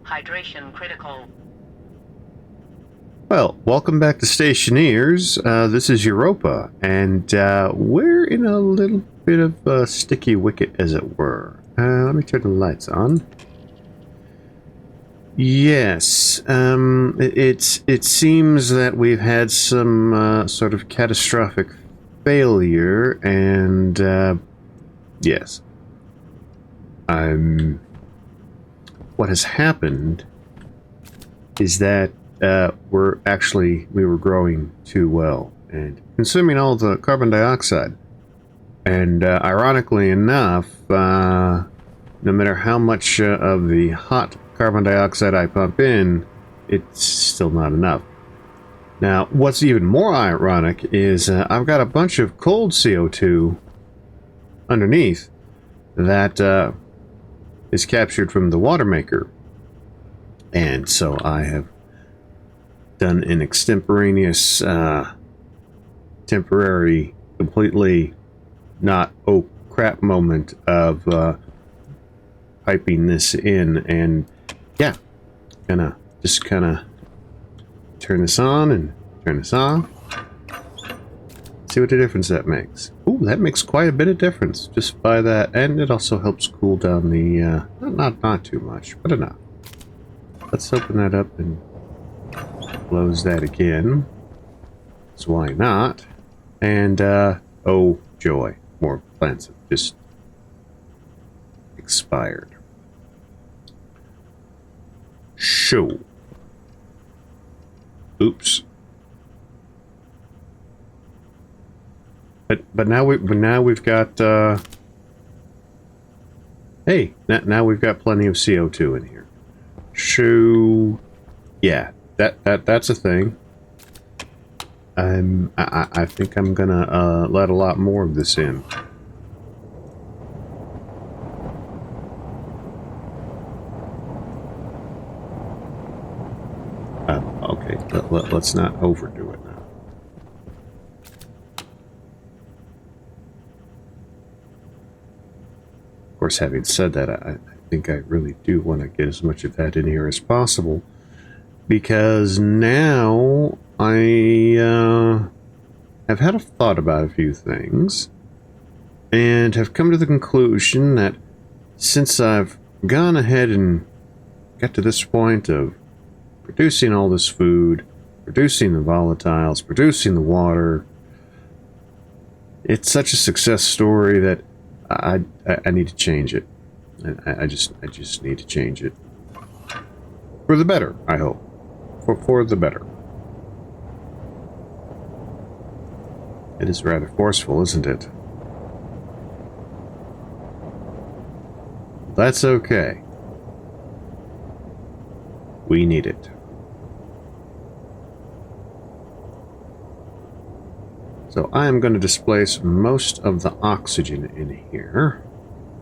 Hydration critical. Well, welcome back to Stationeers. This is Europa, and we're in a little bit of a sticky wicket, as it were. Let me turn the lights on. Yes, it seems that we've had some sort of catastrophic failure, and yes, what has happened is that we were growing too well and consuming all the carbon dioxide. And ironically enough, no matter how much of the hot carbon dioxide I pump in, it's still not enough. Now, what's even more ironic is I've got a bunch of cold CO2 underneath that is captured from the water maker. And so I have done an extemporaneous, temporary, completely not oh crap moment of piping this in, and yeah, just kind of turn this on and turn this off. See what the difference that makes. Ooh, that makes quite a bit of difference just by that, and it also helps cool down the not too much, but enough. Let's open that up and close that again. So why not? And oh joy, more plants have just expired. Show. Oops. But now we've got hey, now we've got plenty of CO2 in here. Shoo. Yeah, that's a thing. I think I'm gonna let a lot more of this in. Okay, let's not overdo it now. Of course, having said that, I think I really do want to get as much of that in here as possible, because now I have had a thought about a few things and have come to the conclusion that since I've gone ahead and got to this point of producing all this food, producing the volatiles, producing the water, it's such a success story that I need to change it. I just need to change it for the better. I hope for the better. It is rather forceful, isn't it? That's okay. We need it. So I am going to displace most of the oxygen in here.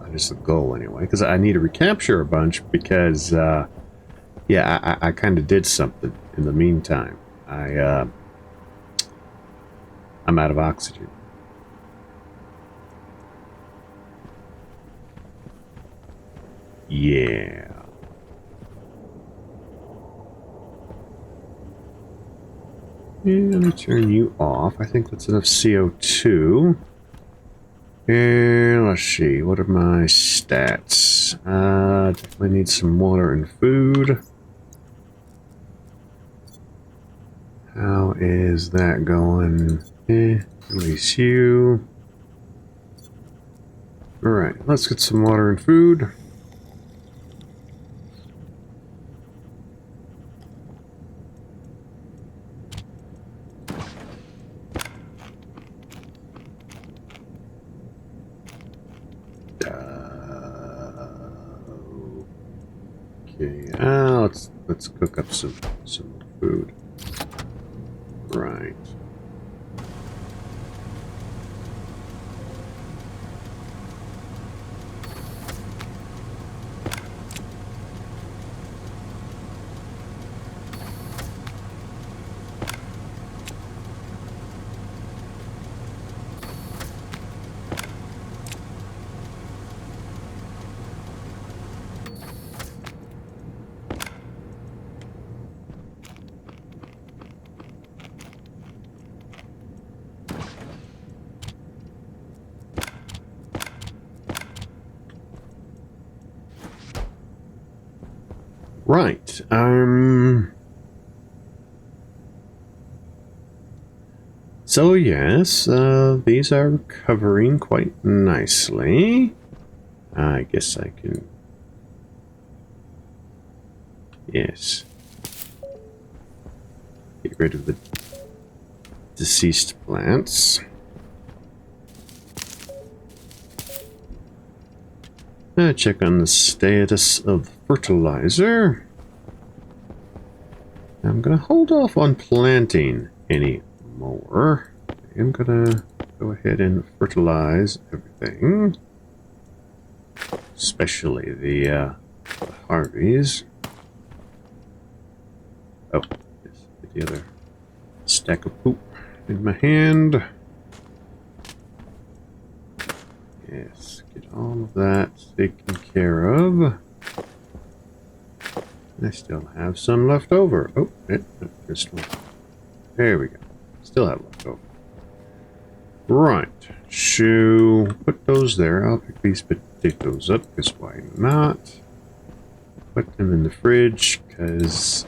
That is the goal anyway, because I need to recapture a bunch because, yeah, I kind of did something in the meantime. I'm out of oxygen. Yeah. And let me turn you off. I think that's enough CO2. And let's see, what are my stats? Definitely need some water and food. How is that going? Release you. Alright, let's get some water and food. Okay, let's cook up some food. Right. Right. So yes, these are recovering quite nicely. I guess I can... Yes. Get rid of the deceased plants. Check on the status of the fertilizer. I'm gonna hold off on planting any more. I'm gonna go ahead and fertilize everything. Especially the Harveys. Oh, yes, get the other stack of poop in my hand. Yes, get all of that taken care of. I still have some left over. Oh, there's one. There we go. Still have left over. Right. So, put those there. I'll pick these potatoes up, because why not? Put them in the fridge, because...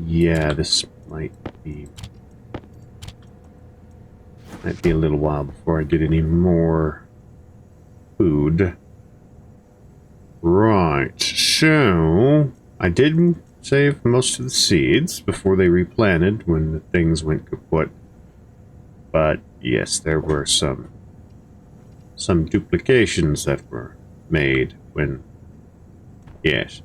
Yeah, this might be a little while before I get any more food. Right. So, I did save most of the seeds before they replanted when the things went kaput. But yes, there were some duplications that were made when... Yes.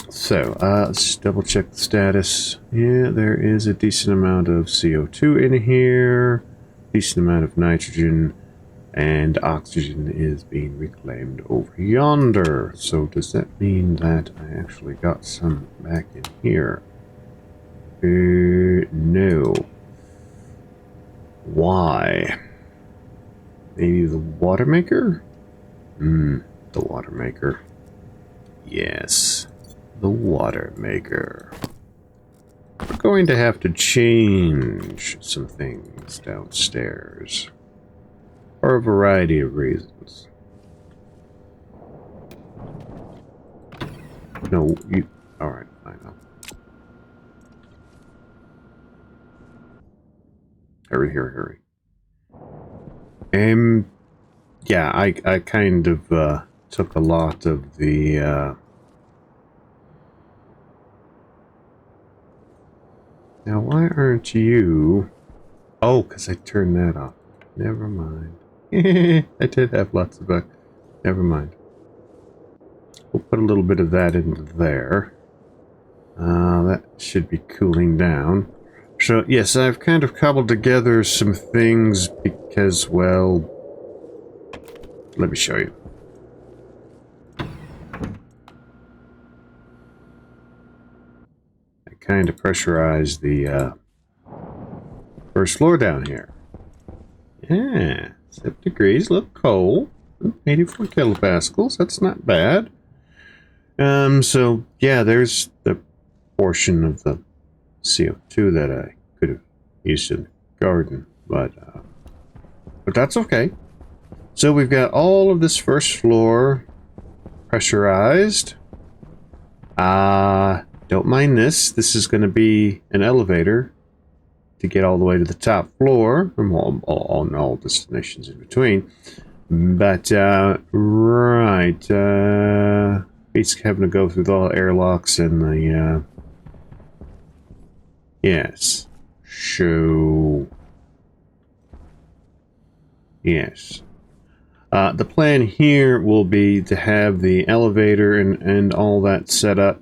So, let's just double check the status. Yeah, there is a decent amount of CO2 in here, decent amount of nitrogen, and oxygen is being reclaimed over yonder. So does that mean that I actually got some back in here? No. Why? Maybe the water maker? The water maker. Yes. The water maker. We're going to have to change some things downstairs. For a variety of reasons. No, you... Alright, I know. Hurry. Yeah, I kind of, took a lot of the, Now, why aren't you... Oh, because I turned that off. Never mind. I did have lots of... Never mind. We'll put a little bit of that into there. That should be cooling down. So, yes, I've kind of cobbled together some things because, well... Let me show you. I kind of pressurized the, first floor down here. Yeah, 7 degrees, look cold. 84 kilopascals, that's not bad. So, yeah, there's the portion of the CO2 that I could have used in the garden, but that's okay. So we've got all of this first floor pressurized. Don't mind this. This is going to be an elevator to get all the way to the top floor from all destinations in between. But, right, basically having to go through all the airlocks and the, yes. So, yes. The plan here will be to have the elevator and all that set up,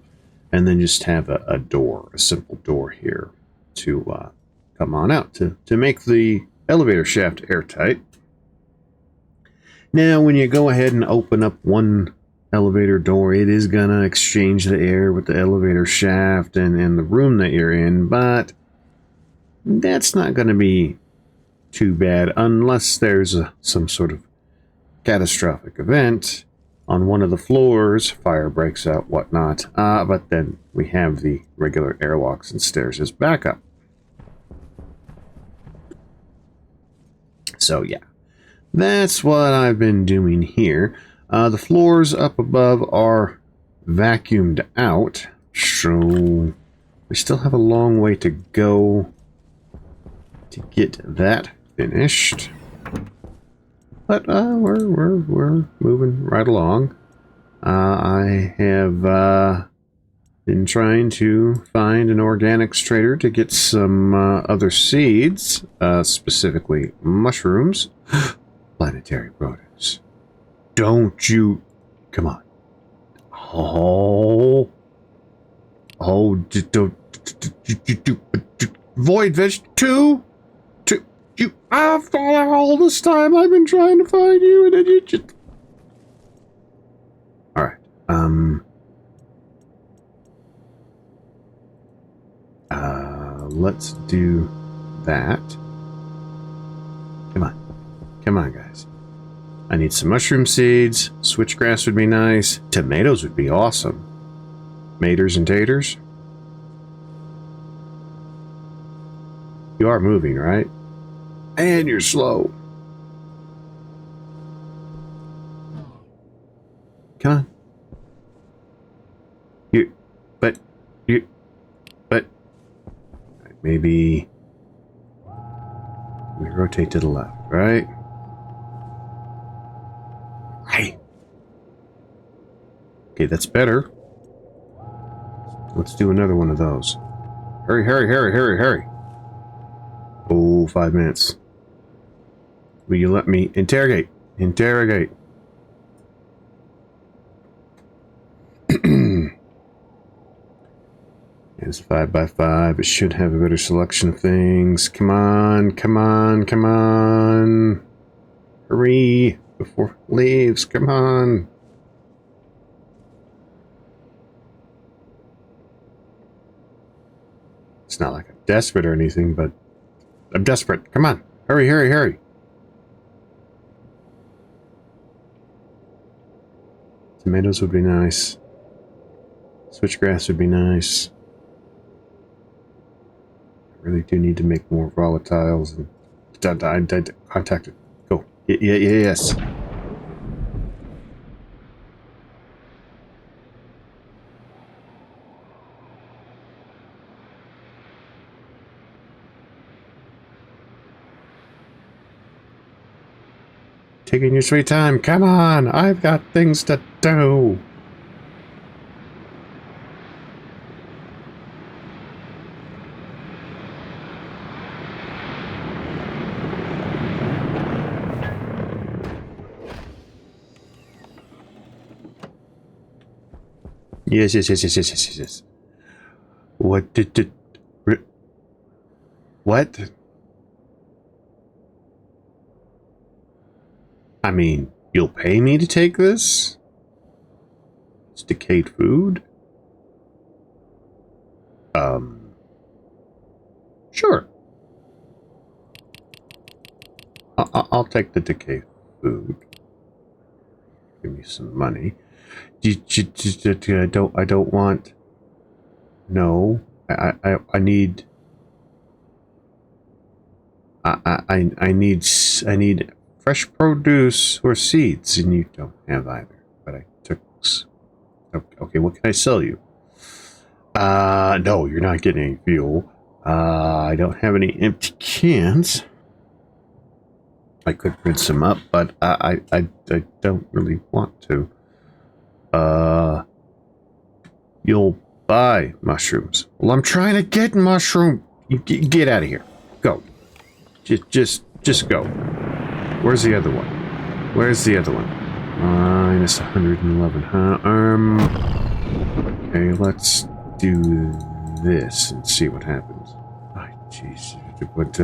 and then just have a door, a simple door here to come on out, to make the elevator shaft airtight. Now, when you go ahead and open up one elevator door, it is going to exchange the air with the elevator shaft and the room that you're in, but that's not going to be too bad unless there's some sort of catastrophic event on one of the floors, fire breaks out, whatnot, but then we have the regular airlocks and stairs as backup. So yeah, that's what I've been doing here. The floors up above are vacuumed out, so we still have a long way to go to get that finished. But we're moving right along. I have been trying to find an organics trader to get some other seeds, specifically mushrooms. Planetary produce. Don't you... Come on. Oh, void veg 2? You, after all this time I've been trying to find you, and then you just... Alright, let's do that. Come on, guys. I need some mushroom seeds. Switchgrass would be nice. Tomatoes would be awesome. Maters and taters. You are moving, right? And you're slow. Come on. Maybe we rotate to the left, right? Right. Okay, that's better. Let's do another one of those. Hurry, hurry, hurry, hurry, hurry. Oh, 5 minutes. Will you let me interrogate? Interrogate. It's 5x5. It should have a better selection of things. Come on, come on, come on. Hurry before it leaves. Come on. It's not like I'm desperate or anything, but I'm desperate. Come on. Hurry, hurry, hurry. Tomatoes would be nice. Switchgrass would be nice. I really do need to make more volatiles and contact it. Go. Yes. Taking your sweet time. Come on. I've got things to do. Yes. What did... What? I mean, you'll pay me to take this? It's decayed food? Sure. I'll take the decayed food. Give me some money. I don't want... No. I need... I need fresh produce or seeds, and you don't have either. But I took... Okay, what can I sell you? No, you're not getting any fuel. I don't have any empty cans. I could rinse them up, but I don't really want to. You'll buy mushrooms. Well, I'm trying to get mushroom. You get out of here. Go. Just go. Where's the other one? Where's the other one? Minus 111, huh? Okay, let's do this and see what happens. Oh, jeez. But,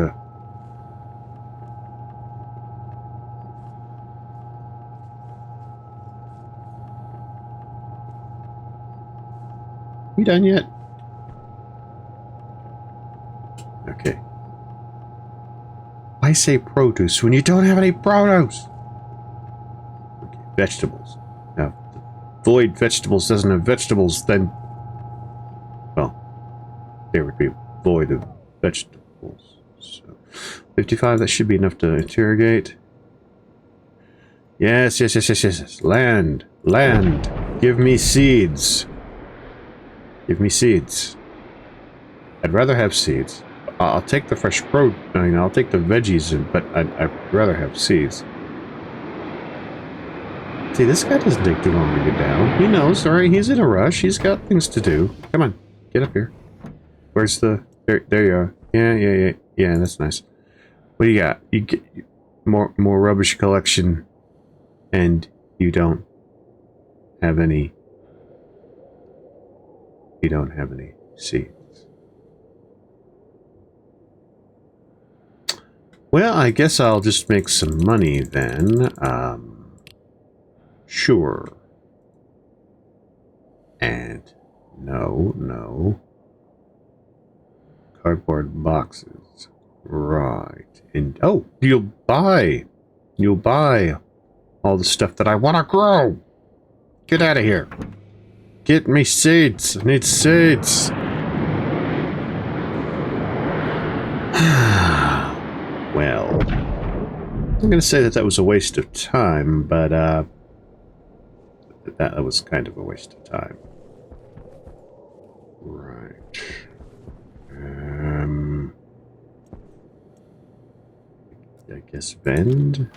you done yet? Okay. Why say produce when you don't have any produce? Okay, vegetables. Now, if the void vegetables doesn't have vegetables, then... Well, there would be a void of vegetables. So, 55, that should be enough to interrogate. Yes. Land. Give me seeds. Give me seeds. I'd rather have seeds. I'll take the fresh produce. I'll take the veggies, but I'd rather have seeds. See, this guy doesn't take too long to get down. He knows, alright, he's in a rush. He's got things to do. Come on, get up here. Where's the... There you are. Yeah, that's nice. What do you got? You get more rubbish collection, and you don't have any... You don't have any seeds. Well, I guess I'll just make some money then. Sure. And no. Cardboard boxes. Right. And oh, you'll buy all the stuff that I want to grow. Get out of here. Get me seeds. I need seeds. Well, I'm going to say that was a waste of time, but that was kind of a waste of time. Right. I guess bend.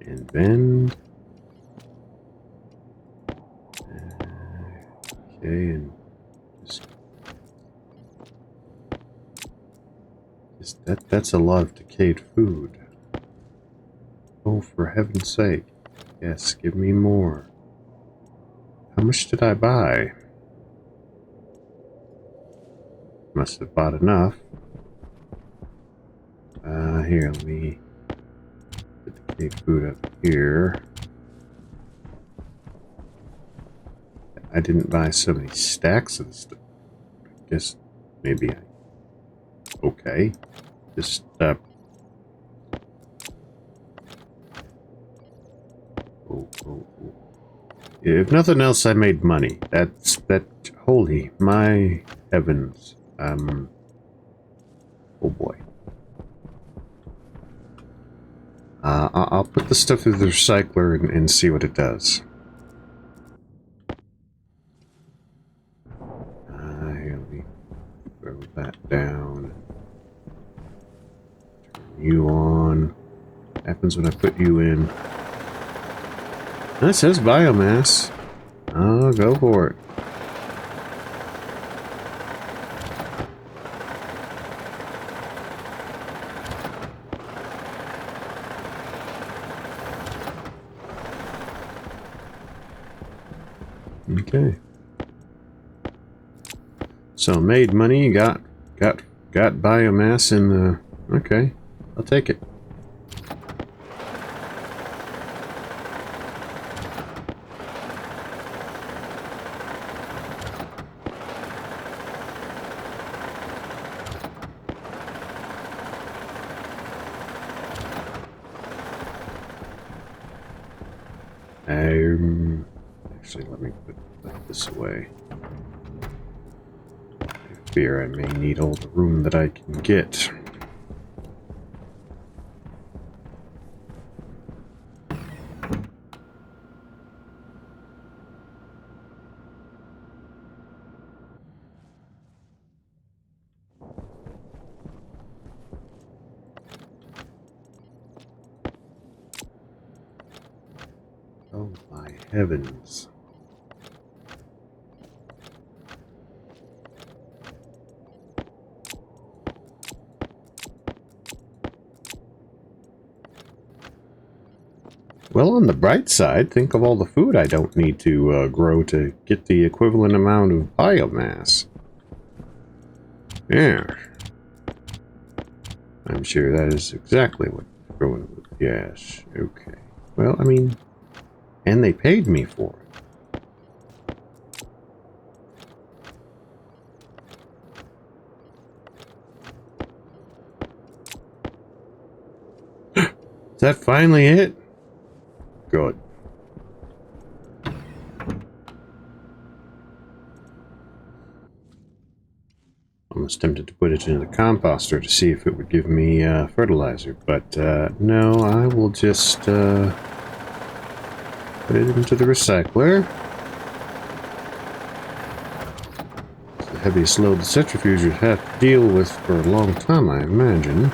And bend. Okay, and just that's a lot of decayed food. Oh, for heaven's sake. Yes, give me more. How much did I buy? Must have bought enough. Here, let me put the decayed food up here. I didn't buy so many stacks of stuff. I guess maybe I... Okay. Just, Oh. If nothing else, I made money. Holy, my heavens. Oh boy. I'll put the stuff through the recycler and see what it does. Here, let me throw that down. Turn you on. What happens when I put you in? That says biomass. Oh, go for it. Okay. So made money, got biomass in the... Okay, I'll take it. Actually, let me put this away. I fear I may need all the room that I can get. Oh my heavens. Well, on the bright side, think of all the food I don't need to grow to get the equivalent amount of biomass. Yeah. I'm sure that is exactly what growing with. Yes, okay. Well, I mean, and they paid me for it. Is that finally it? Good. Almost tempted to put it into the composter to see if it would give me fertilizer, but no, I will just Put it into the recycler. It's the heaviest load the centrifuge would have to deal with for a long time, I imagine.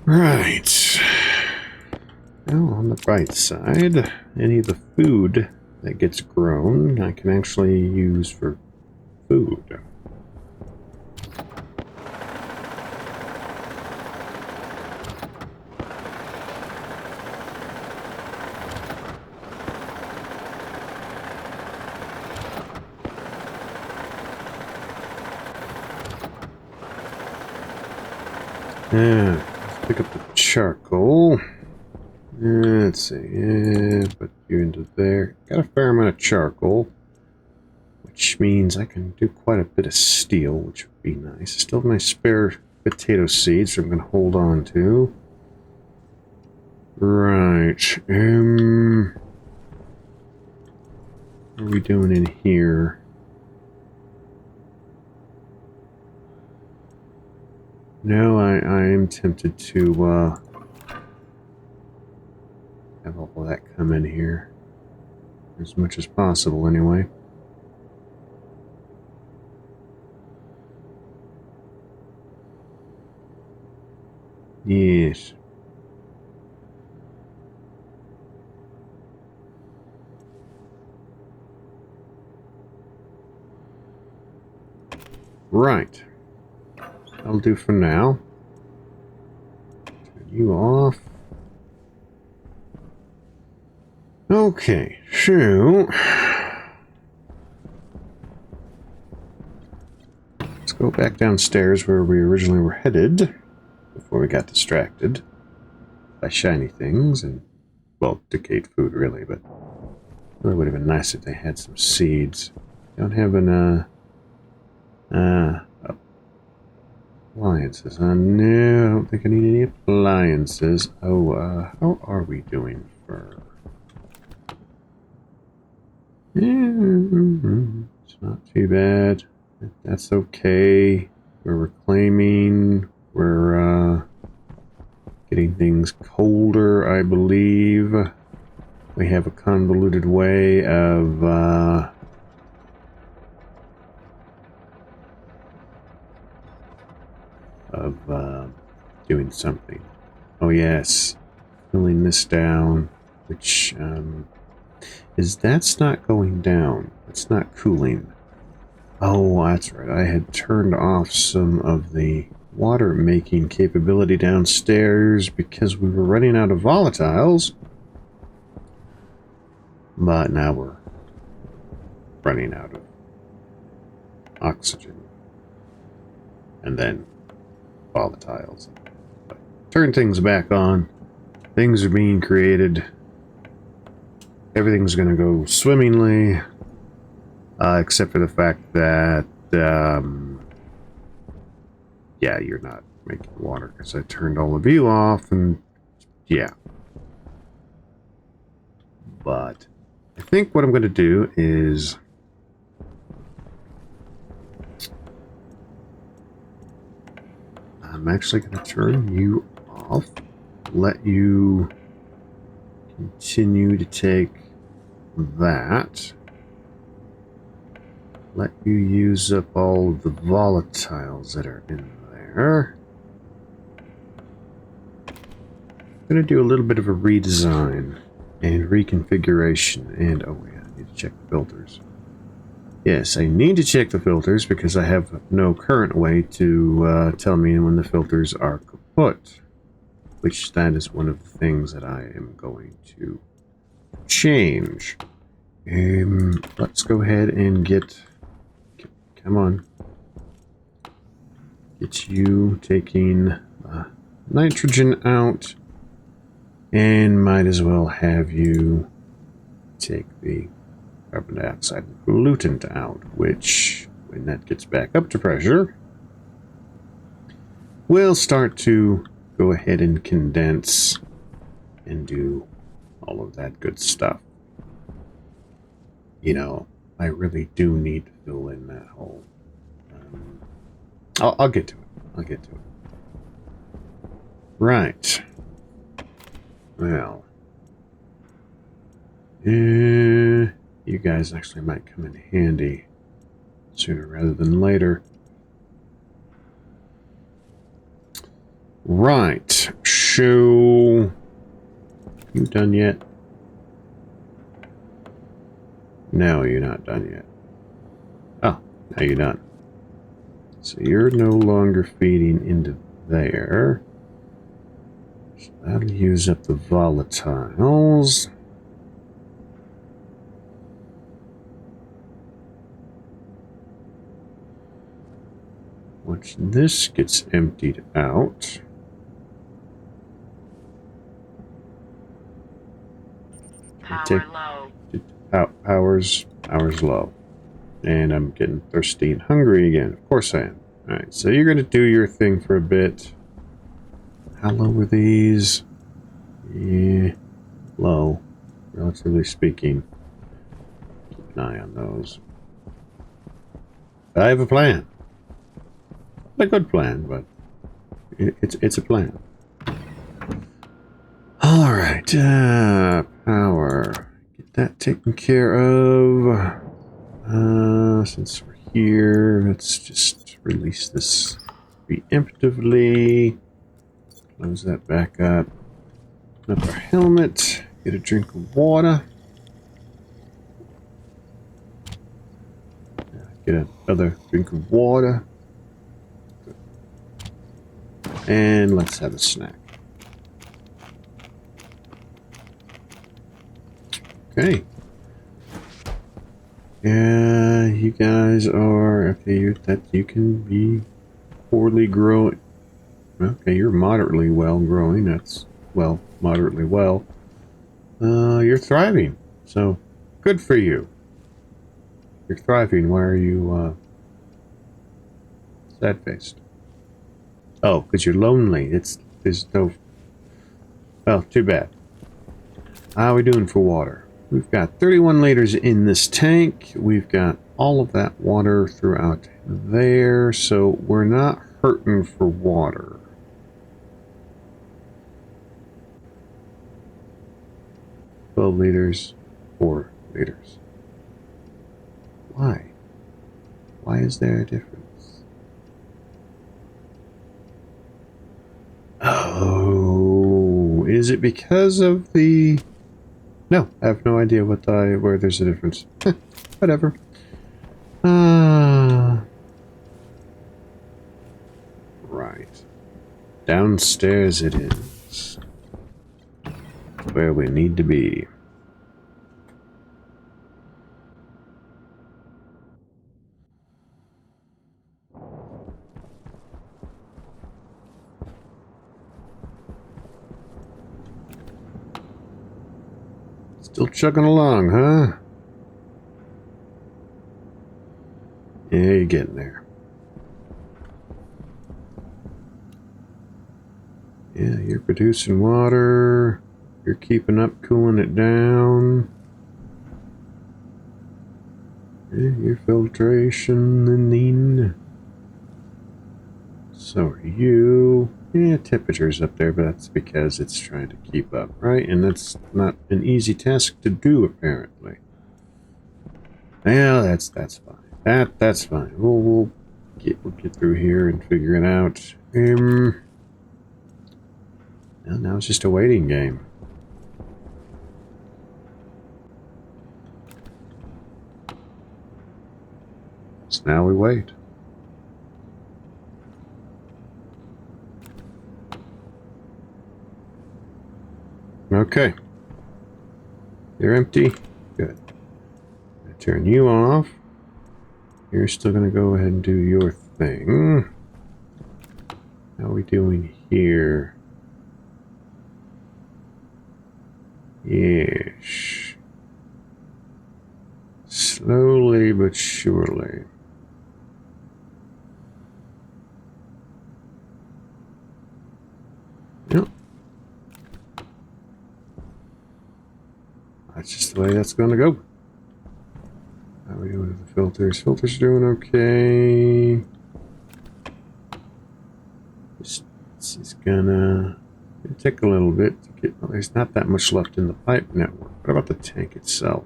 Right. Now, on the bright side, any of the food that gets grown, I can actually use for food. Yeah, let's pick up the charcoal. Let's see, put you into there. Got a fair amount of charcoal, which means I can do quite a bit of steel, which would be nice. I still have my spare potato seeds, I'm going to hold on to. Right, what are we doing in here? No, I am tempted to, have all of that come in here. As much as possible, anyway. Yes. Right. That'll do for now. Turn you off. Okay, so let's go back downstairs where we originally were headed before we got distracted by shiny things and, well, decayed food, really, but it really would have been nice if they had some seeds. Don't have an, appliances. No, I don't think I need any appliances. Oh, how are we doing for... Yeah, it's not too bad. That's okay. We're reclaiming. We're, getting things colder, I believe. We have a convoluted way of, doing something. Oh, yes. Filling this down, which, that's not going down. It's not cooling. Oh, that's right. I had turned off some of the water making capability downstairs because we were running out of volatiles. But now we're running out of oxygen. And then volatiles. But turn things back on. Things are being created. Everything's going to go swimmingly. Except for the fact that, yeah, you're not making water because I turned all of you off, and yeah. But I think what I'm going to do is I'm actually going to turn you off, let you continue to take that. Let you use up all of the volatiles that are in there. I'm going to do a little bit of a redesign and reconfiguration. And, oh yeah, I need to check the filters. Yes, I need to check the filters because I have no current way to tell me when the filters are kaput. Which that is one of the things that I am going to change. Let's go ahead and get... Come on. Get you taking nitrogen out. And might as well have you take the carbon dioxide pollutant out, which, when that gets back up to pressure, will start to go ahead and condense and do all of that good stuff. You know, I really do need to fill in that hole. I'll get to it. I'll get to it. Right. Well. You guys actually might come in handy sooner rather than later. Right. So, you done yet? No, you're not done yet. Oh, now you're done. So you're no longer feeding into there. So that'll use up the volatiles. Once this gets emptied out, Power low. Power's low. And I'm getting thirsty and hungry again. Of course I am. Alright, so you're going to do your thing for a bit. How low were these? Yeah, low, relatively speaking. Keep an eye on those. I have a plan. Not a good plan, but it's a plan. Alright, power. Get that taken care of. Since we're here, let's just release this preemptively. Close that back up. Open up our helmet. Get a drink of water. Get another drink of water. And let's have a snack. Okay. Yeah, you guys are okay. You can be poorly growing. Okay, you're moderately well growing. That's well, moderately well. You're thriving. So good for you. You're thriving. Why are you sad faced? Oh, because you're lonely. There's no. Well, too bad. How are we doing for water? We've got 31 liters in this tank. We've got all of that water throughout there, so we're not hurting for water. $12, 4 liters. Why? Why is there a difference? Oh, is it because of the... No, I have no idea where there's a difference. Whatever. Right. Downstairs it is. Where we need to be. Still chugging along, huh? Yeah, you're getting there. Yeah, you're producing water. You're keeping up, cooling it down. Yeah, your filtration and then. So are you. Yeah, temperature's up there, but that's because it's trying to keep up, right? And that's not an easy task to do, apparently. Yeah, that's fine. That's fine. We'll get through here and figure it out. Well, now it's just a waiting game. So now we wait. Okay. You're empty. Good. I turn you off. You're still going to go ahead and do your thing. How are we doing here? Yes. Slowly but surely. Yep. That's just the way that's going to go. How are we doing with the filters? Filters are doing okay. This is gonna take a little bit to get. Well, there's not that much left in the pipe network. What about the tank itself?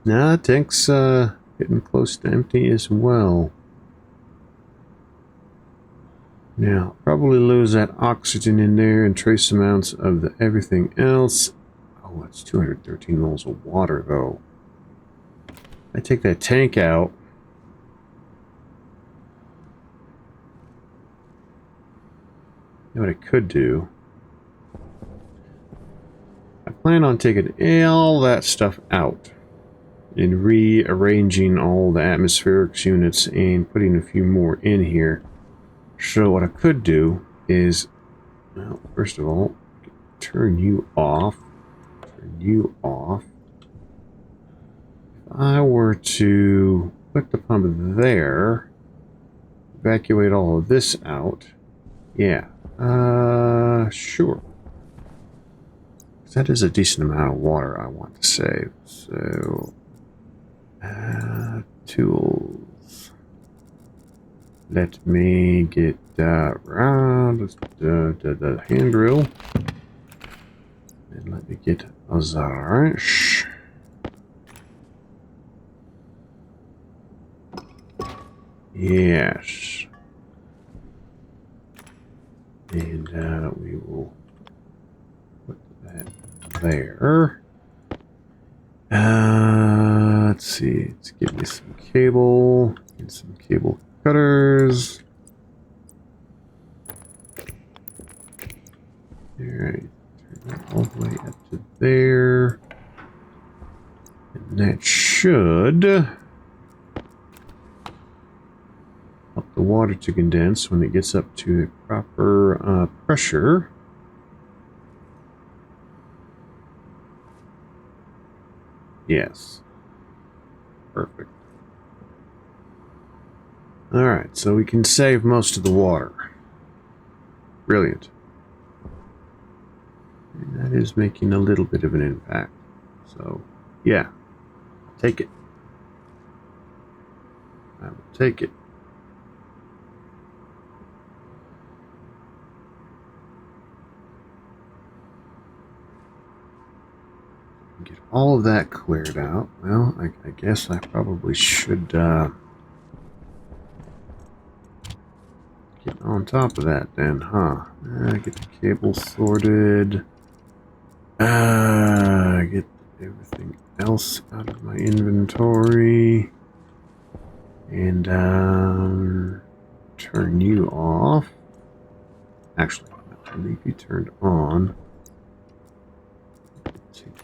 Nah, tank's getting close to empty as well. Now, probably lose that oxygen in there and trace amounts of the everything else. Oh, it's 213 mils of water, though. I take that tank out. You know what I could do? I plan on taking all that stuff out and rearranging all the atmospherics units and putting a few more in here. So what I could do is, well, first of all, turn you off. Turn you off. If I were to put the pump there, evacuate all of this out, yeah, sure. That is a decent amount of water I want to save. So, tools. Let me get around the hand drill. And let me get a wrench. Yes. And we will put that there. Let's see. Let's give me some cable. Get some cable cutters. Alright. Turn that all the way up to there. And that should help the water to condense when it gets up to the proper pressure. Yes. Perfect. Alright, so we can save most of the water. Brilliant. And that is making a little bit of an impact. So, yeah. Take it. I will take it. Get all of that cleared out. Well, I guess I probably should get on top of that then, huh? Get the cable sorted. Get everything else out of my inventory. And turn you off. Actually, I'll leave you turned on. Take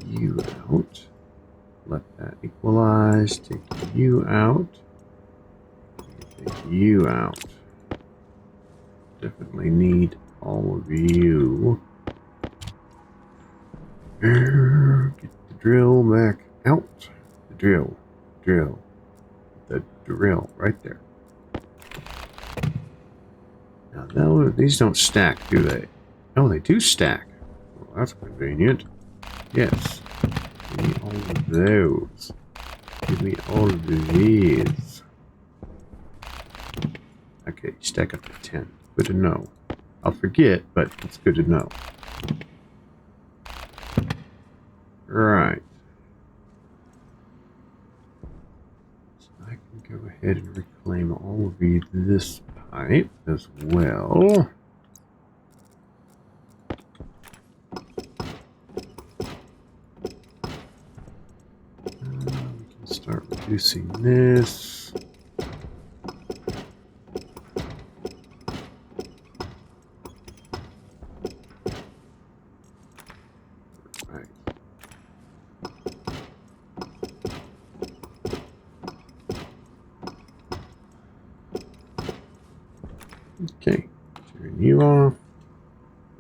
you out. Let that equalize. Take you out. Take you out. Definitely need all of you. Get the drill back out. The drill. The drill right there. Now, these don't stack, do they? Oh, they do stack. Well, that's convenient. Yes. Give me all of those. Give me all of these. Okay, stack up to 10. Good to know. I'll forget, but it's good to know. Right. So I can go ahead and reclaim all of this pipe as well. We can start reducing this. Right. Okay, turn you off.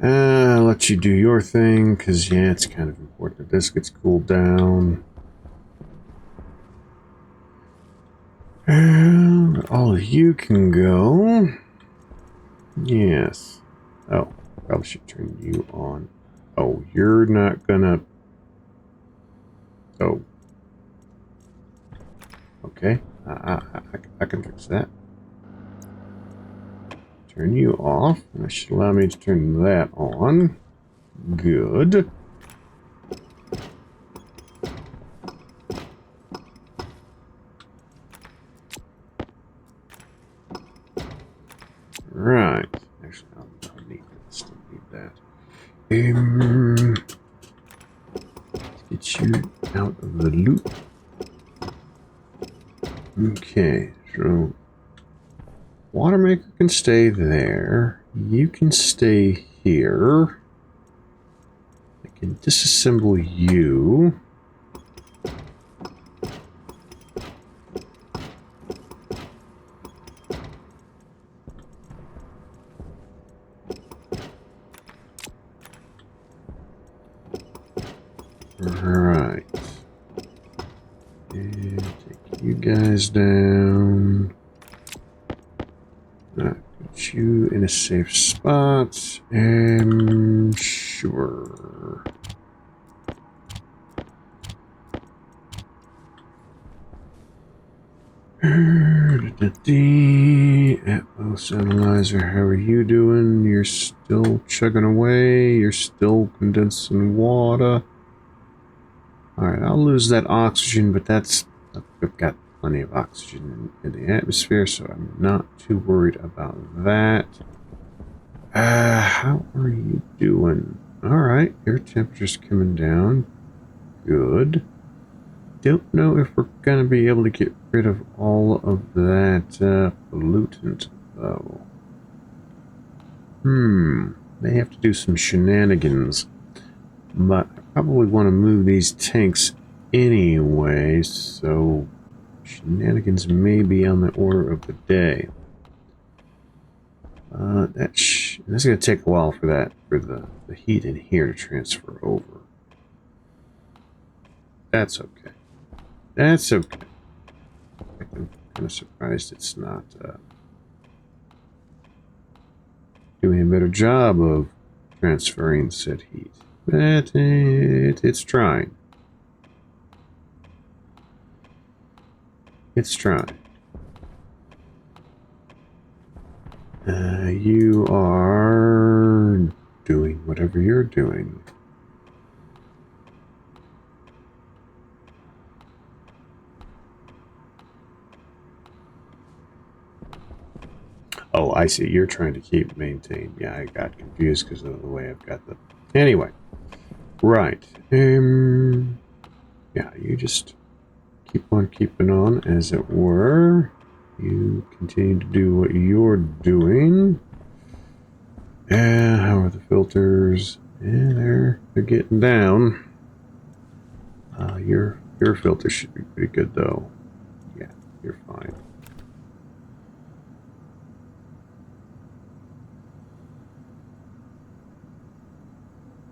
I'll let you do your thing, because, yeah, it's kind of important that this gets cooled down. And all of you can go. Yes. Oh, probably should turn you on. Oh, you're not gonna Oh. Okay. I can fix that. Turn you off. That should allow me to turn that on. Good. Right. Actually, I'll need that. Still need that. Let's get you out of the loop. Okay, so water maker can stay there. You can stay here. I can disassemble you. Alright. And take you guys down. Put you in a safe spot. And sure. Atmos analyzer, how are you doing? You're still chugging away. You're still condensing water. Alright, I'll lose that oxygen, but I've got plenty of oxygen in the atmosphere, so I'm not too worried about that. How are you doing? Alright, your temperature's coming down. Good. Don't know if we're going to be able to get rid of all of that pollutant, though. May have to do some shenanigans. But I probably want to move these tanks anyway, so shenanigans may be on the order of the day. That's going to take a while for the heat in here to transfer over. That's okay. That's okay. I'm kind of surprised it's not doing a better job of transferring said heat. But it's trying. It's trying. You are doing whatever you're doing. Oh, I see. You're trying to keep maintained. Yeah, I got confused because of the way I've got the... Anyway. Right. Yeah, you just keep on keeping on, as it were. You continue to do what you're doing. How are the filters? Yeah, they're getting down. Your filter should be pretty good, though. Yeah, you're fine.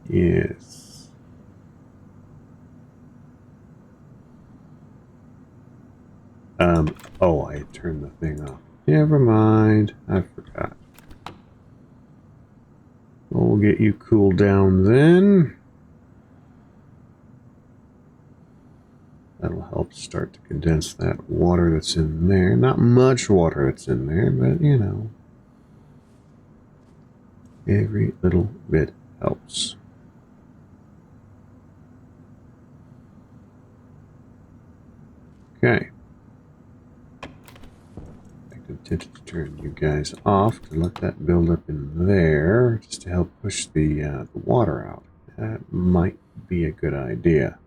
Yes. Oh, I turned the thing off. Never mind. I forgot. We'll get you cooled down then. That'll help start to condense that water that's in there. Not much water that's in there, but you know. Every little bit helps. Okay. I'm tempted to turn you guys off to let that build up in there, just to help push the water out. That might be a good idea.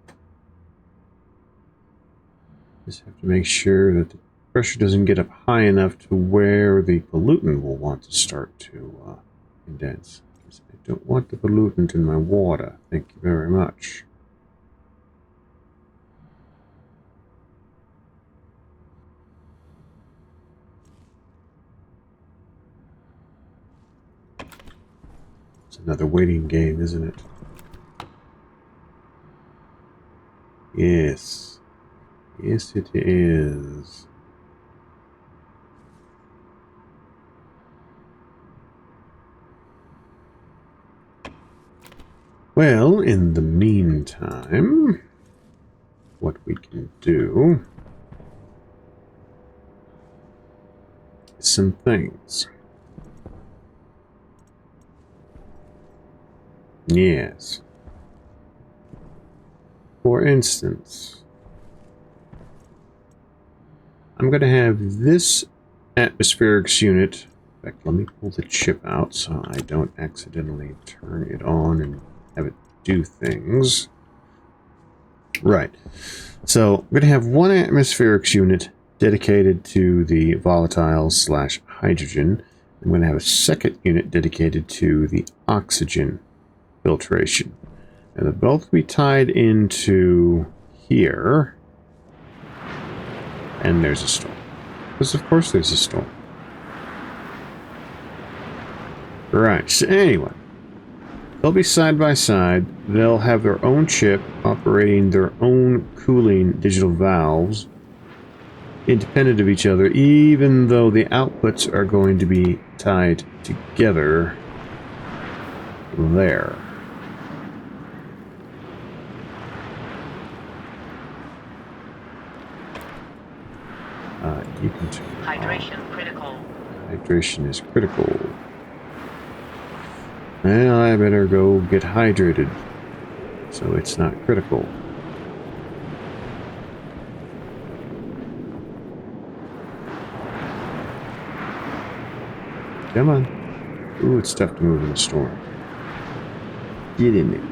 Just have to make sure that the pressure doesn't get up high enough to where the pollutant will want to start to condense. Because I don't want the pollutant in my water. Thank you very much. It's another waiting game, isn't it? Yes. Yes, it is. Well, in the meantime, what we can do is some things. Yes. For instance, I'm going to have this atmospherics unit. In fact, let me pull the chip out so I don't accidentally turn it on and have it do things. Right. So I'm going to have one atmospherics unit dedicated to the volatile / hydrogen. I'm going to have a second unit dedicated to the oxygen filtration. And they'll both be tied into here. And there's a storm. Because of course there's a storm. Right, so anyway. They'll be side by side. They'll have their own chip operating their own cooling digital valves, independent of each other, even though the outputs are going to be tied together there. You can turn Hydration critical. Hydration is critical. Well, I better go get hydrated, so it's not critical. Come on. Ooh, it's tough to move in the storm. Get in there.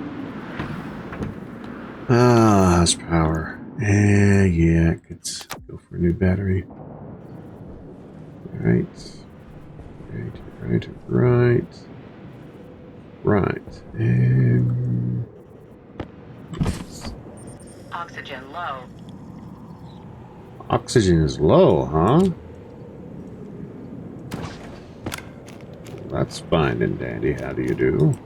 Ah, has power. Yeah, let's go for a new battery. Right. Right. Oxygen low. Oxygen is low, huh? That's fine and dandy. How do you do?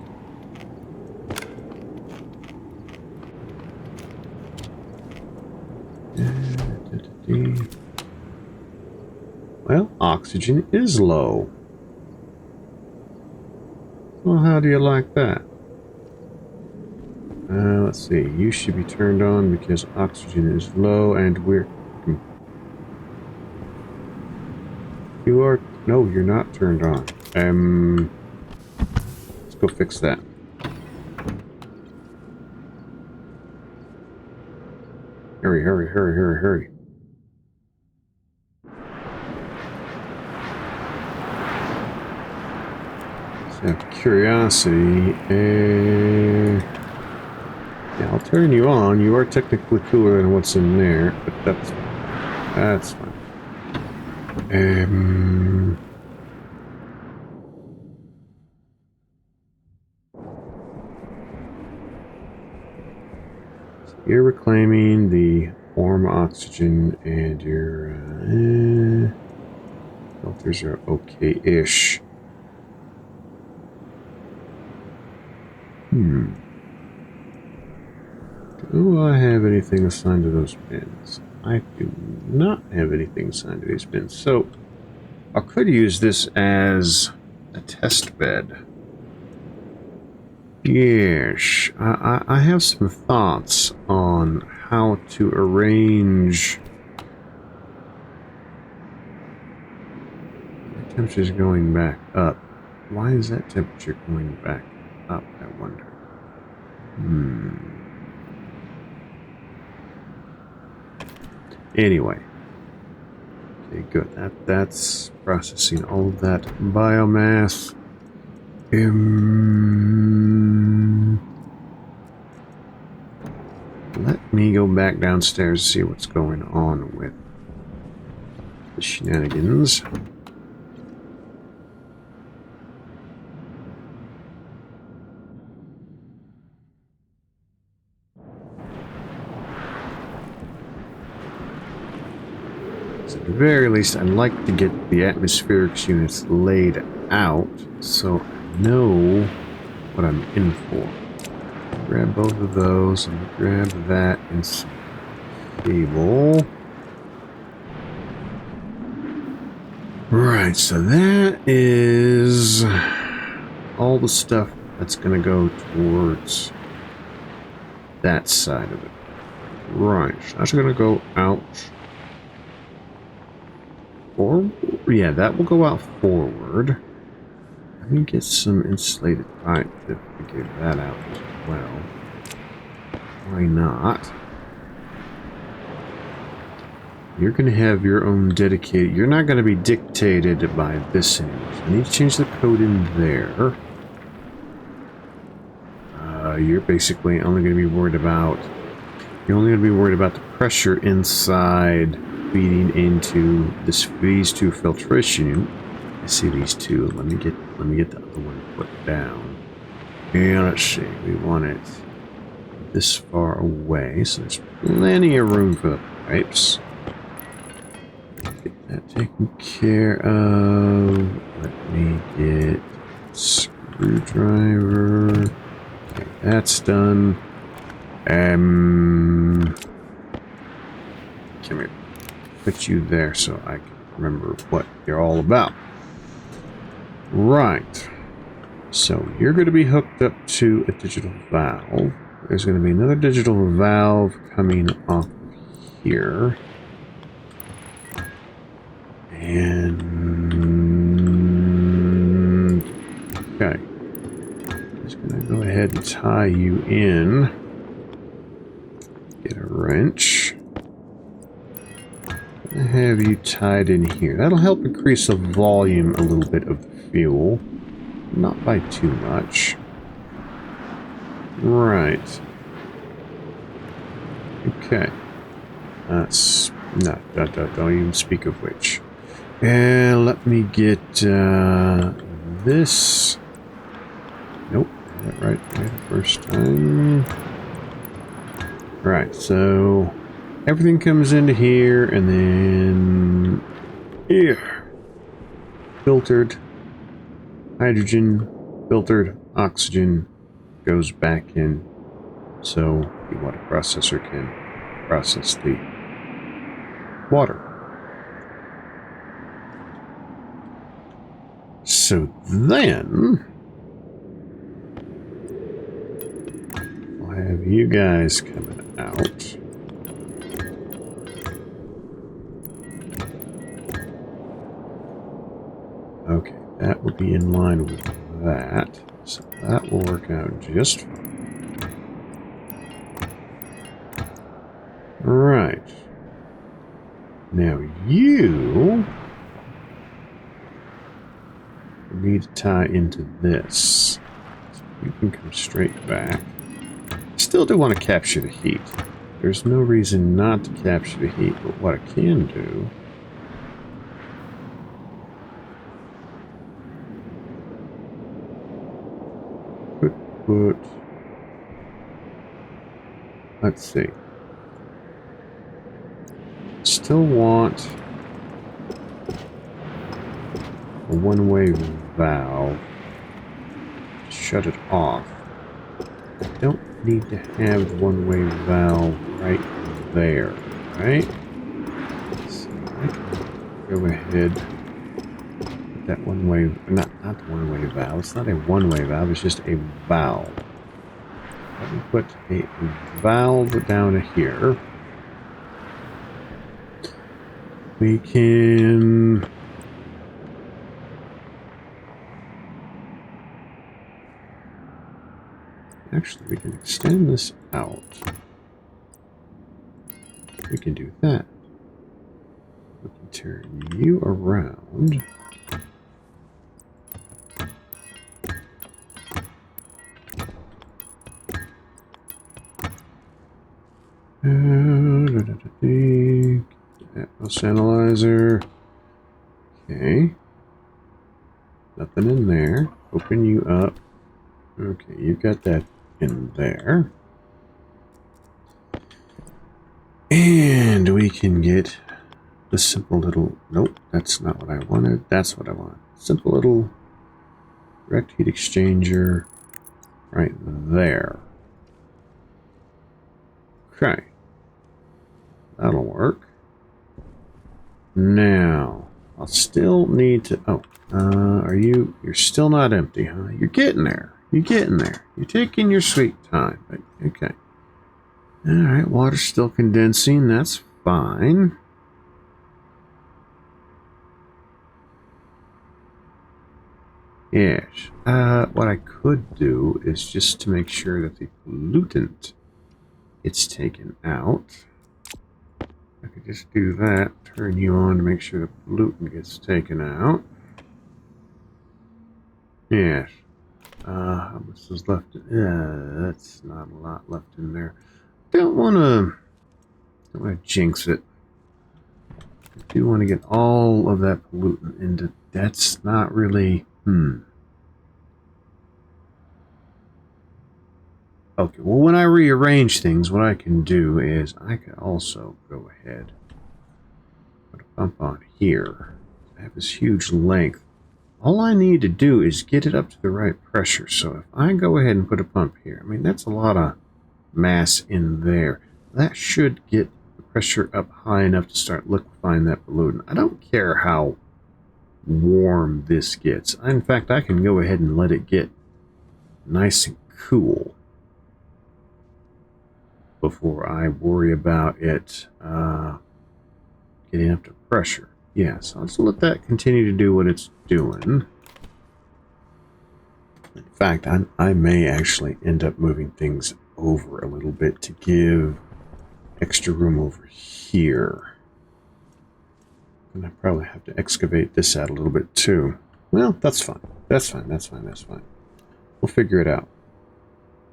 Well, oxygen is low. Well, how do you like that? Let's see. You should be turned on because oxygen is low and we're... You are... No, you're not turned on. Let's go fix that. Hurry, hurry, hurry, hurry, hurry. So, out of curiosity, yeah, I'll turn you on. You are technically cooler than what's in there, but that's fine. So you're reclaiming the warm oxygen, and your filters are okay-ish. Do I have anything assigned to those bins? I do not have anything assigned to these bins. So, I could use this as a test bed. Yes, I have some thoughts on how to arrange... The temperature's going back up. Why is that temperature going back up, I wonder? Anyway. Okay, good. That's processing all of that biomass. Let me go back downstairs to see what's going on with the shenanigans. So at the very least, I'd like to get the atmospherics units laid out so I know what I'm in for. Grab both of those and grab that and some cable. Right, so that is all the stuff that's going to go towards that side of it. Right, so that's going to go out. Or, yeah, that will go out forward. Let me get some insulated pipe to figure that out as well. Why not? You're going to have your own dedicated... You're not going to be dictated by this anymore. So I need to change the code in there. You're basically only going to be worried about... You're only going to be worried about the pressure inside feeding into these two filtration. I see these two. Let me get the other one put down. And let's see. We want it this far away, so there's plenty of room for the pipes. Get that taken care of. Let me get screwdriver. Okay, that's done. Come here. Put you there so I can remember what you're all about. Right. So you're going to be hooked up to a digital valve. There's going to be another digital valve coming off here. And okay. Just going to go ahead and tie you in. Get a wrench. I have you tied in here. That'll help increase the volume a little bit of the fuel. Not by too much. Right. Okay. That's... No, don't even speak of which. And let me get this. Nope. Got that right the first time. Right, so... Everything comes into here, and then here, filtered hydrogen, filtered oxygen goes back in, so the water processor can process the water. So then, we'll have you guys coming out. Okay, that will be in line with that. So that will work out just fine. Right. Now you need to tie into this. So you can come straight back. Still do want to capture the heat. There's no reason not to capture the heat, but what I can do... Let's see. Still want a one-way valve. Shut it off. I don't need to have the one-way valve right there, right? So I can go ahead. That one-way, not the one-way valve. It's not a one-way valve. It's just a valve. Let me put a valve down here. We can... Actually, we can extend this out. We can do that. We can turn you around. Atmos analyzer. Okay. Nothing in there. Open you up. Okay, you've got that in there. And we can get the simple little... Nope, that's not what I wanted. That's what I want. Simple little direct heat exchanger right there. Okay. That'll work. Now, I'll still need to... Oh, you're still not empty, huh? You're getting there. You're getting there. You're taking your sweet time, but okay. Alright, water's still condensing. That's fine. Yes. What I could do is just to make sure that the pollutant gets taken out. I could just do that. Turn you on to make sure the pollutant gets taken out. Yes. How much is left? That's not a lot left in there. Don't want to jinx it. I do want to get all of that pollutant into. That's not really. Okay, well, when I rearrange things, what I can do is I can also go ahead, put a pump on here. I have this huge length. All I need to do is get it up to the right pressure. So if I go ahead and put a pump here, I mean, that's a lot of mass in there. That should get the pressure up high enough to start liquefying that pollutant. I don't care how warm this gets. In fact, I can go ahead and let it get nice and cool before I worry about it getting up to pressure. Yeah, so I'll just let that continue to do what it's doing. In fact, I may actually end up moving things over a little bit to give extra room over here. And I probably have to excavate this out a little bit too. Well, that's fine. That's fine. That's fine. That's fine. We'll figure it out.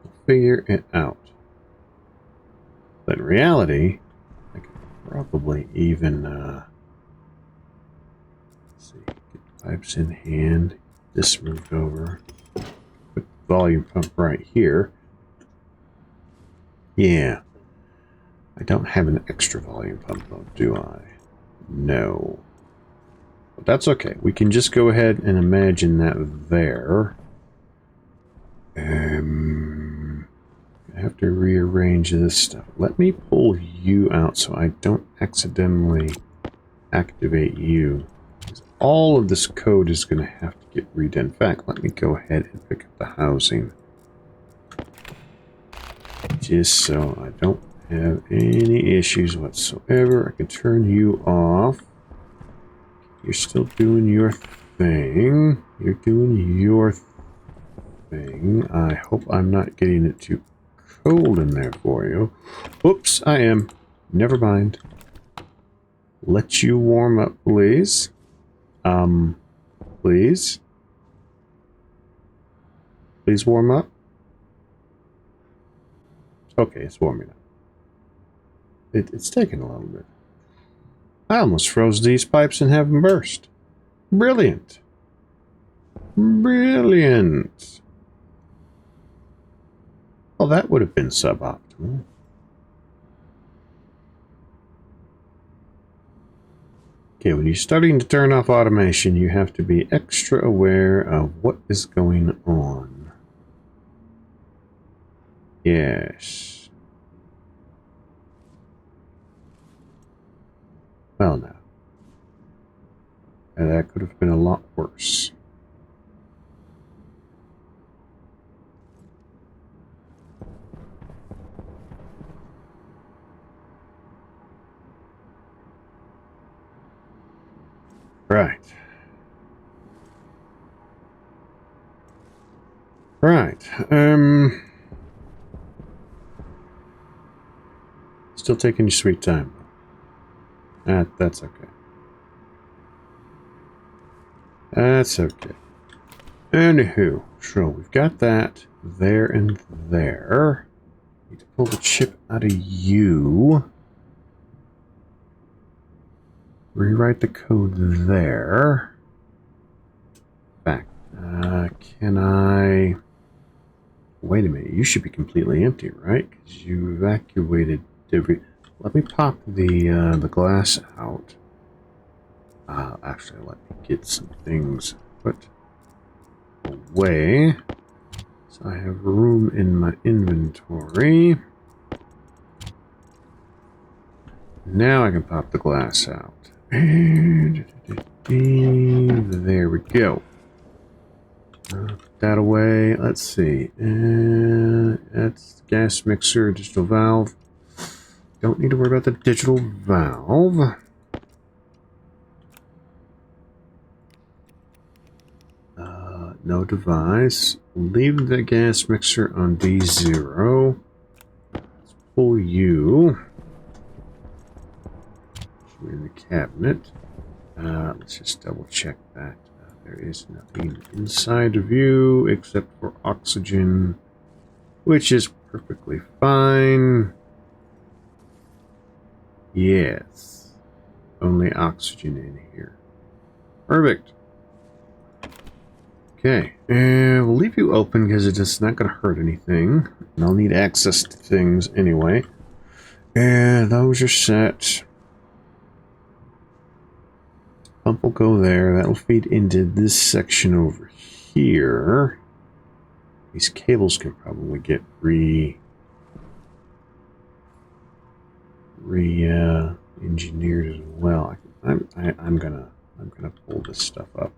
We'll figure it out. But in reality, I could probably even, let's see, get the pipes in hand, this moved over, put the volume pump right here. Yeah. I don't have an extra volume pump though, do I? No. But that's okay. We can just go ahead and imagine that there. I have to rearrange this stuff. Let me pull you out so I don't accidentally activate you. All of this code is going to have to get redone. In fact, let me go ahead and pick up the housing. Just so I don't have any issues whatsoever. I can turn you off. You're still doing your thing. You're doing your thing. I hope I'm not getting it too cold in there for you. Oops, I am. Never mind. Let you warm up, please. Please. Please warm up. Okay, it's warming up. It's taking a little bit. I almost froze these pipes and have them burst. Brilliant. Brilliant. Well, that would have been suboptimal. Okay, when you're starting to turn off automation, you have to be extra aware of what is going on. Yes. Well, now. And that could have been a lot worse. Right. Right. Still taking your sweet time. That's okay. That's okay. Anywho, so we've got that there and there. Need to pull the chip out of you. Rewrite the code there. Back. Can I... Wait a minute. You should be completely empty, right? Because you evacuated every... Let me pop the glass out. Actually, let me get some things put away. So I have room in my inventory. Now I can pop the glass out. And there we go. Put that away. Let's see. That's gas mixer, digital valve. Don't need to worry about the digital valve. No device. Leave the gas mixer on D0. Let's pull you. Put you in the cabinet. Let's just double check that. There is nothing inside of you except for oxygen, which is perfectly fine. Yes. Only oxygen in here. Perfect. Okay, and we'll leave you open because it's just not going to hurt anything. And I'll need access to things anyway. And those are set. Pump will go there. That'll feed into this section over here. These cables can probably get engineered as well. I'm gonna pull this stuff up.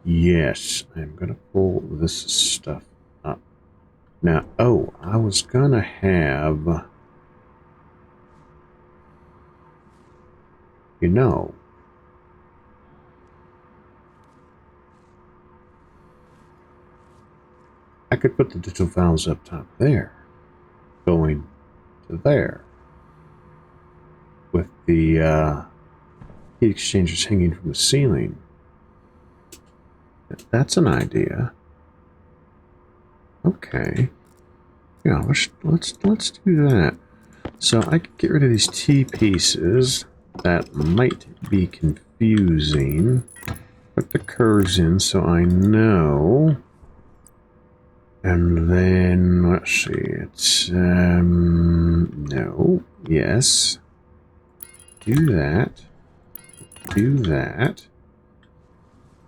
Yes, I'm gonna pull this stuff up. Now, oh, I was gonna have, you know, I could put the digital valves up top there, going to there, with the heat exchangers hanging from the ceiling. That's an idea. Okay. Yeah, let's do that. So I could get rid of these T pieces that might be confusing. Put the curves in so I know. And then let's see. It's no, yes. Do that. Do that.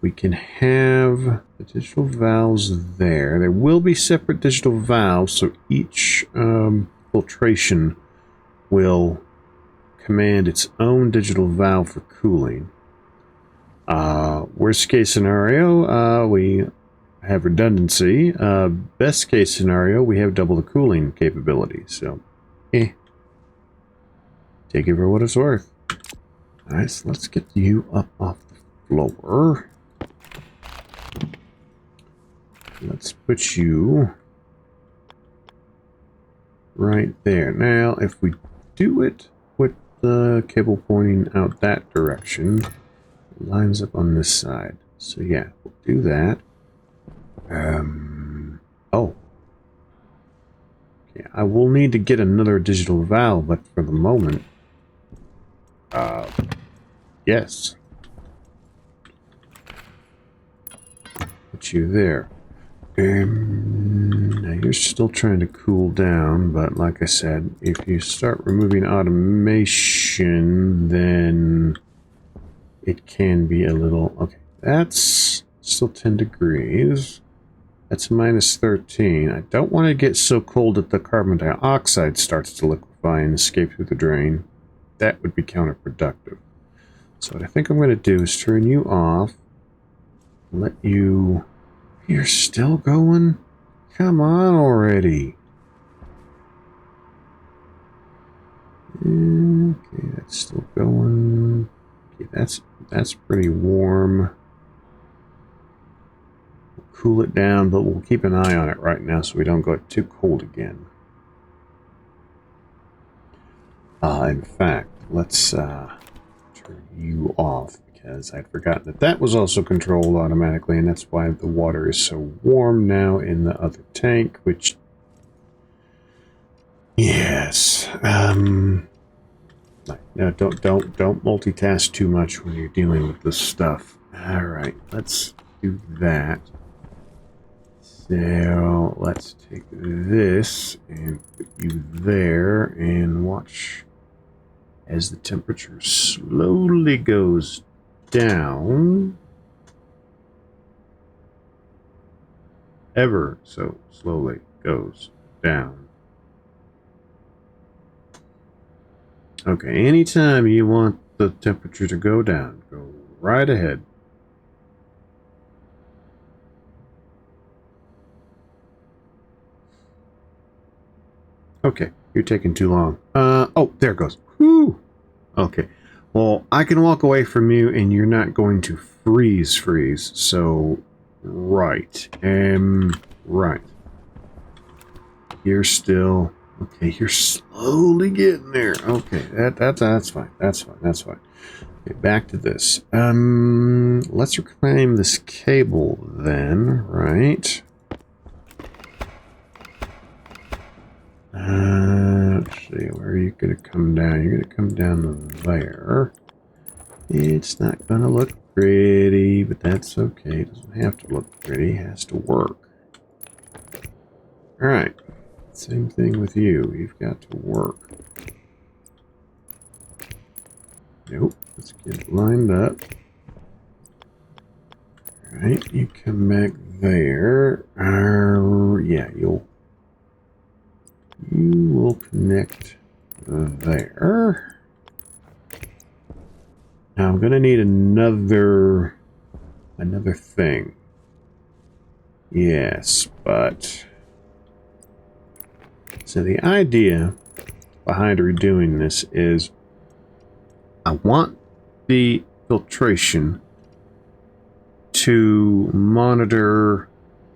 We can have the digital valves there. There will be separate digital valves, so each filtration will command its own digital valve for cooling. Worst case scenario, we have redundancy. Best case scenario, we have double the cooling capability. So, take it for what it's worth. Alright, so let's get you up off the floor. Let's put you right there. Now, if we do it with the cable pointing out that direction, it lines up on this side. So yeah, we'll do that. Oh. Okay, I will need to get another digital valve, but for the moment, yes. Put you there. Now you're still trying to cool down, but like I said, if you start removing automation, then it can be a little... Okay, that's still 10 degrees. That's minus 13. I don't want to get so cold that the carbon dioxide starts to liquefy and escape through the drain. That would be counterproductive. So what I think I'm going to do is turn you off, let you... You're still going? Come on already. Okay, that's still going. Okay, that's pretty warm. We'll cool it down, but we'll keep an eye on it right now so we don't go too cold again. In fact, let's turn you off because I'd forgotten that that was also controlled automatically, and that's why the water is so warm now in the other tank, which... Yes. No, don't multitask too much when you're dealing with this stuff. All right, let's do that. So let's take this and put you there and watch as the temperature slowly goes down. Ever so slowly goes down. Okay, anytime you want the temperature to go down, go right ahead. Okay, You're taking too long. Oh, there it goes. Whew. Okay. Well, I can walk away from you and you're not going to freeze. So, right. Right. You're still... Okay, you're slowly getting there. Okay, that's fine. That's fine. Okay, back to this. Let's reclaim this cable then, right? Let's see, where are you going to come down? You're going to come down there. It's not going to look pretty, but that's okay. It doesn't have to look pretty. It has to work. Alright. Same thing with you. You've got to work. Nope. Let's get it lined up. Alright, you come back there. Yeah, you will connect there. Now I'm gonna need another thing. Yes, but so the idea behind redoing this is I want the filtration to monitor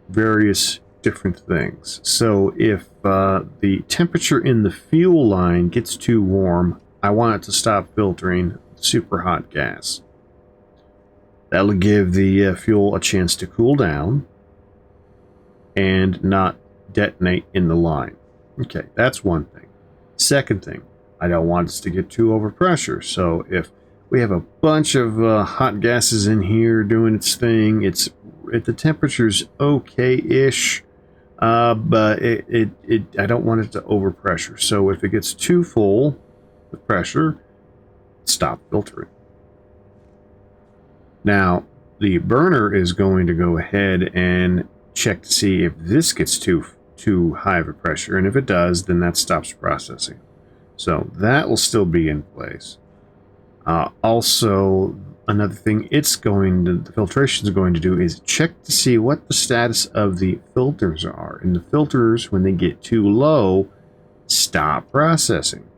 various different things. So if the temperature in the fuel line gets too warm, I want it to stop filtering super hot gas. That'll give the fuel a chance to cool down and not detonate in the line. Okay, that's one thing. Second thing, I don't want us to get too overpressure. So if we have a bunch of hot gases in here doing its thing, the temperature's okay-ish, but I don't want it to overpressure. So if it gets too full with pressure, stop filtering. Now, the burner is going to go ahead and check to see if this gets too high of a pressure, and if it does, then that stops processing. So that will still be in place. Also, another thing the filtration is going to do is check to see what the status of the filters are. And the filters, when they get too low, stop processing.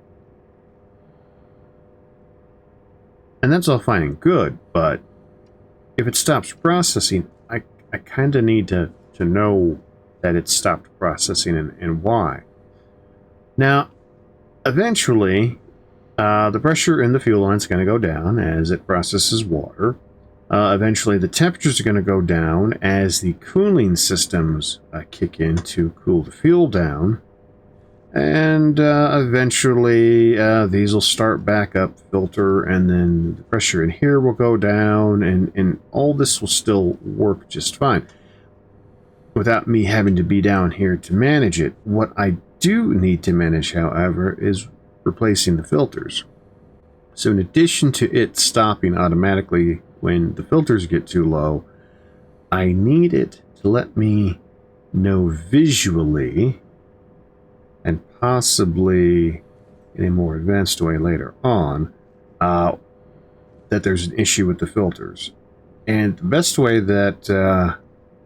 And that's all fine and good, but if it stops processing, I kind of need to know that it stopped processing and why. Now, eventually, the pressure in the fuel line is going to go down as it processes water. Eventually, the temperatures are going to go down as the cooling systems kick in to cool the fuel down. And eventually, these will start back up, filter, and then the pressure in here will go down, and all this will still work just fine without me having to be down here to manage it. What I do need to manage, however, is replacing the filters. So in addition to it stopping automatically when the filters get too low, I need it to let me know visually, and possibly in a more advanced way later on, that there's an issue with the filters. And the best way that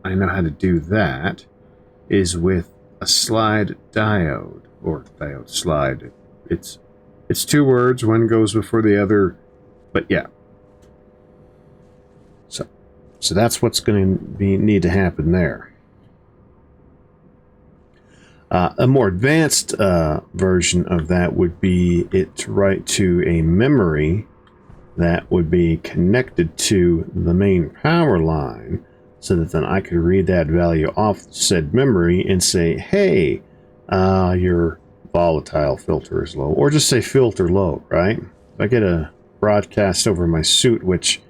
I know how to do that is with a slide diode, or diode slide. It's two words, one goes before the other, but yeah. So that's what's going to need to happen there. A more advanced version of that would be it to write to a memory that would be connected to the main power line, so that then I could read that value off said memory and say, hey, your volatile filter is low, or just say filter low, right? If I get a broadcast over my suit, which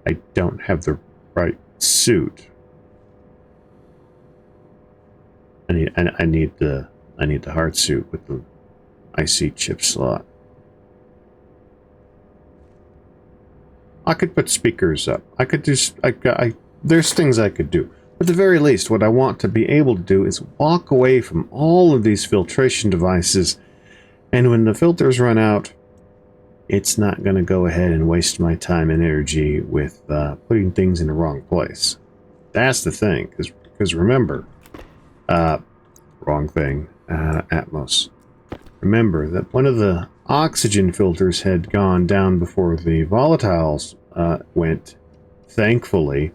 I don't have the right suit. I need the hard suit with the IC chip slot. I could put speakers up. I could just there's things I could do. At the very least, what I want to be able to do is walk away from all of these filtration devices, and when the filters run out, it's not going to go ahead and waste my time and energy with putting things in the wrong place. That's the thing, because remember, wrong thing, Atmos. remember that one of the oxygen filters had gone down before the volatiles went, thankfully,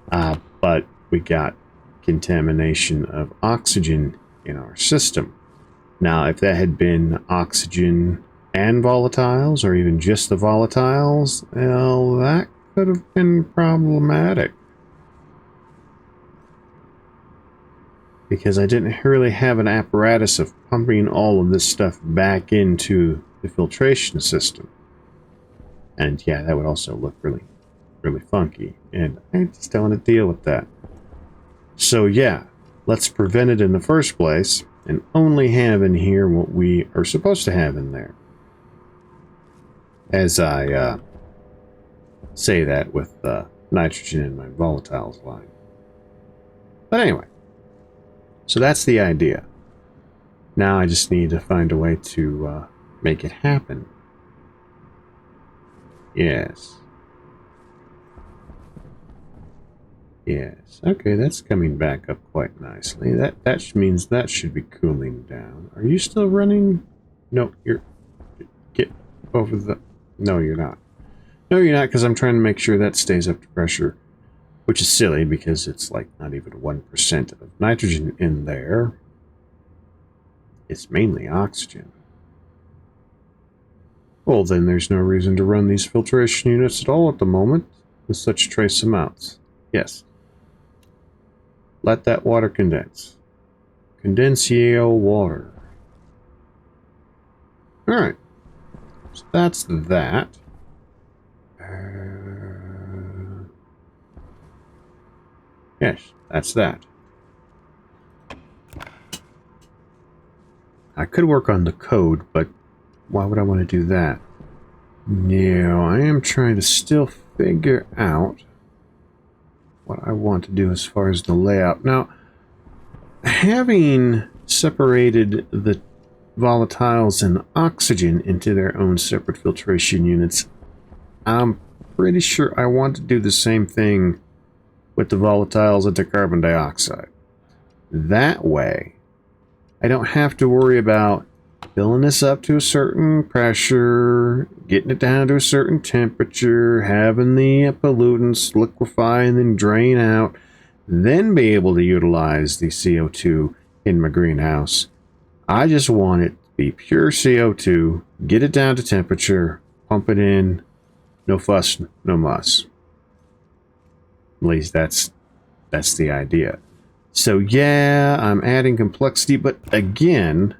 but we got contamination of oxygen in our system. Now, if that had been oxygen and volatiles, or even just the volatiles, well, that could have been problematic. Because I didn't really have an apparatus of pumping all of this stuff back into the filtration system. And yeah, that would also look really, really funky. And I just don't want to deal with that. So yeah, let's prevent it in the first place and only have in here what we are supposed to have in there. As I say that with nitrogen in my volatiles line. But anyway, so that's the idea. Now I just need to find a way to make it happen. Yes. Yes. Okay, that's coming back up quite nicely. That means that should be cooling down. Are you still running? No, you're... Get over the... No, you're not. No, you're not, because I'm trying to make sure that stays up to pressure. Which is silly, because it's like not even 1% of nitrogen in there. It's mainly oxygen. Well, then there's no reason to run these filtration units at all at the moment with such trace amounts. Yes. Let that water condense. Condensio water. Alright. So that's that. Yes, that's that. I could work on the code, but why would I want to do that? No, I am trying to still figure out what I want to do as far as the layout. Now, having separated the volatiles and oxygen into their own separate filtration units, I'm pretty sure I want to do the same thing with the volatiles and the carbon dioxide. That way, I don't have to worry about filling this up to a certain pressure, getting it down to a certain temperature, having the pollutants liquefy and then drain out, then be able to utilize the CO2 in my greenhouse. I just want it to be pure CO2, get it down to temperature, pump it in, no fuss, no muss. At least that's the idea. So yeah, I'm adding complexity, but again,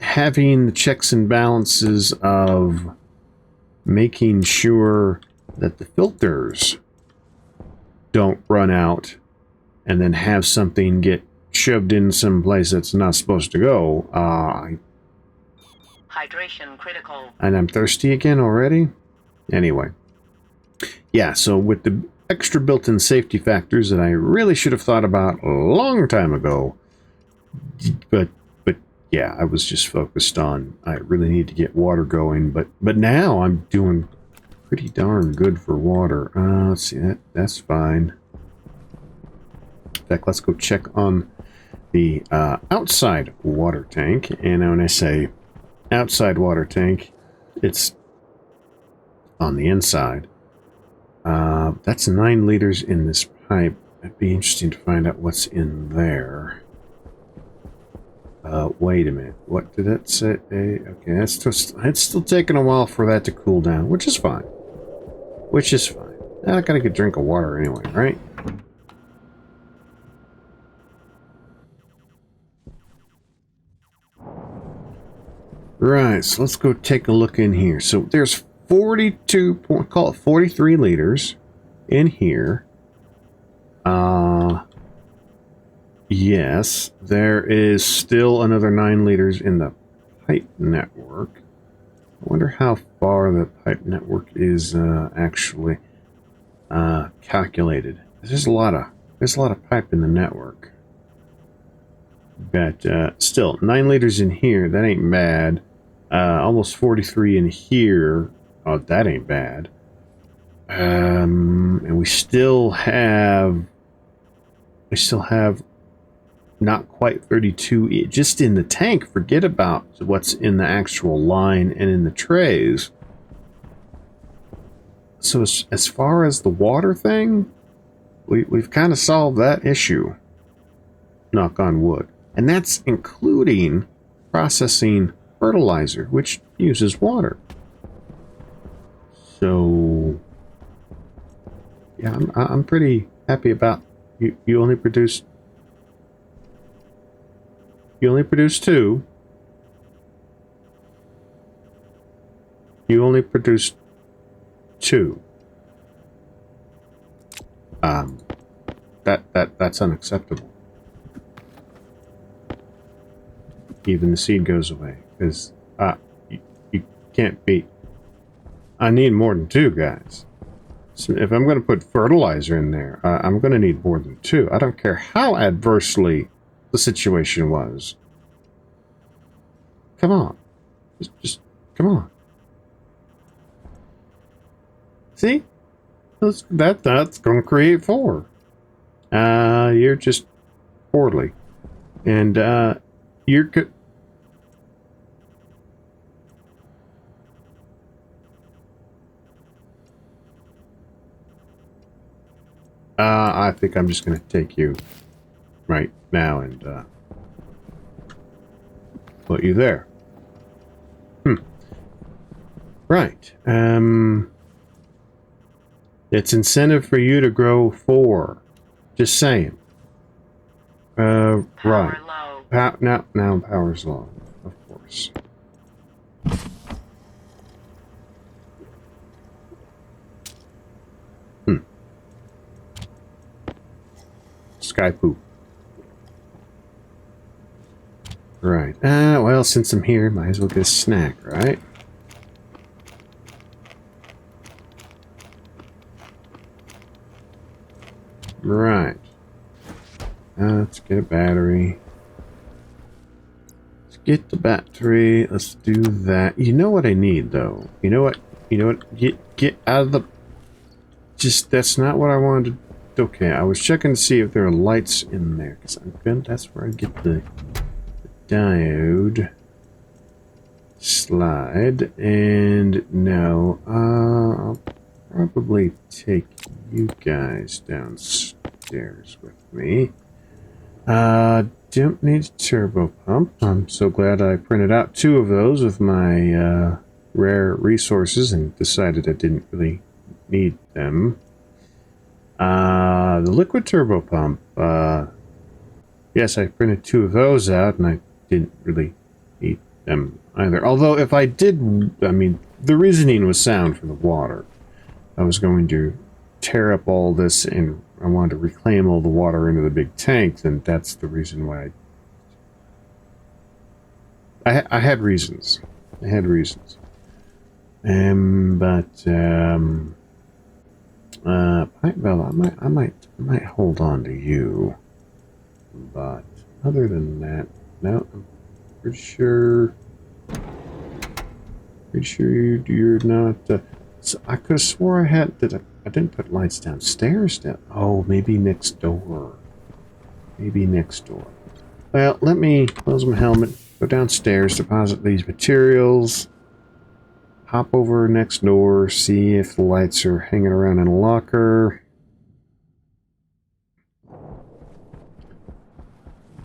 having the checks and balances of making sure that the filters don't run out and then have something get shoved in some place that's not supposed to go. Hydration critical. And I'm thirsty again already? Anyway. Yeah, so with the extra built-in safety factors that I really should have thought about a long time ago, but yeah, I was just focused on I really need to get water going, but now I'm doing pretty darn good for water. Let's see, that's fine. In fact, let's go check on the outside water tank, and when I say outside water tank, it's on the inside. That's 9 liters in this pipe. It'd be interesting to find out what's in there. Wait a minute. What did that say? Okay, it's still taking a while for that to cool down, which is fine. Which is fine. I gotta get a drink of water anyway, right? Right, so let's go take a look in here. So there's 43 liters in here. Yes, there is still another 9 liters in the pipe network. I wonder how far the pipe network is actually calculated. There's a lot of pipe in the network. But still, 9 liters in here, that ain't bad. Almost 43 in here. Oh, that ain't bad. And we still have not quite 32, just in the tank. Forget about what's in the actual line and in the trays. So as far as the water thing, we've kind of solved that issue. Knock on wood. And that's including processing fertilizer, which uses water. So, yeah, I'm pretty happy about you only produce 2. You only produced 2. That's unacceptable. Even the seed goes away because you can't beat. I need more than 2, guys. So if I'm going to put fertilizer in there, I'm going to need more than 2. I don't care how adversely the situation was. Come on, just come on. See, that's going to create 4. You're just poorly, and you're good. I think I'm just going to take you right now and put you there. Right. It's incentive for you to grow 4. Just saying. Right. Power low. Now power's low, of course. Sky poop. Right. Well, since I'm here, might as well get a snack, right? Right. Let's get a battery. Let's get the battery. Let's do that. You know what I need, though? You know what? Get out of the... Just, that's not what I wanted to... Okay, I was checking to see if there are lights in there, because that's where I get the diode slide. And no, I'll probably take you guys downstairs with me. Don't need a turbo pump. I'm so glad I printed out 2 of those with my rare resources and decided I didn't really need them. The liquid turbo pump, yes, I printed 2 of those out, and I didn't really need them either. Although, if I did, I mean, the reasoning was sound for the water. I was going to tear up all this, and I wanted to reclaim all the water into the big tank, and that's the reason why I had reasons. I had reasons. Well, I might hold on to you, but other than that, no, I'm pretty sure you're not. So I could have swore I had that. I didn't put lights downstairs. Oh, maybe next door. Maybe next door. Well, let me close my helmet, go downstairs, deposit these materials. Hop over next door, see if the lights are hanging around in a locker.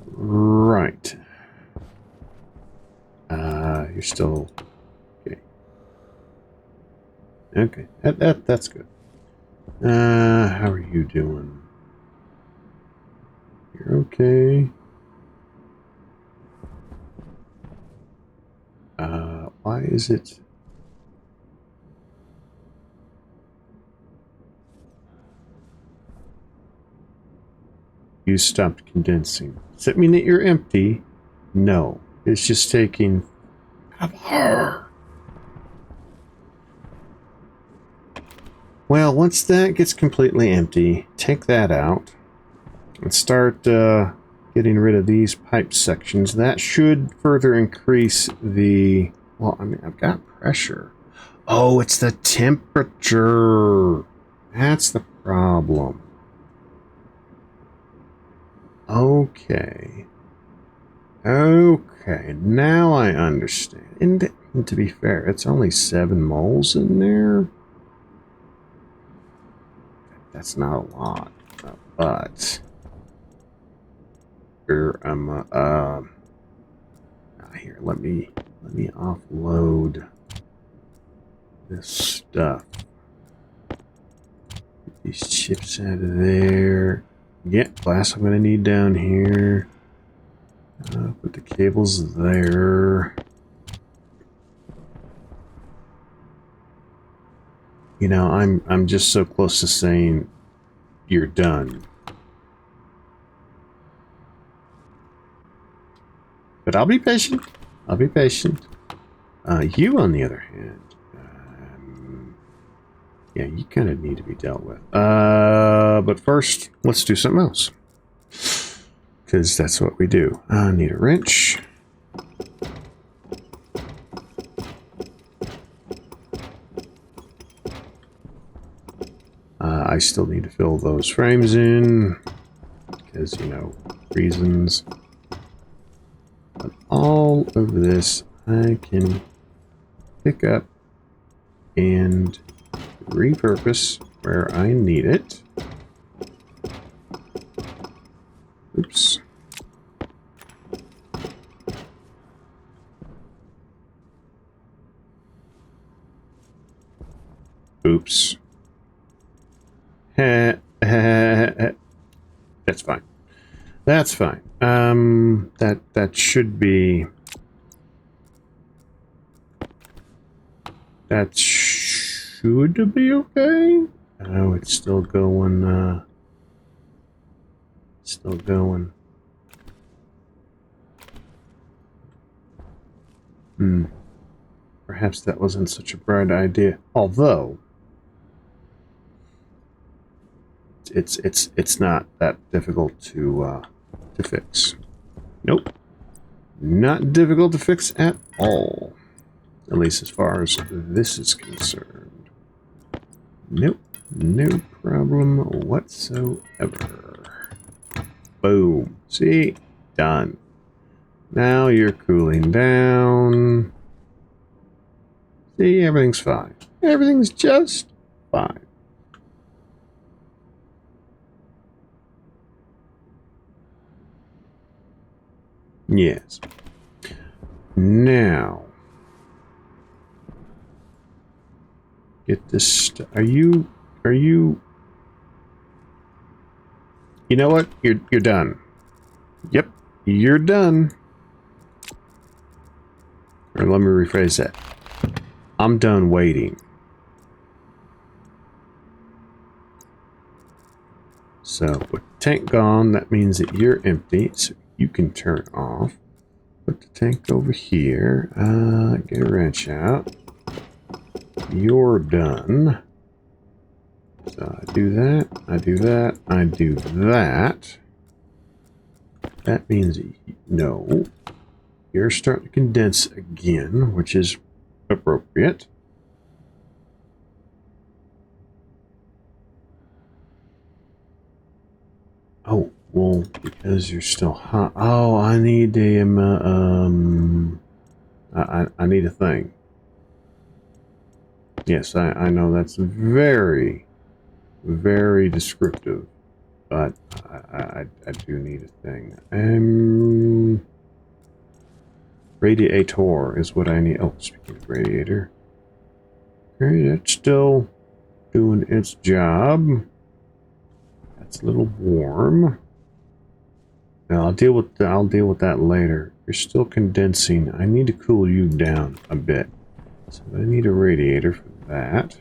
Right. You're still... Okay. Okay, that's good. How are you doing? You're okay. Why is it... You stopped condensing. Does that mean that you're empty? No. It's just taking... Well, once that gets completely empty, take that out and start getting rid of these pipe sections. That should further increase the... Well, I mean, I've got pressure. Oh, it's the temperature. That's the problem. Okay. Okay, now I understand. And to be fair, it's only 7 moles in there. That's not a lot, but here here. Let me offload this stuff. Get these chips out of there. Yeah, glass I'm gonna need down here. Put the cables there. You know, I'm just so close to saying you're done. But I'll be patient. I'll be patient. You, on the other hand, yeah, you kind of need to be dealt with. But first, let's do something else. Because that's what we do. I need a wrench. I still need to fill those frames in. Because, you know, reasons. But all of this I can pick up and repurpose where I need it. Oops. Oops. That's fine. That's fine. That should be... That should be okay. Oh, it's still going, still going. Perhaps that wasn't such a bright idea. Although, it's not that difficult to fix. Nope. Not difficult to fix at all. At least as far as this is concerned. Nope. No problem whatsoever. Boom. See? Done. Now you're cooling down. See, everything's fine. Everything's just fine. Yes. Now, get this. Are you? You know what? You're done. Yep, you're done. Or let me rephrase that. I'm done waiting. So with the tank gone, that means that you're empty, so you can turn off. Put the tank over here. Get a wrench out. You're done. So I do that, I do that, I do that. That means, no, you're starting to condense again, which is appropriate. Oh, well, because you're still hot. Oh, I need a, I need a thing. Yes, I know that's very, very descriptive, but I do need a thing. Radiator is what I need. Oh, speaking of radiator. Okay, that's still doing its job. That's a little warm. Now I'll deal with that later. You're still condensing. I need to cool you down a bit. So I need a radiator for that.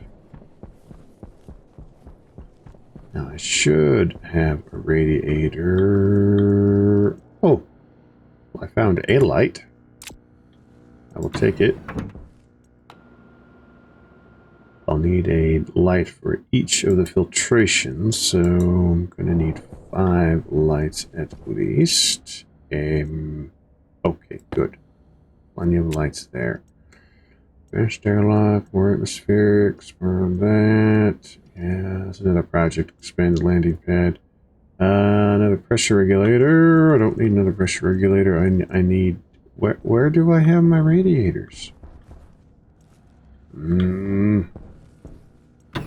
Now I should have a radiator. Oh, I found a light. I will take it. I'll need a light for each of the filtrations, so I'm gonna need 5 lights at least. Okay, good. Plenty of lights there. Best airlock, more atmospherics, more of that. Yeah, this is another project. Expand the landing pad. Another pressure regulator. I don't need another pressure regulator. I need... Where do I have my radiators? They're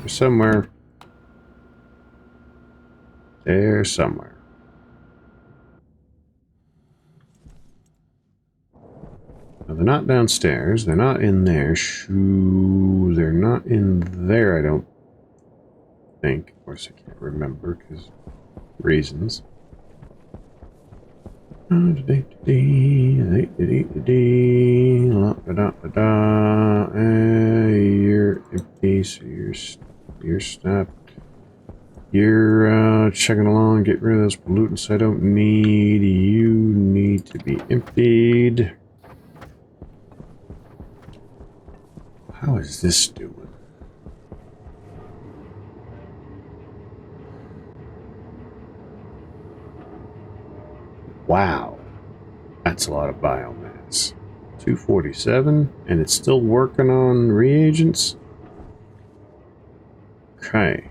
somewhere. They're somewhere. Now, they're not downstairs. They're not in there. Shoo. They're not in there, I don't think. Of course, I can't remember because reasons. You're empty, so you're stopped. You're checking along, get rid of those pollutants I don't need. You need to be emptied. How is this doing? Wow. That's a lot of biomass. 247, and it's still working on reagents? Okay.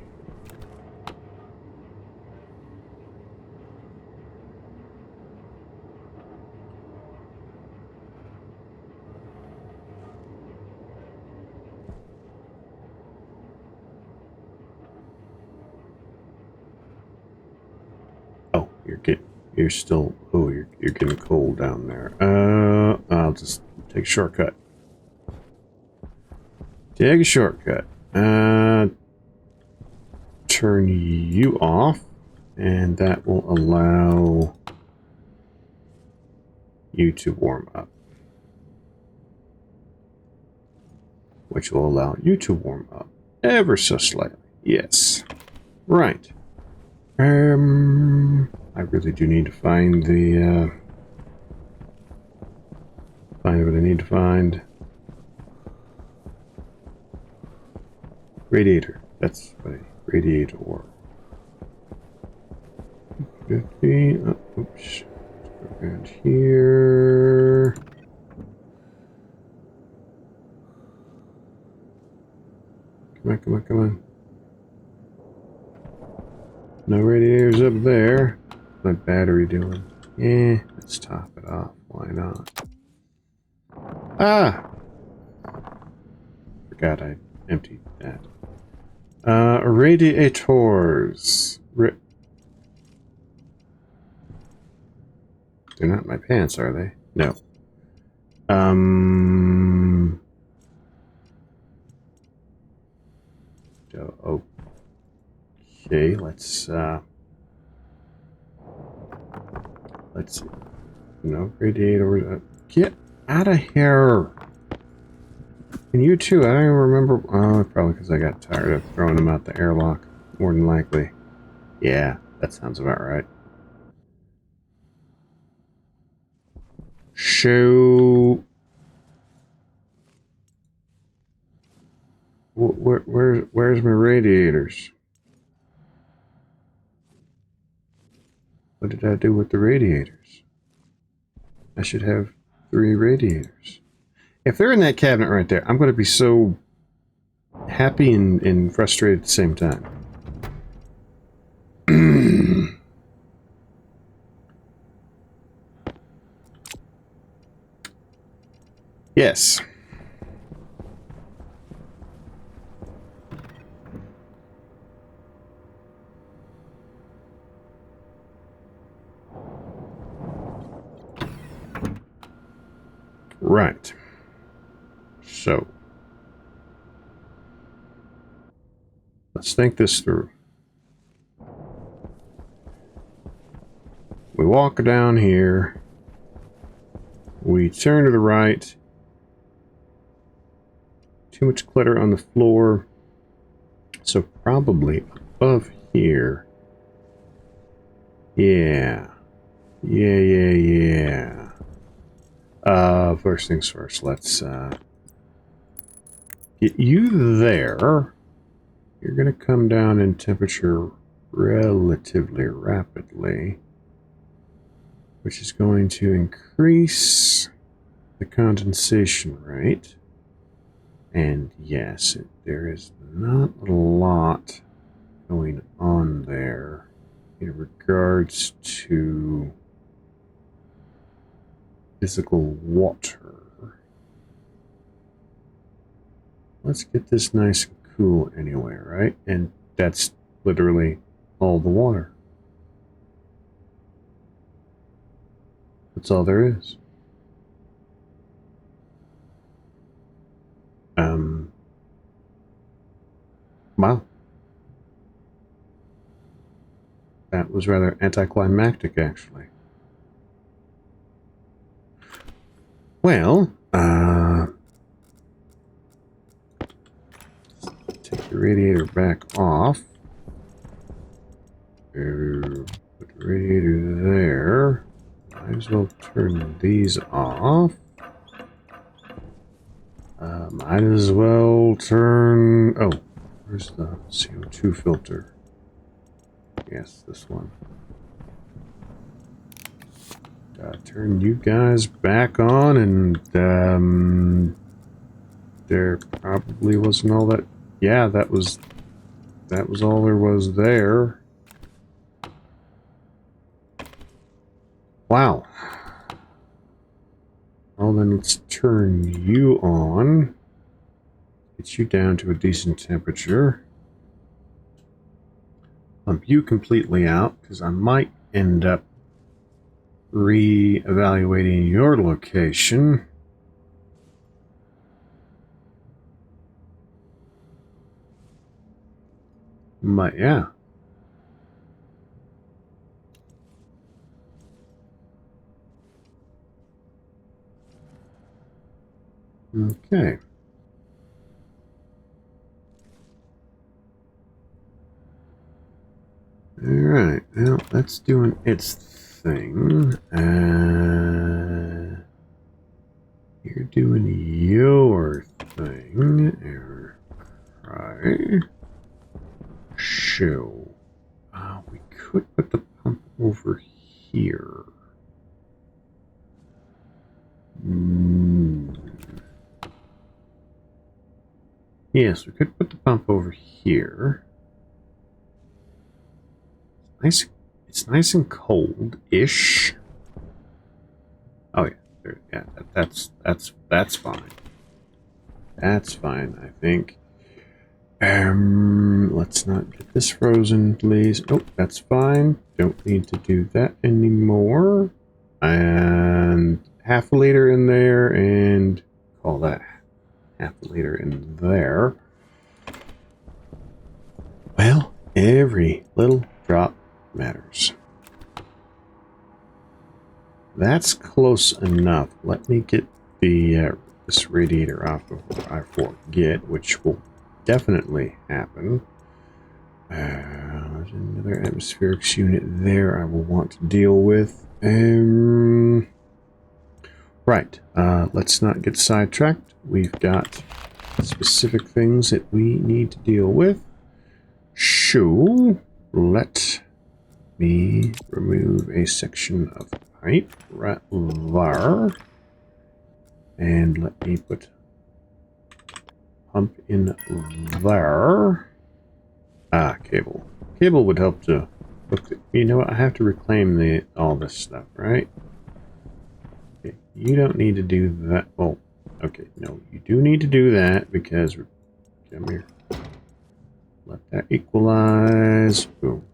Oh, you're still, oh, you're getting cold down there. I'll just take a shortcut. Take a shortcut. Turn you off, and that will allow you to warm up. Which will allow you to warm up ever so slightly. Yes. Right. I really do need to find the, find what I need to find. Radiator. That's what radiator. Oops. Go around here. Come on, come on, come on. No radiators up there. What's my battery doing? Let's top it off. Why not? Ah! Forgot I emptied that. Radiators. They're not my pants, are they? No. Okay, let's no radiator. Get out of here. And you too. I don't even remember. Oh, probably because I got tired of throwing them out the airlock. More than likely. Yeah, that sounds about right. Show. Where's my radiators? What did I do with the radiators? I should have 3 radiators. If they're in that cabinet right there, I'm going to be so happy and frustrated at the same time. Yes. Right. So, let's think this through. We walk down here. We turn to the right. Too much clutter on the floor. So probably above here. Yeah. Yeah. First things first, let's get you there. You're going to come down in temperature relatively rapidly, which is going to increase the condensation rate. And yes, there is not a lot going on there in regards to physical water. Let's get this nice and cool anyway, right? And that's literally all the water. That's all there is. Wow. That was rather anticlimactic, actually. Well, take the radiator back off. Put the radiator there. Might as well turn these off. Might as well turn... Oh, where's the CO2 filter? Yes, this one. Turn you guys back on, and there probably wasn't all that. Yeah, that was all there was there. Wow. Well, then let's turn you on. Get you down to a decent temperature. Pump you completely out, because I might end up re-evaluating your location. But yeah. Okay. Alright, well, that's doing its thing. You're doing your thing. Right. Show. We could put the pump over here. Yes, we could put the pump over here. Nice. It's nice and cold-ish. Oh yeah, yeah. That's fine. That's fine, I think. Let's not get this frozen, please. Oh, that's fine. Don't need to do that anymore. And half a liter in there, and call that half a liter in there. Well, every little drop matters. That's close enough. Let me get the this radiator off before I forget, which will definitely happen. There's another atmospherics unit there I will want to deal with. Right, let's not get sidetracked. We've got specific things that we need to deal with. So, let me remove a section of pipe right there. And let me put pump in there. Cable. Cable would help to look at, you know what, I have to reclaim all this stuff, right? Okay, you don't need to do that. Well, okay, no, you do need to do that because come here. Let that equalize. Boom.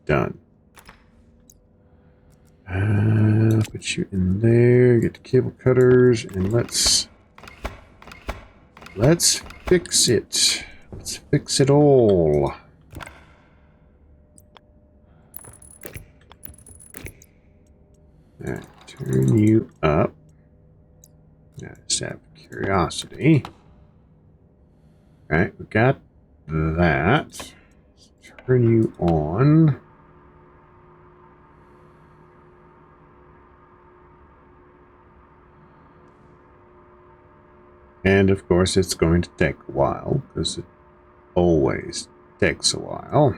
Done. Put you in there, get the cable cutters, and let's fix it. Let's fix it all. Alright, turn you up. Now, just out of curiosity. Alright, we got that. Let's turn you on. And of course, it's going to take a while, because it always takes a while.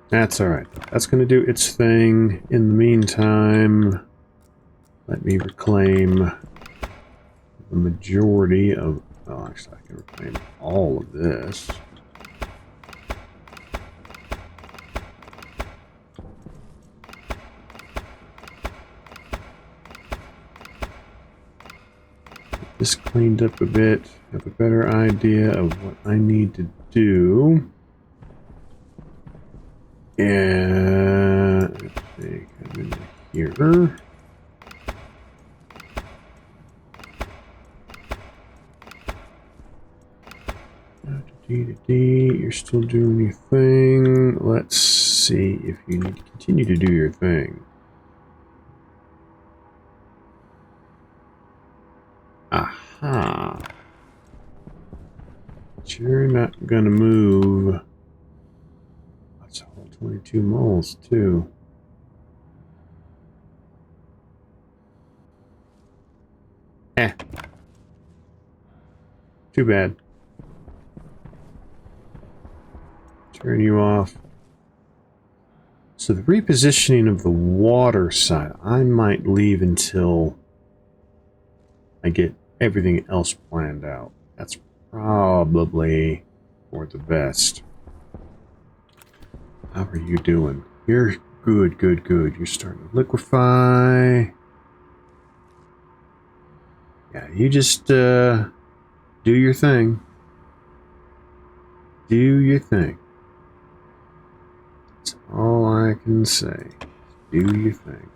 That's alright. That's going to do its thing. In the meantime, let me reclaim the majority of... Oh, actually, I can reclaim all of this. Get this cleaned up a bit. Have a better idea of what I need to do. And let's see, come into here. You're still doing your thing. Let's see if you need to continue to do your thing. Aha. But you're not gonna move. That's all 22 moles too. Eh. Too bad. Turn you off. So the repositioning of the water side, I might leave until I get everything else planned out. That's probably for the best. How are you doing? You're good, good, good. You're starting to liquefy. Yeah, you just do your thing. Do your thing. That's all I can say. Do your thing.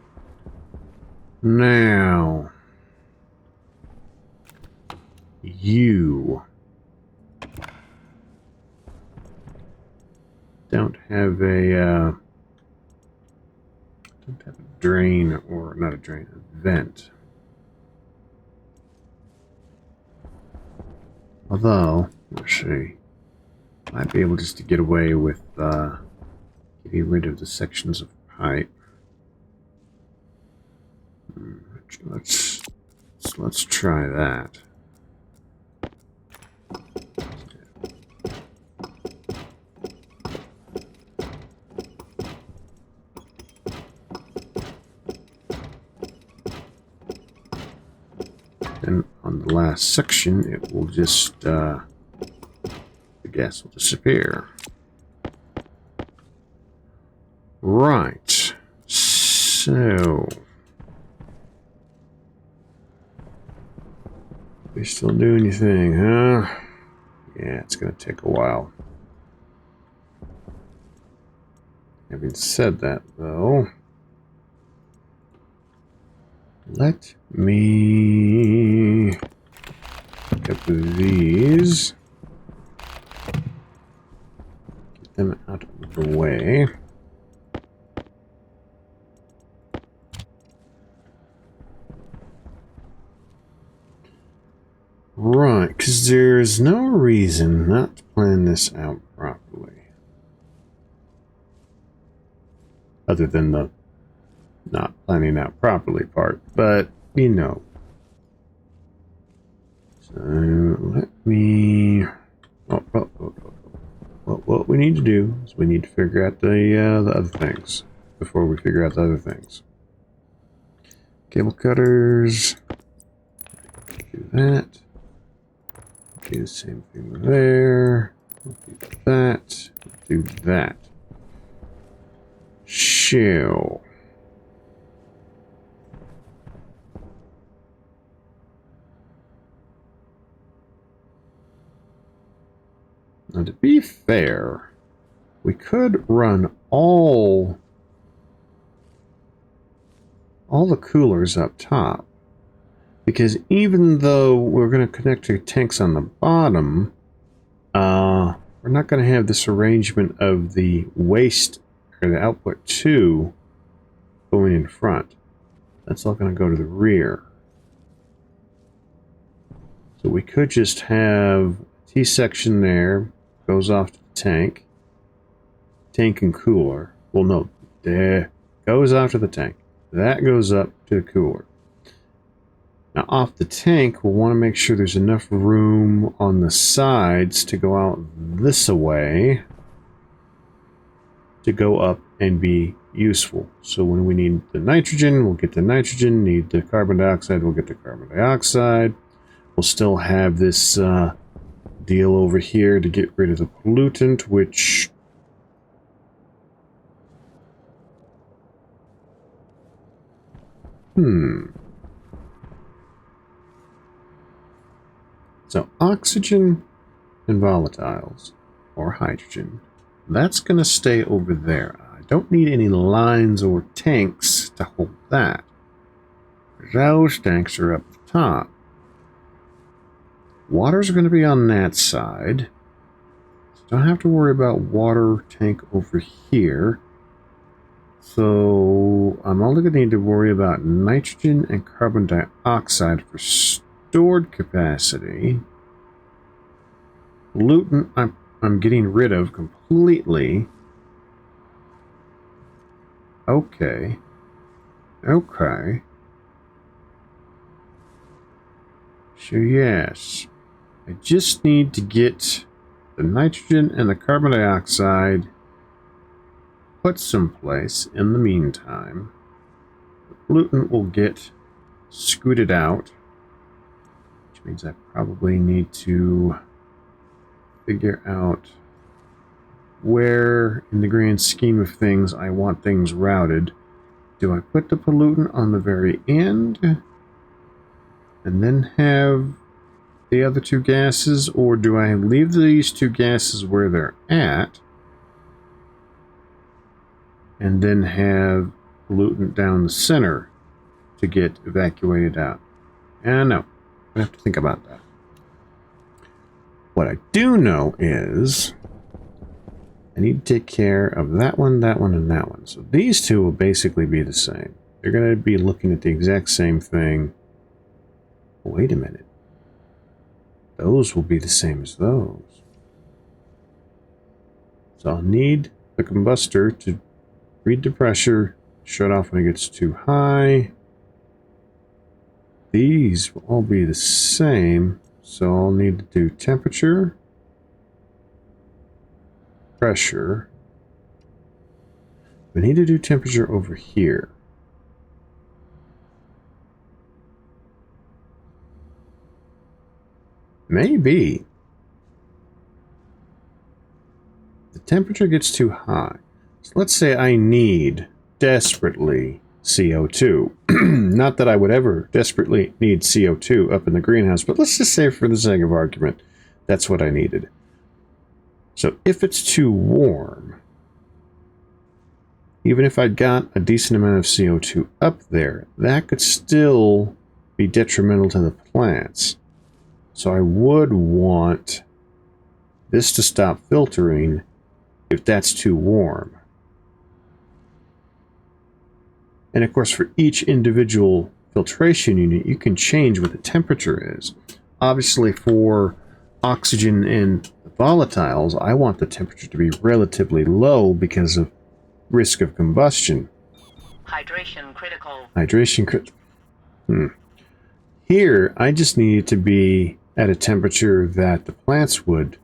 Now, you don't have a drain, or not a drain, a vent. Although, let's see, might be able just to get away with getting rid of the sections of pipe. Let's try that. And on the last section, it will just the gas will disappear. Right. So you're still doing your thing, huh? Yeah, it's gonna take a while. Having said that, though, let me pick up these. Get them out of the way. Right, because there's no reason not to plan this out properly. Other than the not planning out properly part, but you know. So let me. What we need to do is we need to figure out the other things before we figure out the other things. Cable cutters. Do that. Do the same thing there. Do that. Do that. Shell. Now, to be fair, we could run all the coolers up top, because even though we're going to connect to tanks on the bottom, we're not going to have this arrangement of the waste or the output 2 going in front. That's all going to go to the rear. So we could just have a T-section there, goes off to the tank. Tank and cooler. Well, no, there goes off to the tank. That goes up to the cooler. Now, off the tank, we'll want to make sure there's enough room on the sides to go out this way to go up and be useful. So when we need the nitrogen, we'll get the nitrogen. Need the carbon dioxide, we'll get the carbon dioxide. We'll still have this deal over here to get rid of the pollutant, which... So oxygen and volatiles, or hydrogen, that's going to stay over there. I don't need any lines or tanks to hold that. Those tanks are up the top. Water's going to be on that side. So don't have to worry about water tank over here. So I'm only going to need to worry about nitrogen and carbon dioxide for stored capacity. Pollutant I'm getting rid of completely. Okay. Okay. So yes. I just need to get the nitrogen and the carbon dioxide put someplace in the meantime. The pollutant will get scooted out, which means I probably need to figure out where, in the grand scheme of things, I want things routed. Do I put the pollutant on the very end and then have the other two gases, or do I leave these two gases where they're at and then have pollutant down the center to get evacuated out? No, I have to think about that. What I do know is I need to take care of that one, and that one. So these two will basically be the same. They're going to be looking at the exact same thing. Wait a minute. Those will be the same as those. So I'll need the combustor to read the pressure, shut off when it gets too high. These will all be the same. So I'll need to do temperature, pressure. We need to do temperature over here. Maybe the temperature gets too high. So let's say I need desperately CO2. Not that I would ever desperately need CO2 up in the greenhouse, but let's just say for the sake of argument, that's what I needed. So if it's too warm, even if I got a decent amount of CO2 up there, that could still be detrimental to the plants. So I would want this to stop filtering if that's too warm. And of course, for each individual filtration unit, you can change what the temperature is. Obviously, for oxygen and volatiles, I want the temperature to be relatively low because of risk of combustion. Hydration critical. Hydration critical. Here, I just need it to be at a temperature that the plants would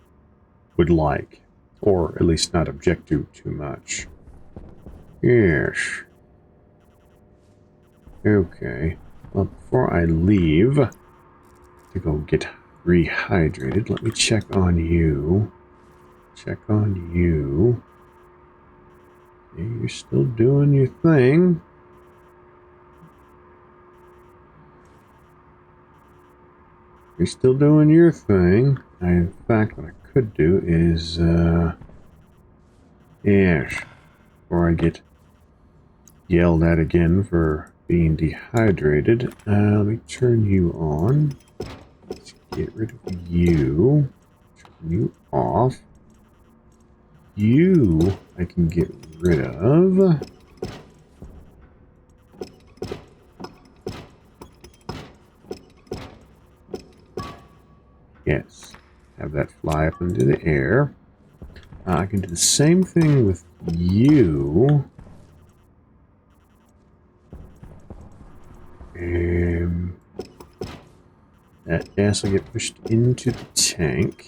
like, or at least not object to too much. Yes. Okay. Well, before I leave to go get rehydrated, let me check on you. Check on you. Okay, you're still doing your thing. You're still doing your thing. In fact, what I could do is, yes, before I get yelled at again for being dehydrated, let me turn you on. Let's get rid of you. Turn you off. You, I can get rid of. Yes, have that fly up into the air. I can do the same thing with you. That gas will get pushed into the tank.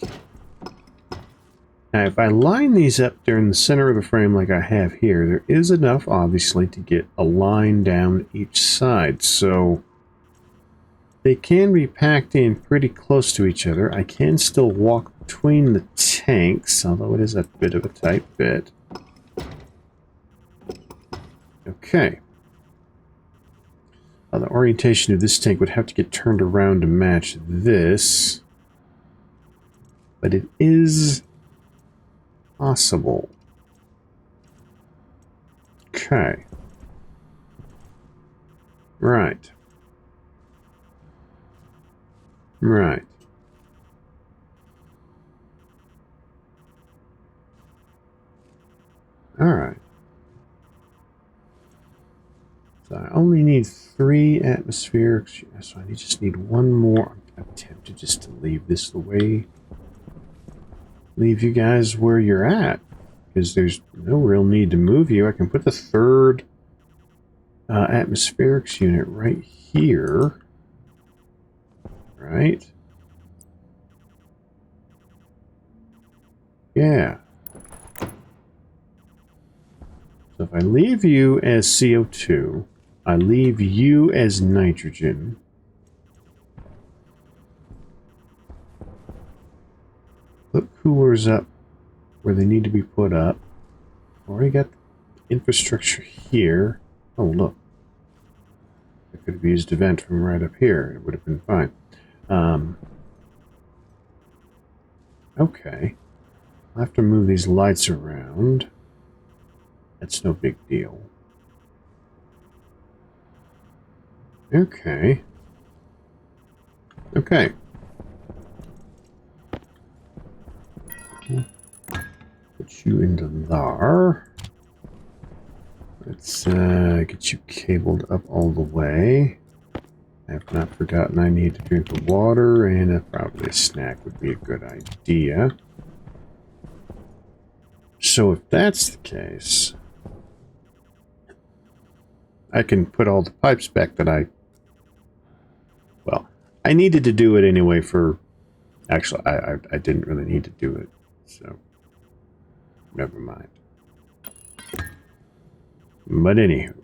Now, if I line these up during the center of the frame like I have here, there is enough, obviously, to get a line down each side. So they can be packed in pretty close to each other. I can still walk between the tanks, although it is a bit of a tight fit. Okay. The orientation of this tank would have to get turned around to match this. But it is possible. Okay. Right. Right. Alright. So I only need 3 atmospherics. So I just need one more. I'm tempted just to leave this the way. Leave you guys where you're at. Because there's no real need to move you. I can put the 3rd atmospherics unit right here. Right? Yeah. So if I leave you as CO2, I leave you as nitrogen. Put coolers up where they need to be put up. Already got infrastructure here. Oh, look. I could have used a vent from right up here. It would have been fine. Okay. I'll have to move these lights around. That's no big deal. Okay. Okay. Put you into there. Let's get you cabled up all the way. I have not forgotten I need to drink the water, and probably a snack would be a good idea. So if that's the case, I can put all the pipes back that well, I needed to do it anyway for... Actually, I didn't really need to do it, so never mind. But anywho.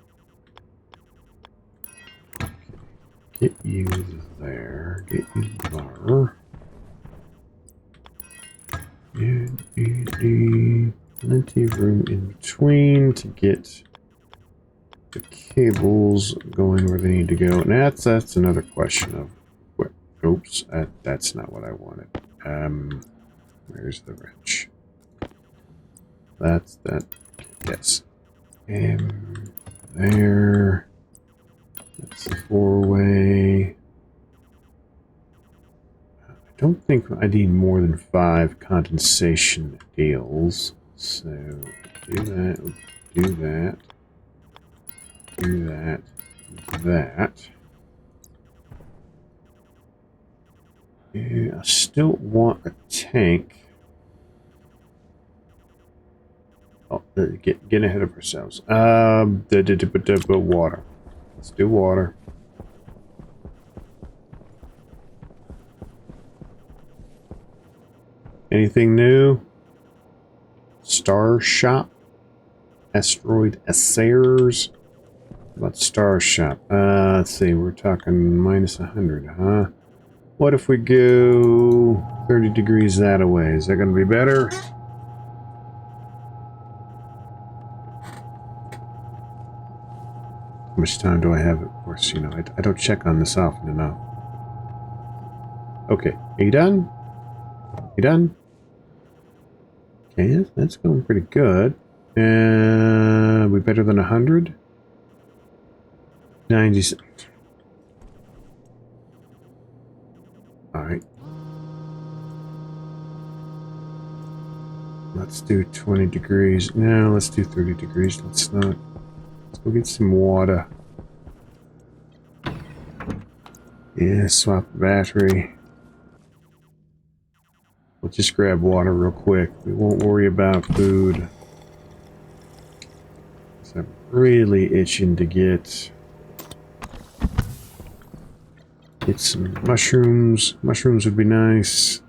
Get you there. Get you there. And plenty of room in between to get the cables going where they need to go. And that's another question of what. Oops, that's not what I wanted. Where's the wrench? That's that. Yes. And there. That's the 4-way. I don't think I need more than 5 condensation deals. So do that, do that, do that, that. Yeah, I still want a tank. Oh, get ahead of ourselves. Water. Let's do water. Anything new? Star Shop? Asteroid Assayers? About Star Shop? Let's see, we're talking minus 100, huh? What if we go 30 degrees that away? Is that going to be better? How much time do I have? Of course, you know, I don't check on this often enough. Okay, are you done? You done? Okay, that's going pretty good. We better than 100? 90. Alright. Let's do 20 degrees. No, let's do 30 degrees. Let's not. Let's go get some water. Yeah, swap the battery. We'll just grab water real quick. We won't worry about food. I'm really itching to get some mushrooms. Mushrooms would be nice.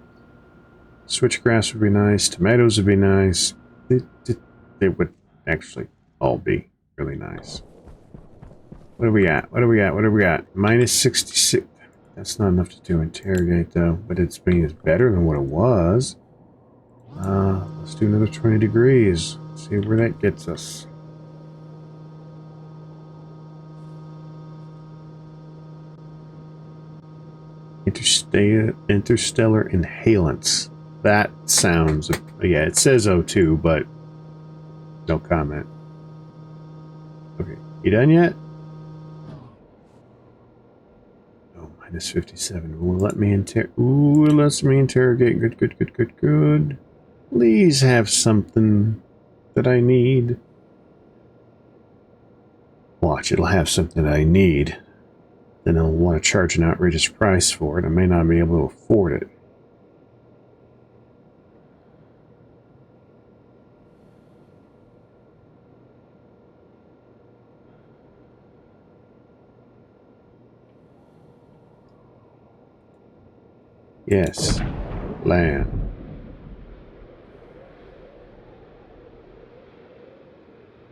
Switchgrass would be nice. Tomatoes would be nice. They would actually all be really nice. What do we got? What do we got? What do we got? Minus 66. That's not enough to do interrogate, though. But it's better than what it was. Let's do another 20 degrees. See where that gets us. Interstellar inhalants. That sounds... Yeah, it says O2, but no comment. Okay, you done yet? Oh, minus 57. Will let me Ooh, it lets me interrogate. Good, good, good, good, good. Please have something that I need. Watch, it'll have something that I need. Then I'll want to charge an outrageous price for it. I may not be able to afford it. Yes. Land.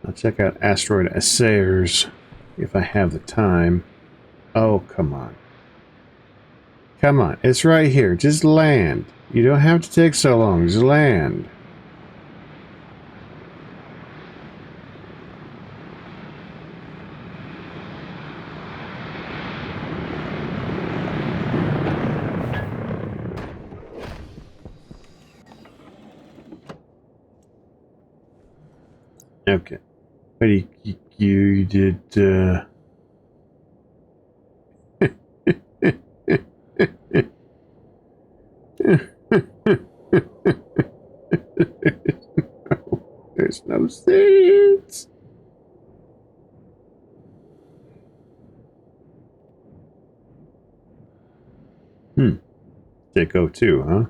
I'll check out Asteroid Assayers if I have the time. Oh, come on. Come on. It's right here. Just land. You don't have to take so long. Just land. Okay. But you did, There's no seats. Take O2, huh?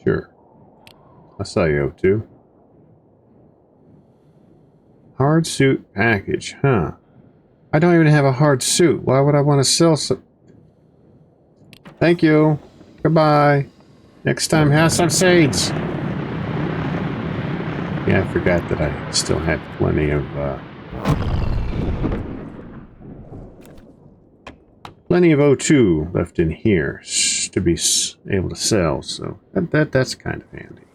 Sure. I saw you, O2. Hard suit package, huh? I don't even have a hard suit. Why would I want to sell some? Thank you. Goodbye. Next time, have some seeds. Yeah, I forgot that I still had plenty of O2 left in here to be able to sell. So that's kind of handy.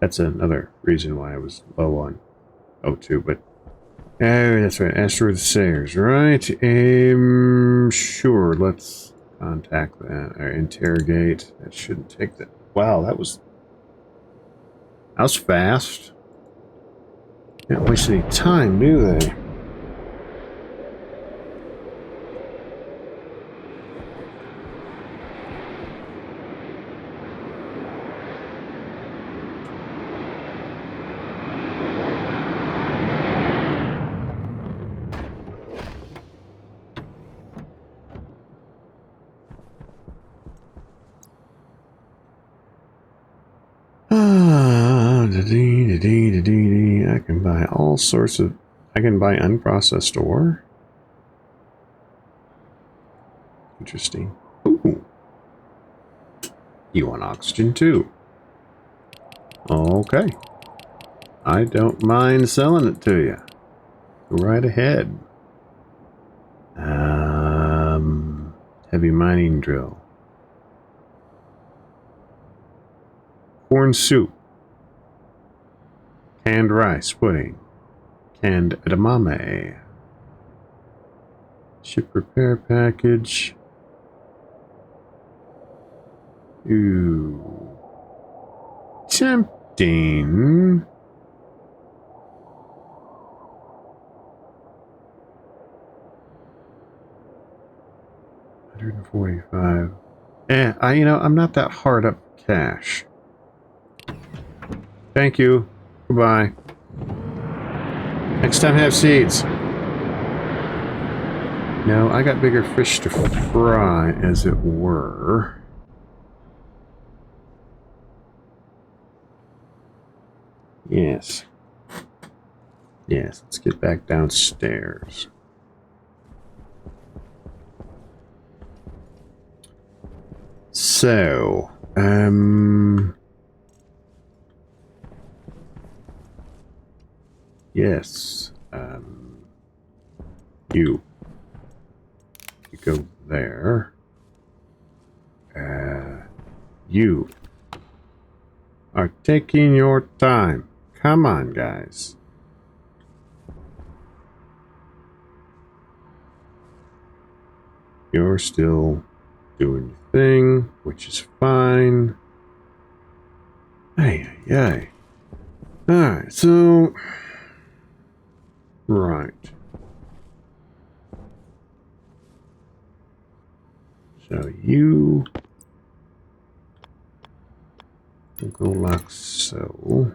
That's another reason why I was low on O2, but oh, that's right. Asteroid Sayers, right? Sure. Let's contact that or interrogate. That shouldn't take that. Wow, that was fast. Can't waste any time, do they? I can buy all sorts of... I can buy unprocessed ore. Interesting. Ooh. You want oxygen too? Okay. I don't mind selling it to you. Go right ahead. Heavy mining drill. Corn soup. Canned rice pudding. Canned edamame. Ship repair package. Ooh. Tempting. $145. I'm not that hard up cash. Thank you. Goodbye. Next time have seeds. No, I got bigger fish to fry, as it were. Yes. Yes, let's get back downstairs. So, yes. You go there. You are taking your time. Come on, guys. You're still doing your thing, which is fine. Hey, hey. Alright, so... Right. So you... will go like so.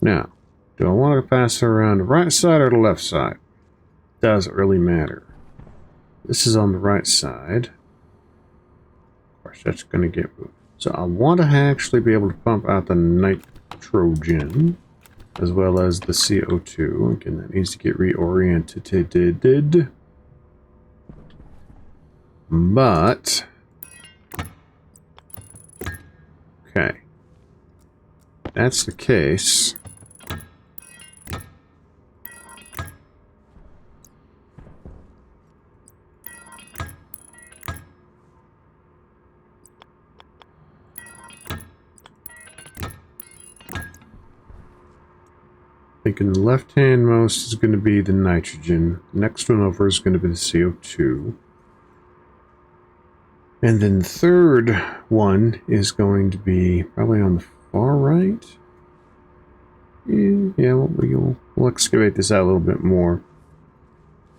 Now, do I want to pass her around the right side or the left side? Doesn't really matter. This is on the right side. Of course, that's going to get moved. So I want to actually be able to pump out the nitrogen as well as the CO2. Again, that needs to get reoriented. But... okay. That's the case. Thinking the left-hand most is going to be the nitrogen. The next one over is going to be the CO2. And then the third one is going to be probably on the far right. Yeah, we'll excavate this out a little bit more.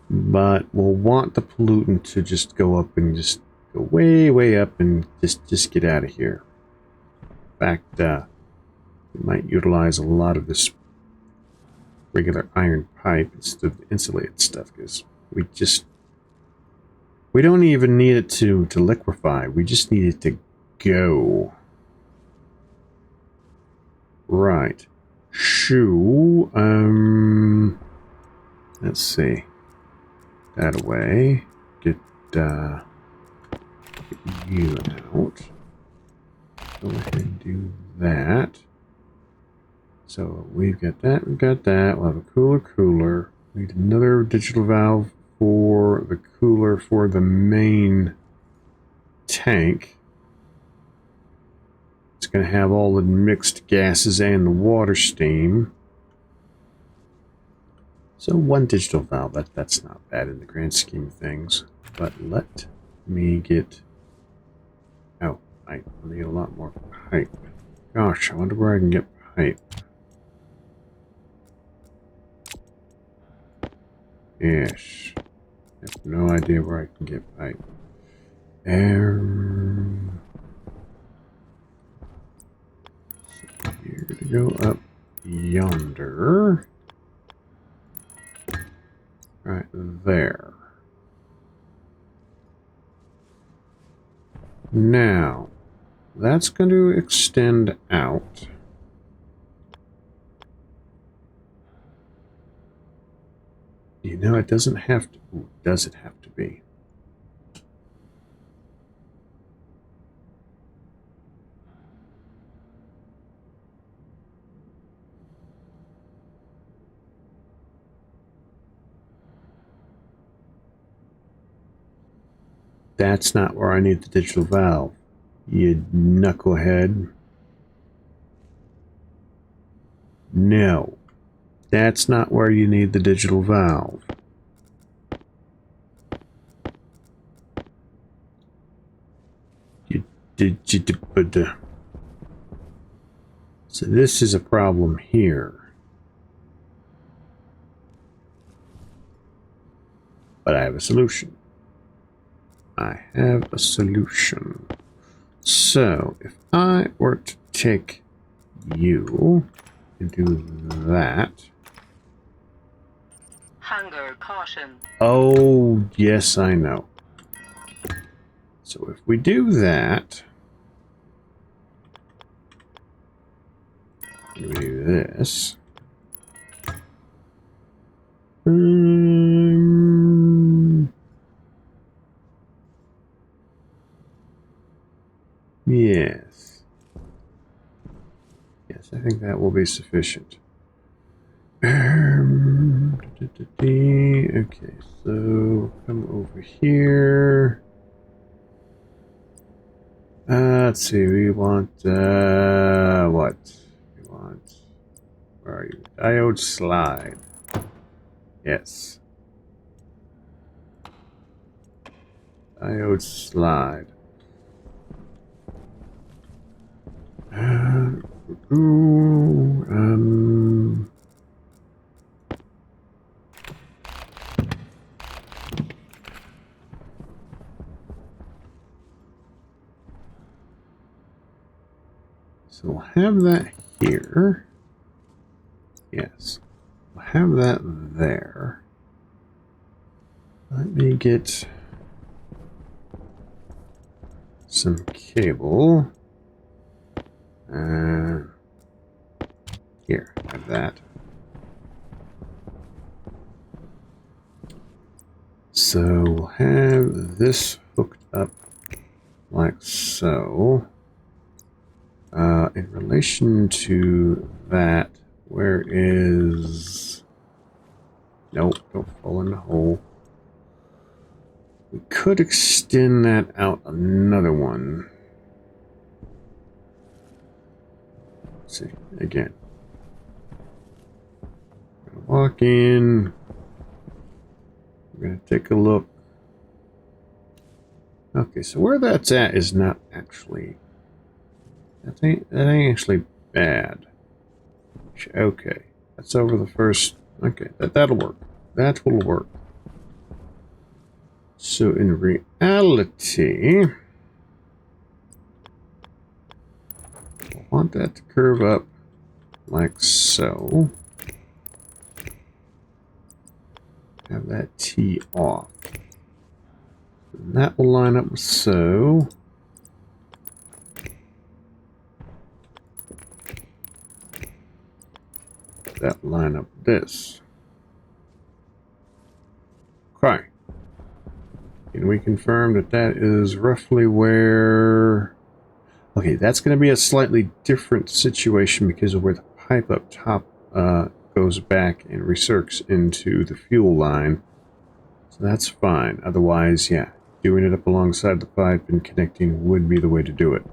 But we'll want the pollutant to just go up and just go way, way up and just get out of here. In fact, we might utilize a lot of this regular iron pipe instead of the insulated stuff, because we don't even need it to liquefy. We just need it to go. Right. Shoo. Let's see. That away. Get you out. Go ahead and do that. So we've got that, we've got that. We'll have a cooler. We need another digital valve for the cooler for the main tank. It's going to have all the mixed gases and the water steam. So one digital valve, that's not bad in the grand scheme of things. But let me get... oh, I need a lot more pipe. Gosh, I wonder where I can get pipe. Yes. I have no idea where I can get pipe. So here to go up yonder. Right there. Now, that's going to extend out. You know, it doesn't have to... ooh, does it have to be? That's not where I need the digital valve. You knucklehead. No. That's not where you need the digital valve. So this is a problem here. But I have a solution. I have a solution. So, if I were to take you and do that... Hunger caution. oh, yes, I know. So if we do that... we do this... I think that will be sufficient. Okay, so come over here. Let's see, we want, what? We want, where are you? Diode slide. Yes. Diode slide. So we'll have that here. Yes. We'll have that there. Let me get some cable. Here, have that. So we'll have this hooked up like so. In relation to that, where is... Nope, don't fall in the hole. We could extend that out another one. Let's see, again. Gonna walk in. We're gonna take a look. Okay, so where that's at is not actually... That ain't actually bad. Okay, that's over the first... Okay, that'll work. That will work. So in reality, I want that to curve up like so. Have that T off. And that will line up with so. That line up with this. Okay. Can we confirm that that is roughly where... Okay, that's going to be a slightly different situation because of where the pipe up top goes back and recircs into the fuel line. So that's fine. Otherwise, yeah, doing it up alongside the pipe and connecting would be the way to do it.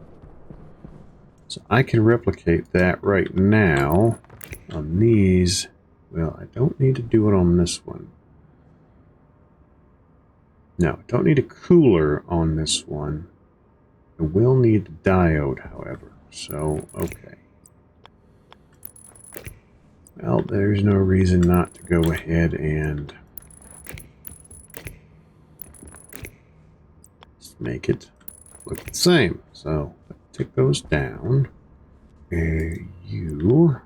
So I can replicate that right now on these. Well, I don't need to do it on this one. No, I don't need a cooler on this one. I will need the diode, however. So, okay. Well, there's no reason not to go ahead and just make it look the same. So, let's take those down. You...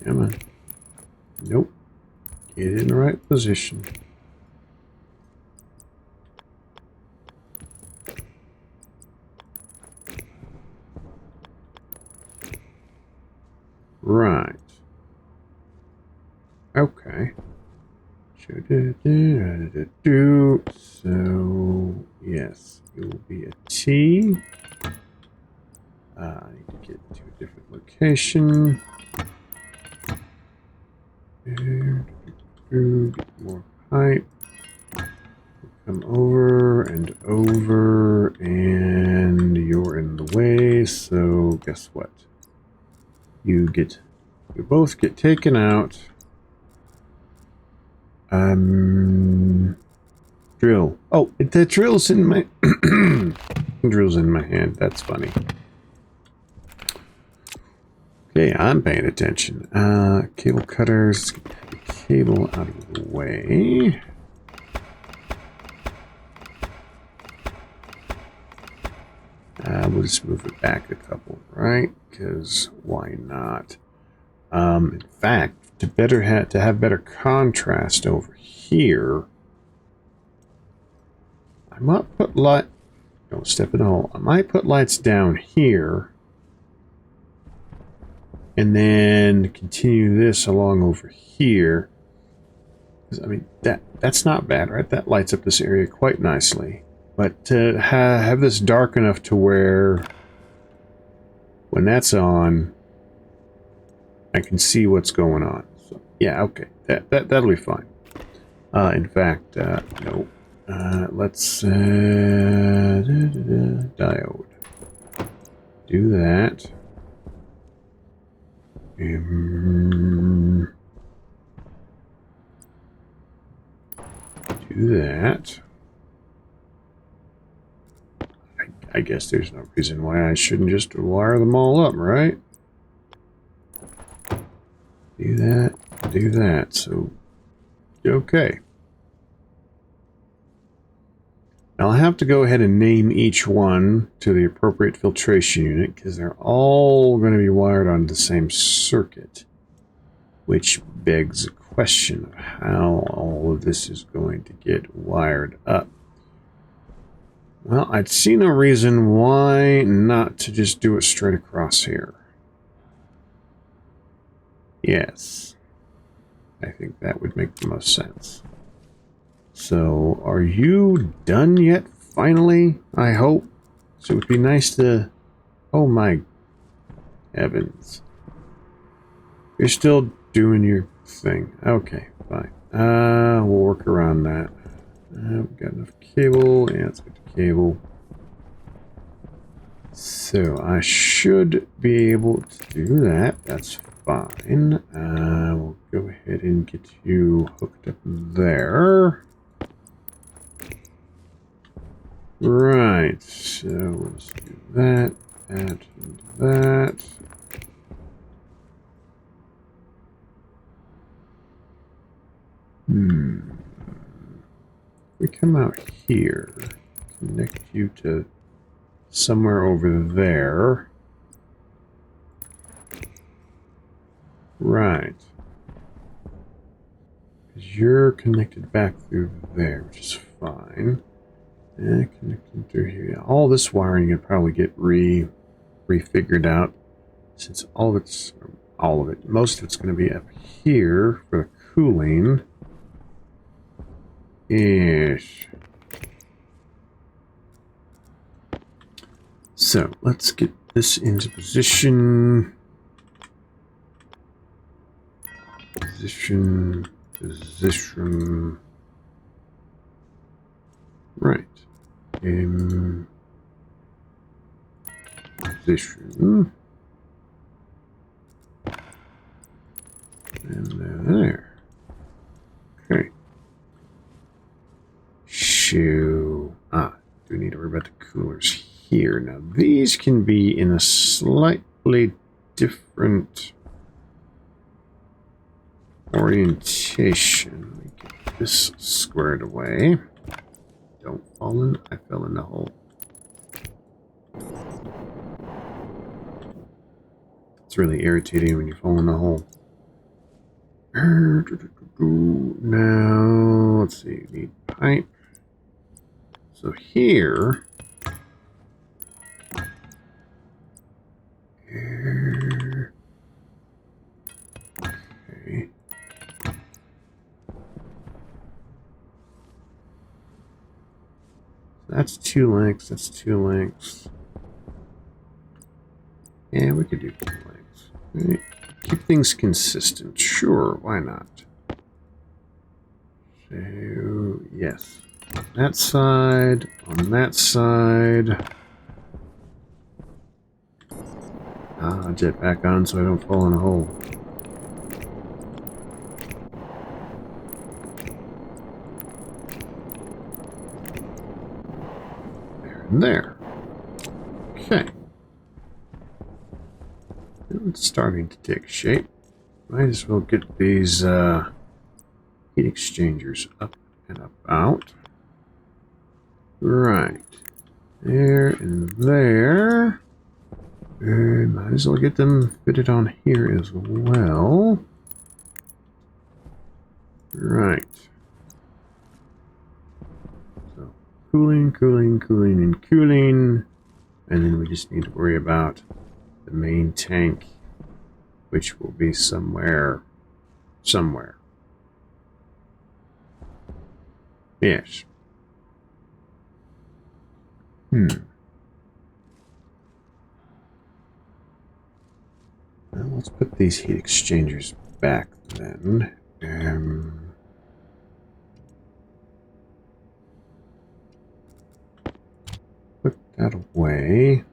Come on. Nope. Get in the right position. Right. Okay. So, yes, it will be a T. I need to get to a different location. Get more pipe. Come over, and you're in the way, so guess what? You both get taken out. Drill. Oh, the drill's in my... drill's in my hand. That's funny. Okay, I'm paying attention. Cable cutters. Get the cable out of the way. We'll just move it back a couple, right? Because why not? In fact, to have better contrast over here, I might put don't step in the hole. I might put lights down here, and then continue this along over here. I mean, that's not bad, right? That lights up this area quite nicely. But to have this dark enough to where when that's on, I can see what's going on. So, yeah, okay. That'll be fine. In fact, no. Let's diode. Do that. Do that. I guess there's no reason why I shouldn't just wire them all up, right? Do that. Do that. So, okay. I'll have to go ahead and name each one to the appropriate filtration unit because they're all going to be wired on the same circuit, which begs a question of how all of this is going to get wired up. Well, I'd see no reason why not to just do it straight across here. Yes, I think that would make the most sense. So, are you done yet, finally? I hope. So it would be nice to... Oh my heavens. You're still doing your thing. Okay, fine. We'll work around that. We've got enough cable. Yeah, let's get the cable. So, I should be able to do that. That's fine. We'll go ahead and get you hooked up there. Right, so let's do that, and that. We come out here, connect you to somewhere over there. Right. Because you're connected back through there, which is fine. And connecting through here. Yeah, all this wiring can probably get refigured out, since most of it's going to be up here for the cooling. Ish. So let's get this into position. Position. Right. In position. And there. Okay. Shoo. Do need to worry about the coolers here. Now, these can be in a slightly different orientation. Let me get this squared away. Don't fall in. I fell in the hole. It's really irritating when you fall in the hole. Now, let's see. Need pipe. So here. Here. Okay. That's 2 lengths. That's 2 lengths. Yeah, we could do 2 lengths. Right. Keep things consistent. Sure, why not? So, yes. That side, on that side. Jet back on so I don't fall in a hole. There and there. Okay. It's starting to take shape. Might as well get these heat exchangers up and about. Right. There and there. And might as well get them fitted on here as well. Right. So, cooling, cooling, cooling, and cooling. And then we just need to worry about the main tank, which will be somewhere. Yes. Well, let's put these heat exchangers back then. Put that away.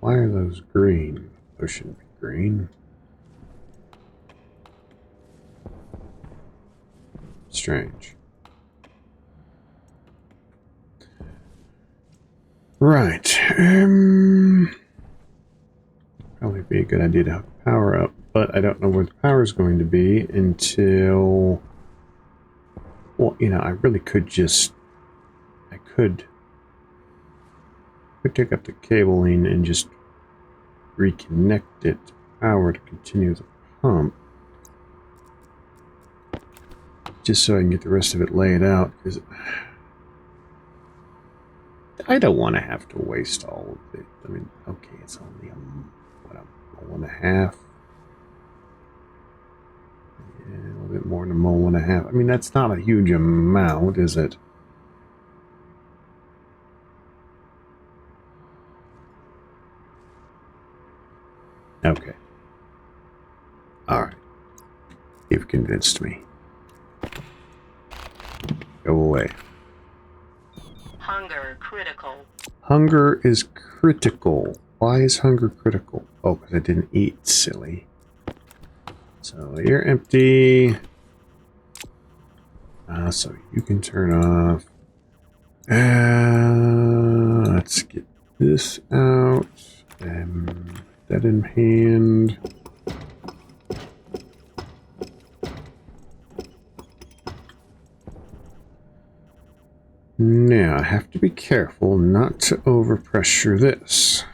Why are those green? Those shouldn't be green. Strange. Right. Probably be a good idea to hook power up, but I don't know where the power is going to be until... Well, you know, I really could just... I could take up the cabling and just reconnect it to power to continue the pump. Just so I can get the rest of it laid out, because I don't want to have to waste all of it. I mean, okay, it's only a 1.5. Yeah, a little bit more than a 1.5. I mean, that's not a huge amount, is it? Okay. Alright. You've convinced me. Go away. Hunger critical. Hunger is critical. Why is hunger critical? Oh, because I didn't eat, silly. So you're empty. So you can turn off. Let's get this out. That in hand. Now, I have to be careful not to overpressure this.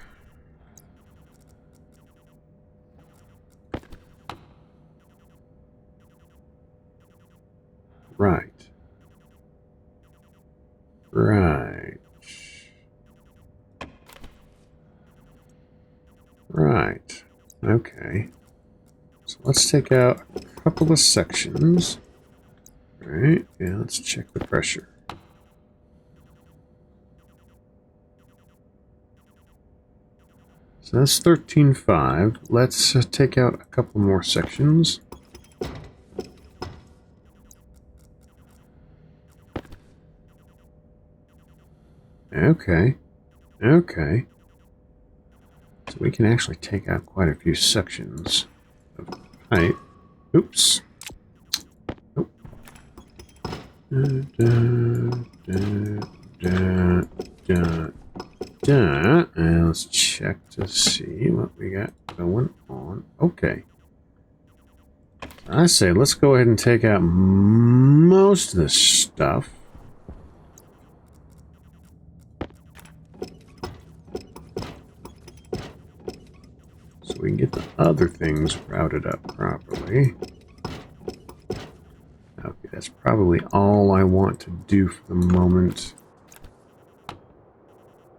Right. Right. Right. Okay. So let's take out a couple of sections. All right. Yeah, let's check the pressure. So that's 13.5. Let's take out a couple more sections. Okay. Okay. So we can actually take out quite a few sections of pipe. Oops. Nope. And let's check to see what we got going on. Okay. I say let's go ahead and take out most of this stuff. So we can get the other things routed up properly. Okay, that's probably all I want to do for the moment.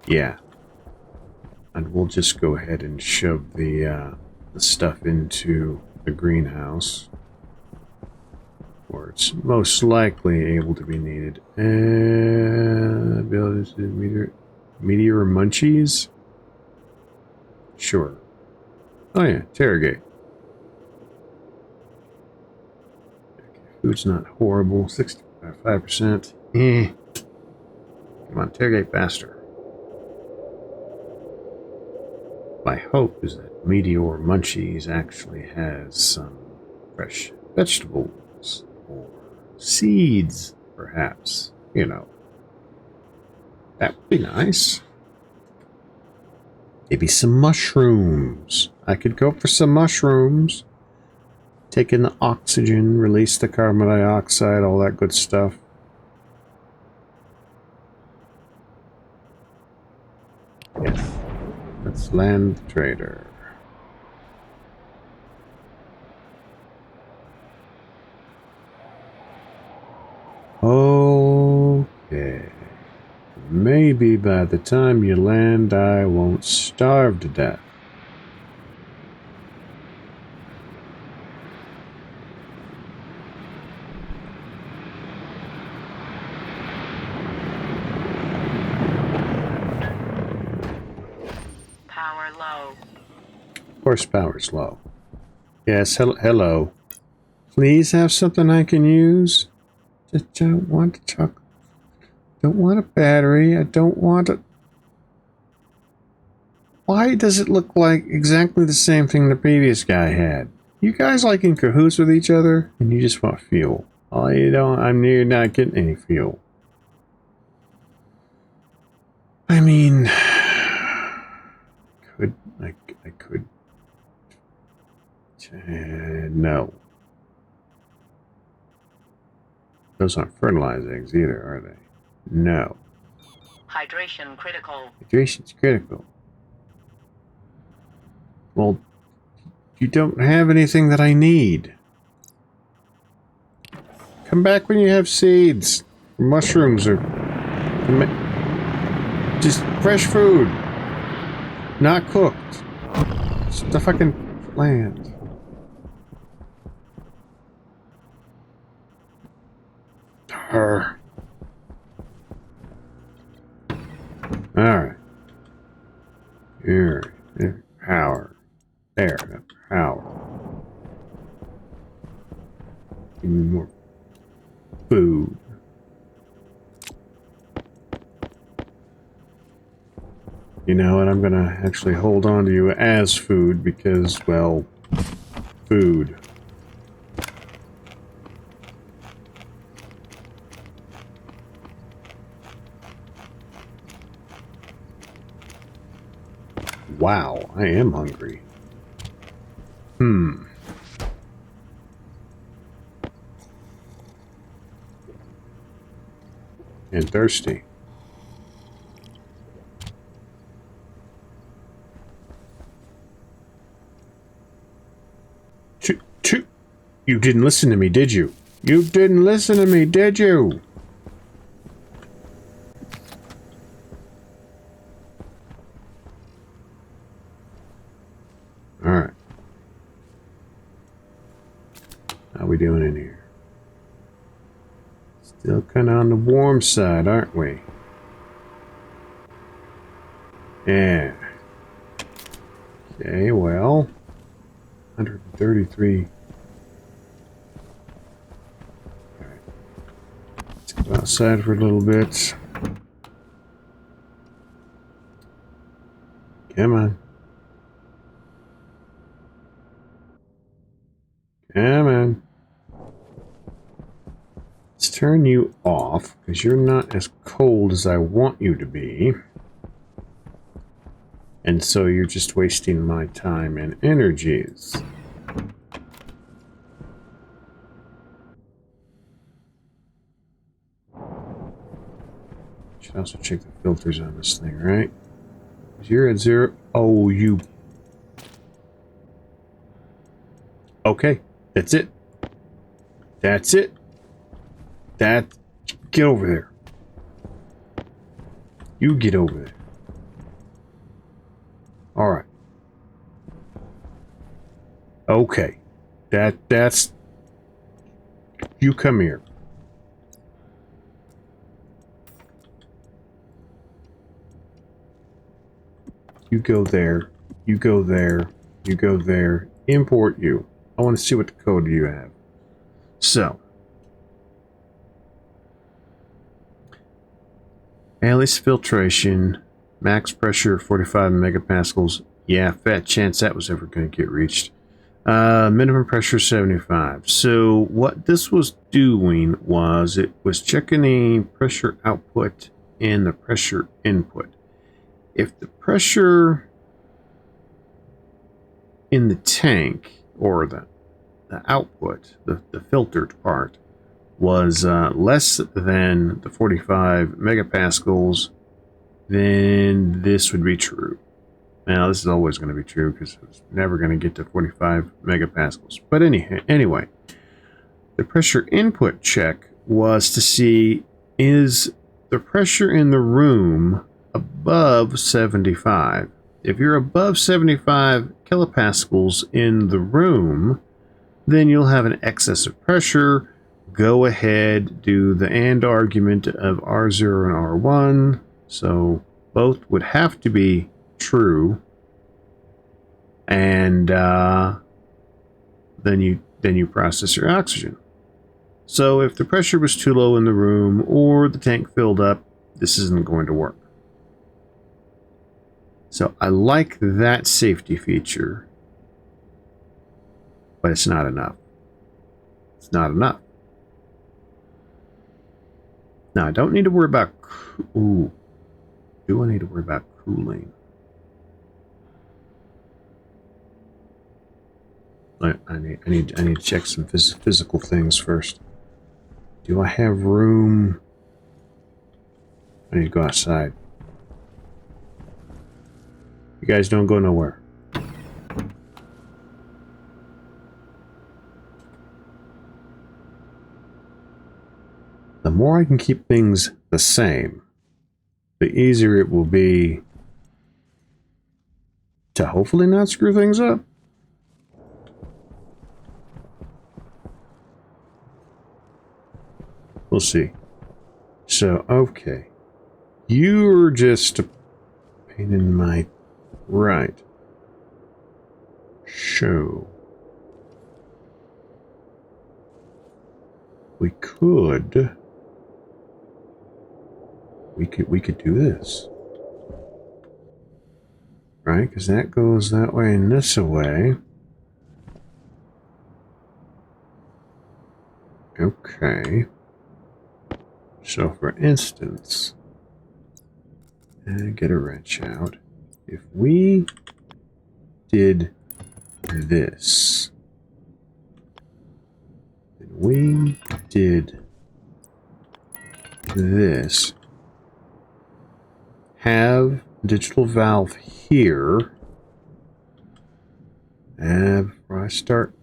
Yeah. And we'll just go ahead and shove the stuff into the greenhouse, where it's most likely able to be needed. Ability to meteor munchies? Sure. Oh yeah, interrogate. Okay, food's not horrible. 65%. Come on, interrogate faster. My hope is that Meteor Munchies actually has some fresh vegetables or seeds, perhaps. You know, that would be nice. Maybe some mushrooms. I could go for some mushrooms. Take in the oxygen, release the carbon dioxide, all that good stuff. Yes. Let's land the trader. Okay. Maybe by the time you land, I won't starve to death. Horsepower's low. Yes, hello. Please have something I can use. Just don't want to talk. Don't want a battery. I don't want a... Why does it look like exactly the same thing the previous guy had? You guys like in cahoots with each other, and you just want fuel. Oh, you don't. I'm near not getting any fuel. I mean, I could. No, those aren't fertilized eggs either, are they? No. Hydration critical. Hydration's critical. Well, you don't have anything that I need. Come back when you have seeds, mushrooms, or just fresh food, not cooked. Just the fucking land. All right. Here, power. There, power. Give me more food. You know what? I'm gonna actually hold on to you as food because, well, food. Wow, I am hungry. And thirsty. You didn't listen to me, did you? You didn't listen to me, did you? Alright. How we doing in here? Still kind of on the warm side, aren't we? Yeah. Okay, well. 133. Alright. Let's go outside for a little bit. Come on. Come on. Let's turn you off, because you're not as cold as I want you to be. And so you're just wasting my time and energies. Should also check the filters on this thing, right? You're at 0. Oh, you... Okay, that's it. That's it. Get over there. You get over there. Alright. Okay. That's... You come here. You go there. You go there. You go there. Import you. I want to see what the code you have. So. Alias filtration. Max pressure 45 megapascals. Yeah, fat chance that was ever going to get reached. Minimum pressure 75. So what this was doing was it was checking the pressure output and the pressure input. If the pressure in the tank or the output, the filtered part, was less than the 45 megapascals, then this would be true. Now, this is always going to be true because it's never going to get to 45 megapascals. But anyway, the pressure input check was to see, is the pressure in the room above 75? If you're above 75 kilopascals in the room, then you'll have an excess of pressure. Go ahead, do the AND argument of R0 and R1. So both would have to be true. and then you process your oxygen. So if the pressure was too low in the room or the tank filled up, this isn't going to work. So I like that safety feature, but it's not enough. It's not enough. Now I don't need to worry about. Ooh, do I need to worry about cooling? I need to check some physical things first. Do I have room? I need to go outside. You guys don't go nowhere. The more I can keep things the same, the easier it will be to hopefully not screw things up. We'll see. So, okay. You're just a pain in my... Right. So... We could do this. Right? Because that goes that way and this away. Okay. So, for instance, get a wrench out. If we did this, and we did this, have digital valve here, and before I start,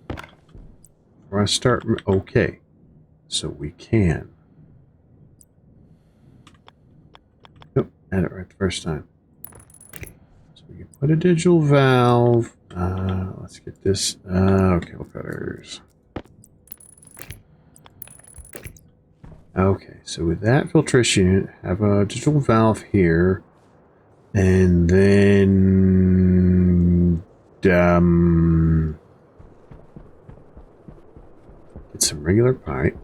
okay, so we can. Nope, had it right the first time. So we can put a digital valve. Let's get this. Okay, cutters. Okay, so with that filtration unit, have a digital valve here, and then get some regular pipe.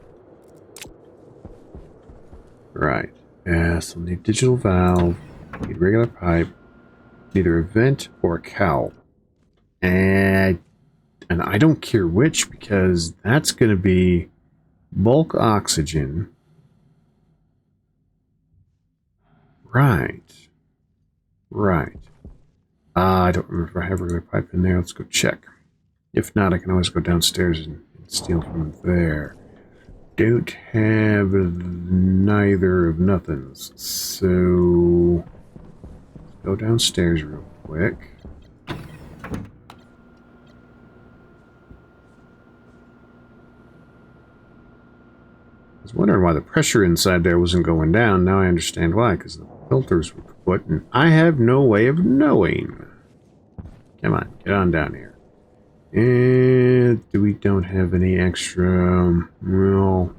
Right. So need digital valve, need regular pipe, either a vent or a cowl. And I don't care which, because that's going to be bulk oxygen. Right. Right. I don't remember if I have regular pipe in there. Let's go check. If not, I can always go downstairs and steal from there. Don't have neither of nothings. So go downstairs real quick. I was wondering why the pressure inside there wasn't going down. Now I understand why, because the filters were put, and I have no way of knowing. Come on, get on down here. And we don't have any extra, well...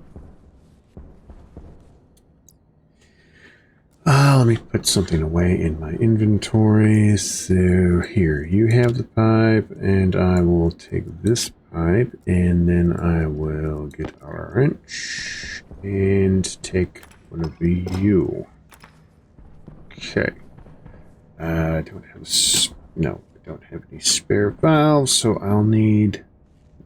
let me put something away in my inventory. So here, you have the pipe, and I will take this pipe, and then I will get our wrench and take one of you. Okay. I don't have no, I don't have any spare valves, so I'll need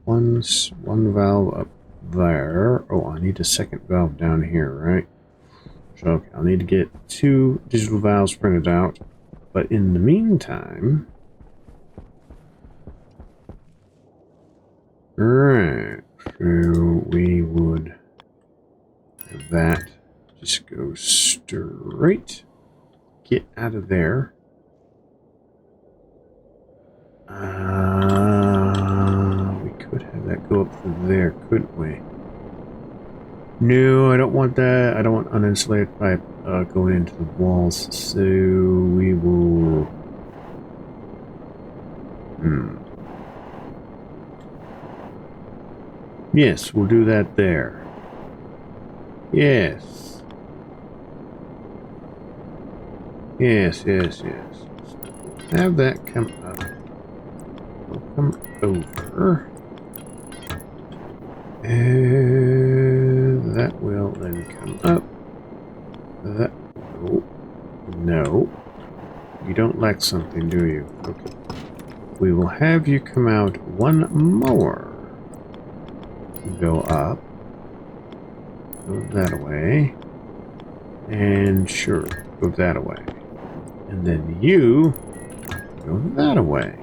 one valve up there. Oh, I need a second valve down here, right? So okay, I'll need to get 2 digital valves printed out, but in the meantime, right, so we would have that just go straight, get out of there. We could have that go up through there, couldn't we? No, I don't want that. I don't want uninsulated pipe going into the walls. So we will... Yes, we'll do that there. Yes. Yes. Have that come up. Come over. And that will then come up. That... No. No. You don't like something, do you? Okay. We will have you come out one more. Go up. Go that way. And sure, go that way. And then you go that way.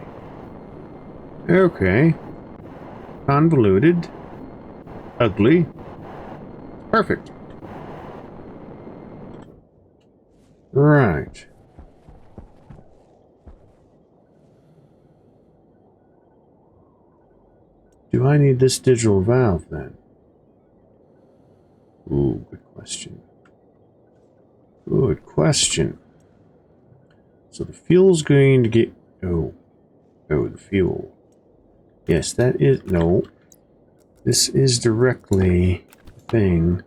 Okay. Convoluted. Ugly. Perfect. Right. Do I need this digital valve then? Ooh, good question. Good question. So the fuel's going to get... Oh, the fuel. Yes, that is... No. This is directly the thing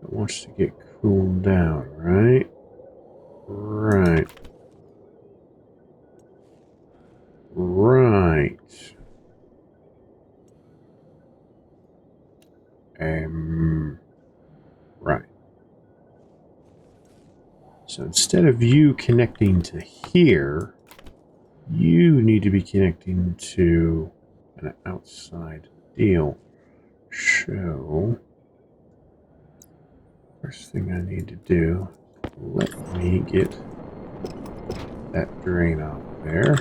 that wants to get cooled down, right? Right. Right. Right. So instead of you connecting to here, you need to be connecting to an outside deal. So, first thing I need to do, let me get that drain off there.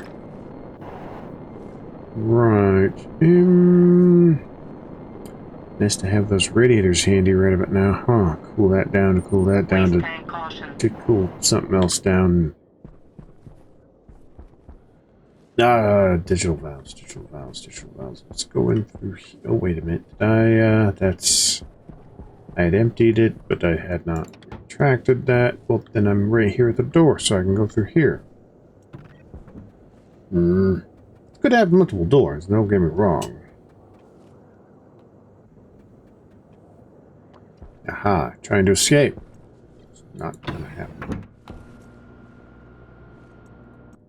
Right. Nice to have those radiators handy right about now, huh? Cool that down to cool that down to cool something else down. Digital valves, digital valves, digital valves. Let's go in through here. Oh, wait a minute. I had emptied it, but I had not retracted that. Well, then I'm right here at the door, so I can go through here. It's good to have multiple doors, don't get me wrong. Aha, trying to escape. It's not gonna happen.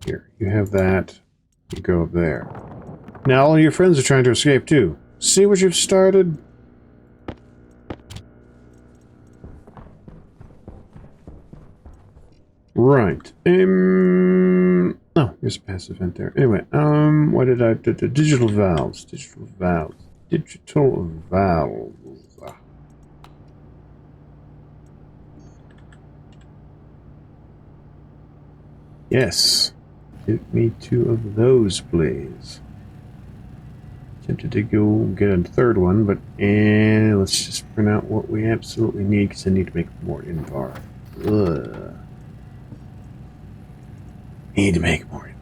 Here, you have that. You go up there. Now all your friends are trying to escape too. See what you've started? Right. Oh, there's a passive vent there. Anyway, what did I do? Digital valves. Digital valves. Digital valves. Yes. Give me 2 of those, please. Tempted to go get a third one, but let's just print out what we absolutely need because I need to make more invar. Ugh. Need to make more.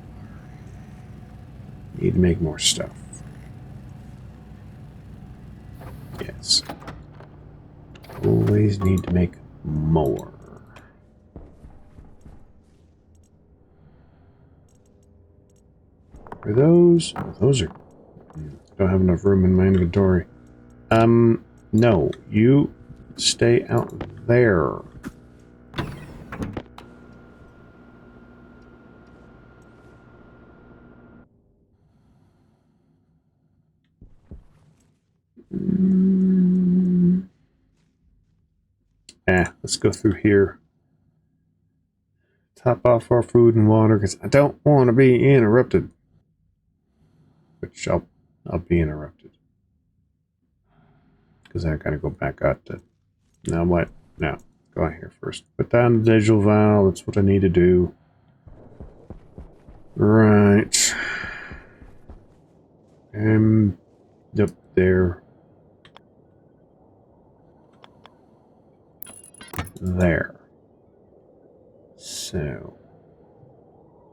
Need to make more stuff. Yes. Always need to make more. Are those? Oh, those are... Don't have enough room in my inventory. No. You stay out there. Let's go through here. Top off our food and water because I don't want to be interrupted. Which I'll be interrupted. Because I gotta go back out to... Now what? Now, go out here first. Put down the digital valve. That's what I need to do. Right. Yep, there. There. So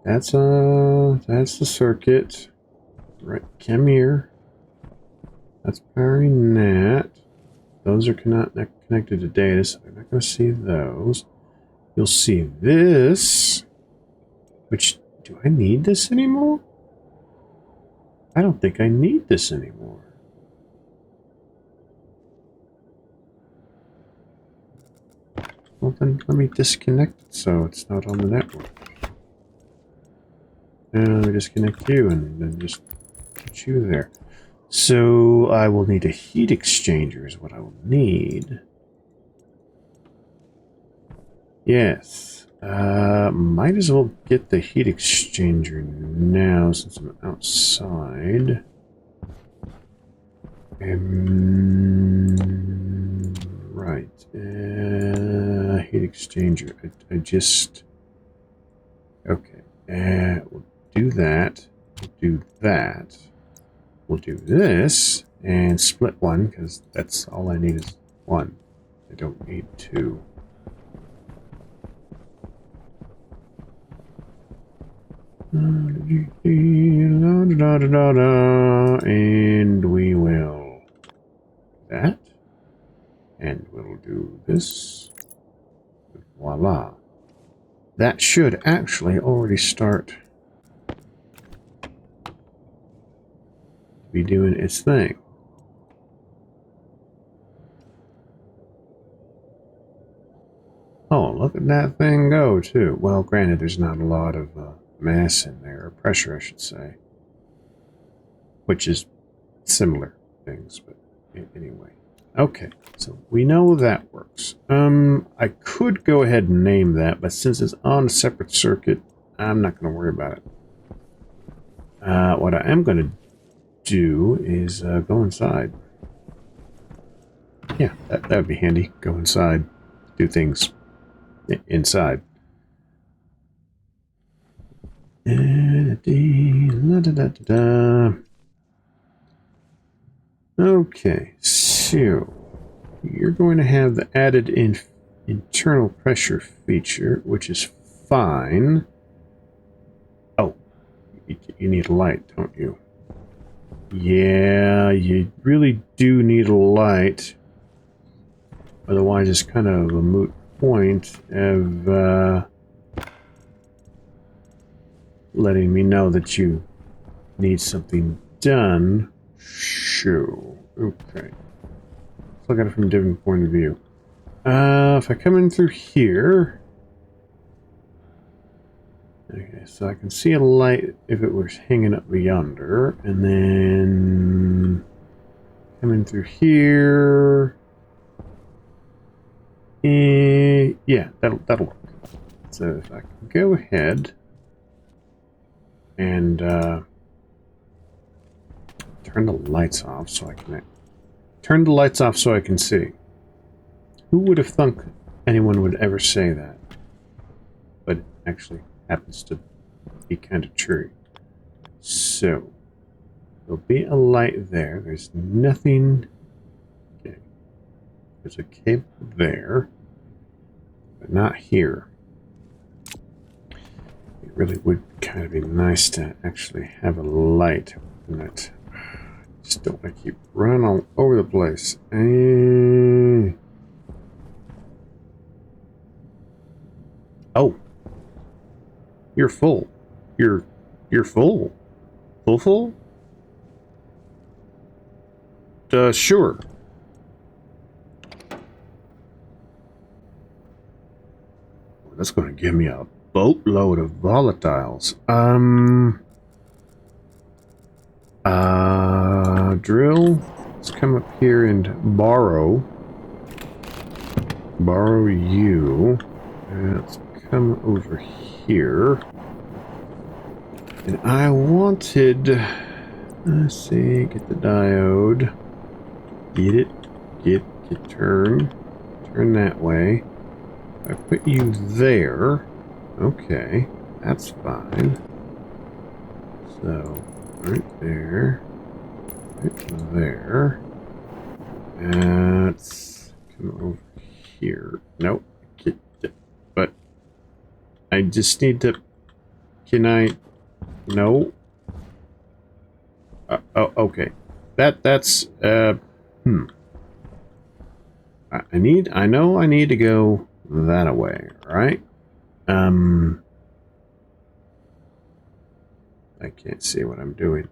that's the circuit. Right, come here. That's powering that. Those are not connected to data, so I'm not going to see those. You'll see this. Which, do I need this anymore? I don't think I need this anymore. Well then, let me disconnect it so it's not on the network. disconnect you and then just put you there. So I will need a heat exchanger is what I will need. Yes. Might as well get the heat exchanger now since I'm outside. Right. Heat exchanger. I just... Okay. We'll do that. We'll do that. We'll do this and split one because that's all I need is one. I don't need two. And we will do that. And we'll do this. Voila. That should actually already start to be doing its thing. Oh, look at that thing go, too. Well, granted, there's not a lot of mass in there, or pressure, I should say. Which is similar things, but anyway. Okay, so we know that works. I could go ahead and name that, but since it's on a separate circuit, I'm not going to worry about it. What I am going to do is go inside. Yeah, that would be handy. Go inside, do things inside. Okay, so you're going to have the added internal pressure feature, which is fine. Oh, you need a light, don't you? Yeah, you really do need a light. Otherwise, it's kind of a moot point of letting me know that you need something done. Sure. Okay. Let's look at it from a different point of view. If I come in through here... Okay, so I can see a light if it was hanging up yonder. And then... come in through here... yeah, that'll work. So if I can go ahead... and turn the lights off so I can see. Who would have thunk anyone would ever say that? But it actually happens to be kind of true. So there'll be a light there. There's nothing. Okay. There's a cable there, but not here. It really would kind of be nice to actually have a light, wouldn't it? Just don't want to keep running all over the place. Oh, you're full. You're full. Full? Sure. That's going to give me a boatload of volatiles. Drill. Let's come up here and borrow you. Let's come over here. And I wanted, let's see, get the diode. Get it. Get turn that way. I put you there. Okay, that's fine. So, right there. Right there. Let's come over here. Nope. But I just need to... Can I... No. Oh, okay. That's... I know I need to go that way, right? I can't see what I'm doing.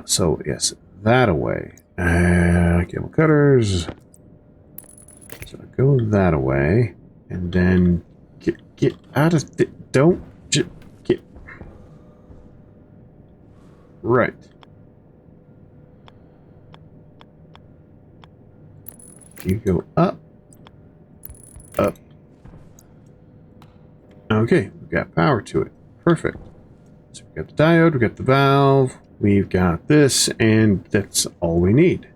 So, yes, that away. Cable cutters. So go that away. And then get out of the... Don't... Right. You go up. Up. Okay, we've got power to it. Perfect. So we've got the diode, we've got the valve, we've got this, and that's all we need.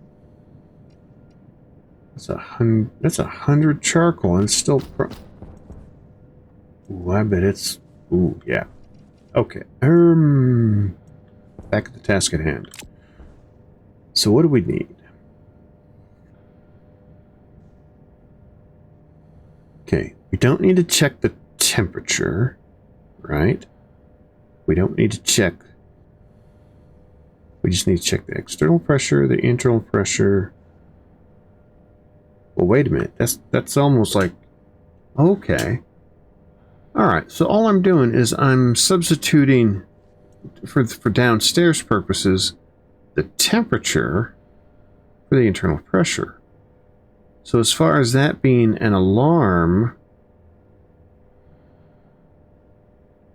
That's 100 charcoal, and it's still ooh, I bet it's... Ooh, yeah. Okay. Back at the task at hand. So what do we need? Okay, we don't need to check the temperature, right? We don't need to check... We just need to check the external pressure, the internal pressure. Well, wait a minute. That's almost like... Okay. Alright, so all I'm doing is I'm substituting, for downstairs purposes, the temperature for the internal pressure. So as far as that being an alarm...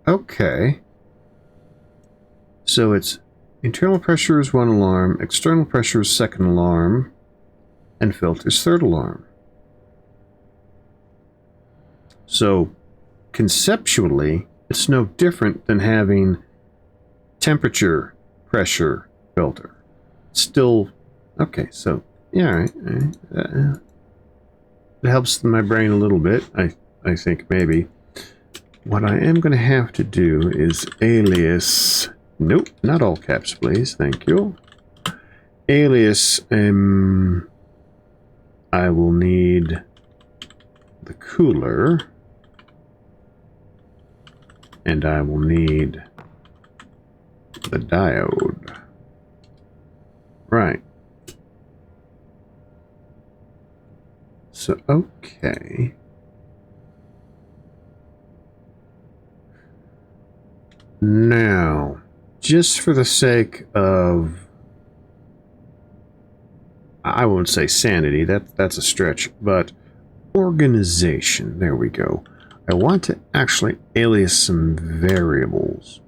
Okay. So it's internal pressure is one alarm, external pressure is second alarm, and filter's third alarm. So conceptually, it's no different than having temperature, pressure, filter. Still, okay, so, yeah, all right. It helps my brain a little bit, I think, maybe. What I am going to have to do is alias... Nope, not all caps, please. Thank you. Alias, I will need the cooler. And I will need the diode. Right. So, okay. Now, just for the sake of... I won't say sanity, that's a stretch, but organization, there we go. I want to actually alias some variables.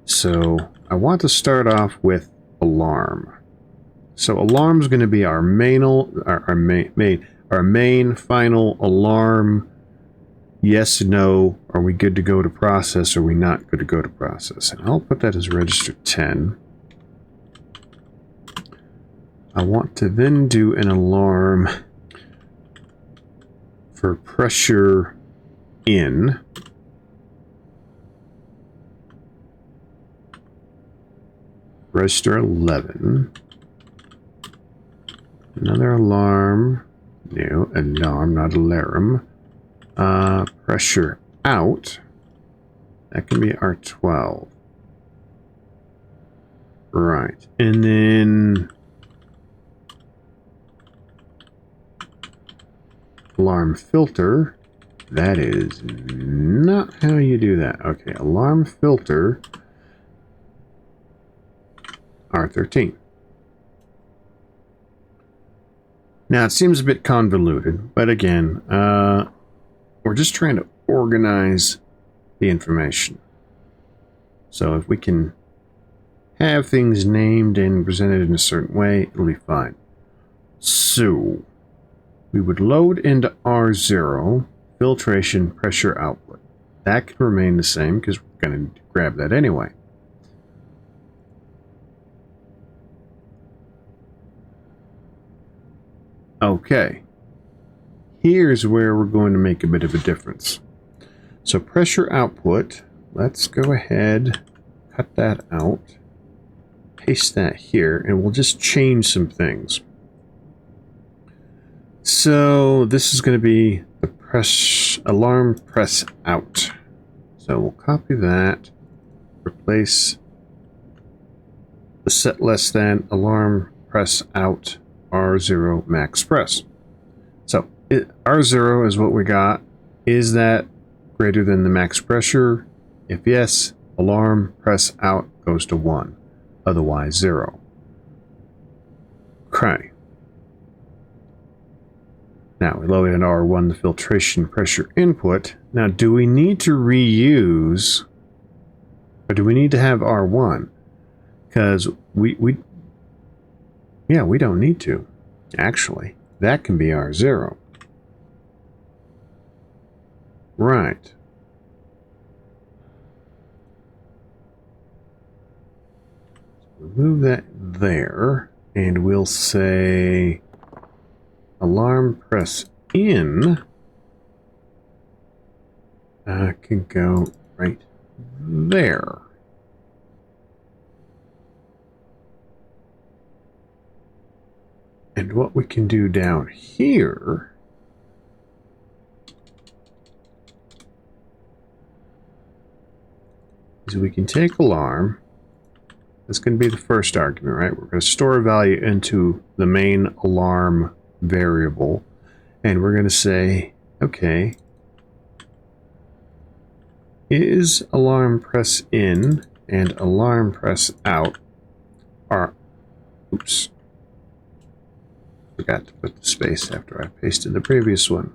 So I want to start off with alarm. So alarm is going to be our main final alarm. Yes, no, are we good to go to process, or are we not good to go to process? And I'll put that as register 10. I want to then do an alarm for pressure in. Register 11. Another alarm. No, alarm, not alarm. Pressure out. That can be R12. Right. And then alarm filter. That is not how you do that. Okay, alarm filter R13. Now it seems a bit convoluted, but again, we're just trying to organize the information. So if we can have things named and presented in a certain way, it'll be fine. So we would load into R0 filtration pressure output. That can remain the same because we're going to grab that anyway. Okay. Here's where we're going to make a bit of a difference. So pressure output, let's go ahead, cut that out, paste that here, and we'll just change some things. So this is going to be the alarm press out. So we'll copy that, replace the set less than alarm press out R0 max press. So R0 is what we got. Is that greater than the max pressure? If yes, alarm press out goes to 1. Otherwise 0. Okay. Now we load in R1 the filtration pressure input. Now do we need to reuse, or do we need to have R1? because we don't need to. Actually, that can be our 0. Right. Move that there, and we'll say alarm press in can go right there. And what we can do down here is we can take alarm. That's going to be the first argument, right? We're going to store a value into the main alarm variable. And we're going to say, okay, is alarm press in and alarm press out are, oops, forgot to put the space after I pasted the previous one.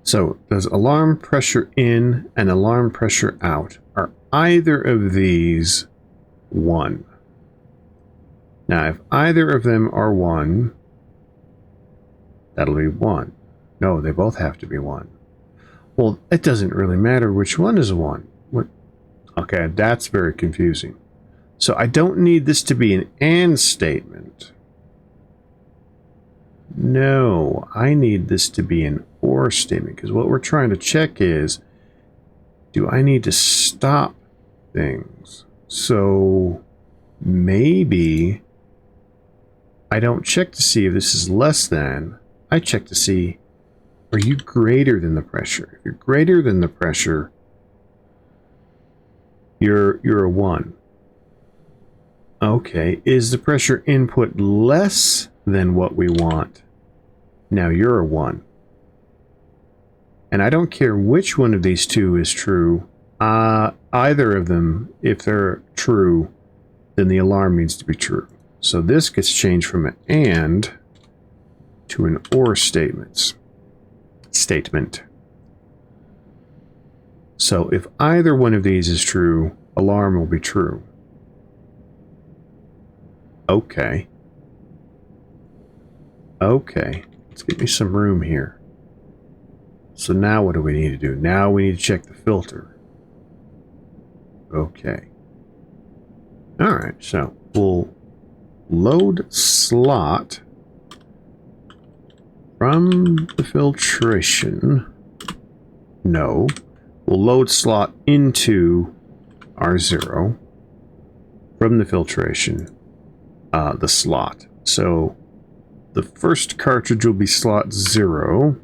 So does alarm pressure in and alarm pressure out, are either of these 1? Now, if either of them are 1, that'll be 1. No, they both have to be 1. Well, it doesn't really matter which one is a 1. What? Okay, that's very confusing. So I don't need this to be an AND statement. No, I need this to be an OR statement, because what we're trying to check is, do I need to stop things? So maybe I don't check to see if this is less than. I check to see, are you greater than the pressure? If you're greater than the pressure, you're a 1. Okay, is the pressure input less than what we want? Now you're a 1. And I don't care which one of these two is true. Either of them, if they're true, then the alarm needs to be true. So this gets changed from an AND to an OR statement. So if either one of these is true, alarm will be true. Okay. Okay. Let's get me some room here. So now what do we need to do? Now we need to check the filter. Okay. Alright, so we'll load slot from the filtration. No. We'll load slot into R0 from the filtration, the slot. So the first cartridge will be slot 0,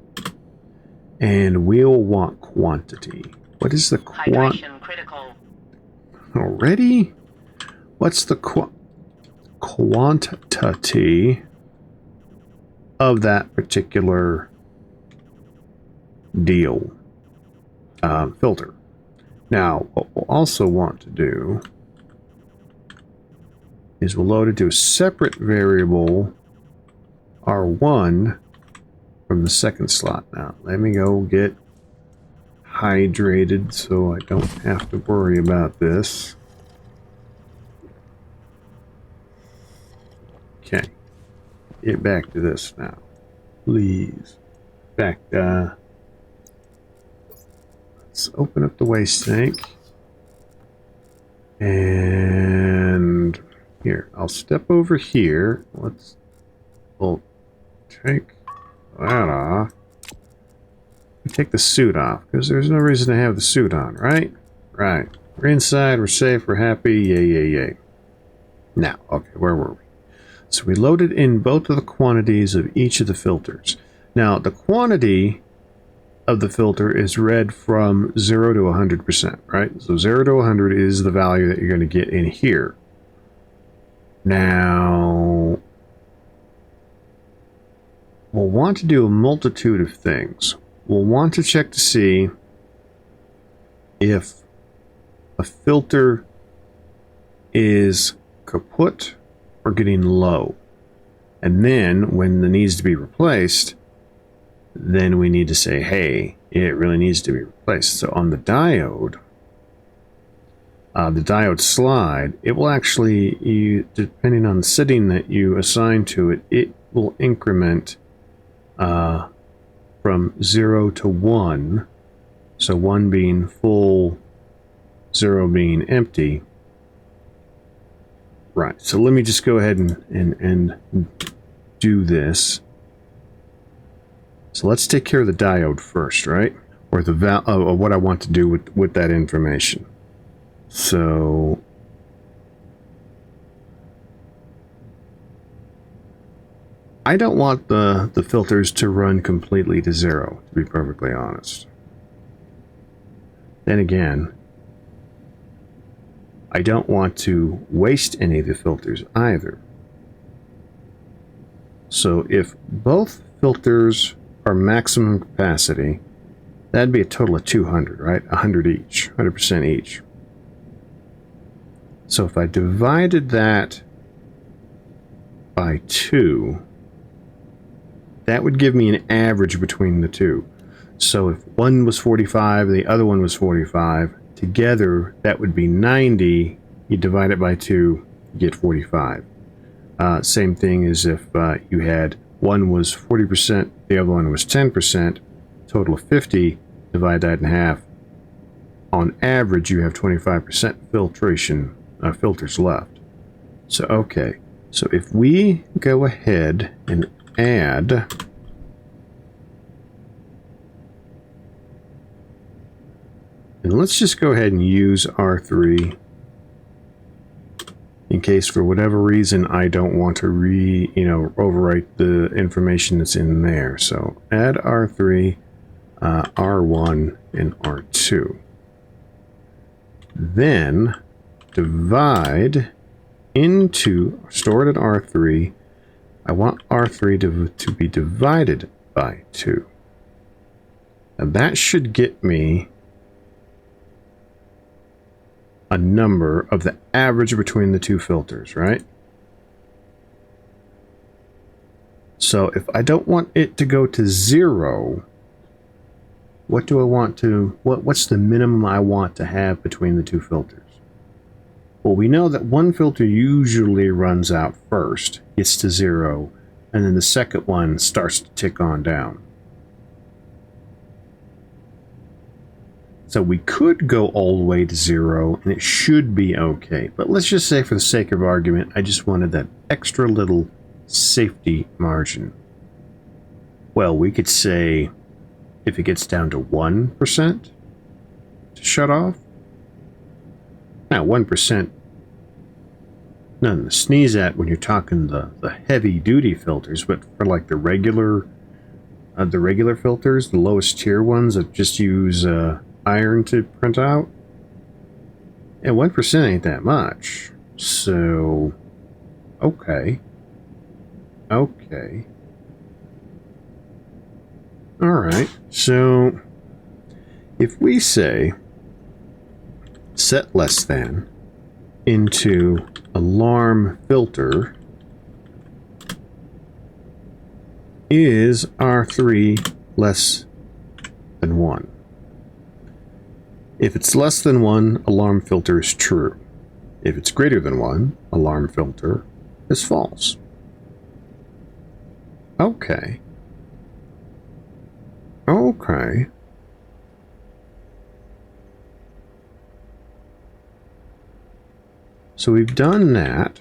and we'll want quantity. What is the Hydration critical. Already? What's the quantity of that particular deal? Filter. Now, what we'll also want to do is we'll load it to a separate variable R1 from the second slot. Now, let me go get hydrated so I don't have to worry about this. Okay. Get back to this now. Please. Back, let's open up the waste tank. And here, I'll step over here. We'll take that off. Take the suit off, because there's no reason to have the suit on, right? Right. We're inside, we're safe, we're happy, yay, yay, yay. Now, okay, where were we? So we loaded in both of the quantities of each of the filters. Now, the quantity of the filter is read from 0 to 100%, right? So 0 to 100 is the value that you're going to get in here. Now, we'll want to do a multitude of things. We'll want to check to see if a filter is kaput or getting low. And then, when it needs to be replaced, then we need to say, hey, it really needs to be replaced. So on the diode, the diode slide, it will actually, depending on the setting that you assign to it, it will increment from 0 to 1. So 1 being full, 0 being empty. Right, so let me just go ahead and do this. So let's take care of the diode first, right? Or the what I want to do with that information. So I don't want the filters to run completely to 0, to be perfectly honest. Then again, I don't want to waste any of the filters either. So if both filters are maximum capacity, that'd be a total of 200, right? 100 each, 100% each. So if I divided that by 2, that would give me an average between the two. So if one was 45 and the other one was 45, together that would be 90. You divide it by 2, you get 45. Same thing as if you had one was 40%, the other one was 10%, total of 50, divide that in half. On average, you have 25% filtration filters left. So, okay. So if we go ahead and add and let's just go ahead and use R3 in case for whatever reason I don't want to overwrite the information that's in there. So add R3, R1, and R2. Then divide into, stored at R3, I want R3 to be divided by 2. And that should get me a number of the average between the two filters, right? So if I don't want it to go to 0, what do I want to, what's the minimum I want to have between the two filters? Well, we know that one filter usually runs out first, gets to 0, and then the second one starts to tick on down. So we could go all the way to 0, and it should be okay. But let's just say for the sake of argument, I just wanted that extra little safety margin. Well, we could say if it gets down to 1% to shut off. Now, 1%, nothing to sneeze at when you're talking the heavy-duty filters, but for like the regular filters, the lowest tier ones that just use iron to print out, and 1% ain't that much. So, okay. All right. So, if we say set less than into alarm filter is R3 less than 1. If it's less than 1, alarm filter is true. If it's greater than 1, alarm filter is false. Okay. So we've done that.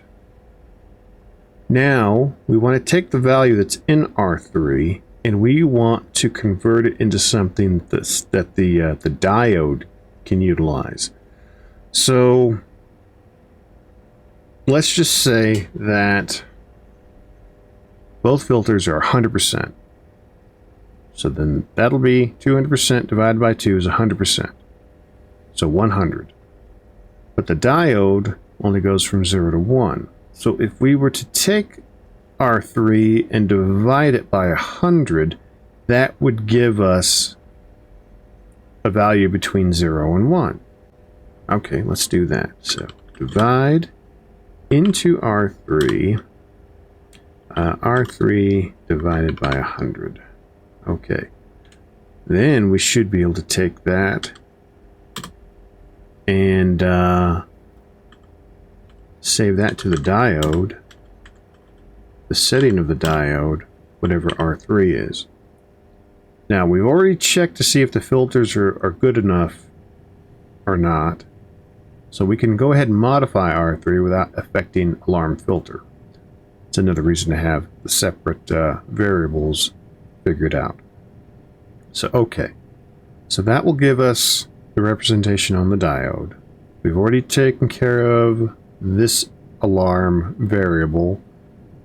Now we want to take the value that's in R3 and we want to convert it into something that the diode can utilize. So let's just say that both filters are 100%. So then that'll be 200% divided by 2 is 100%. So 100. But the diode only goes from 0 to 1. So if we were to take R3 and divide it by 100, that would give us a value between 0 and 1. Okay, let's do that. So divide into R3, R3 divided by 100. Okay, then we should be able to take that and save that to the diode. The setting of the diode, whatever R3 is. Now, we've already checked to see if the filters are good enough or not. So we can go ahead and modify R3 without affecting alarm filter. It's another reason to have the separate variables figured out. So, okay. So that will give us the representation on the diode. We've already taken care of this alarm variable,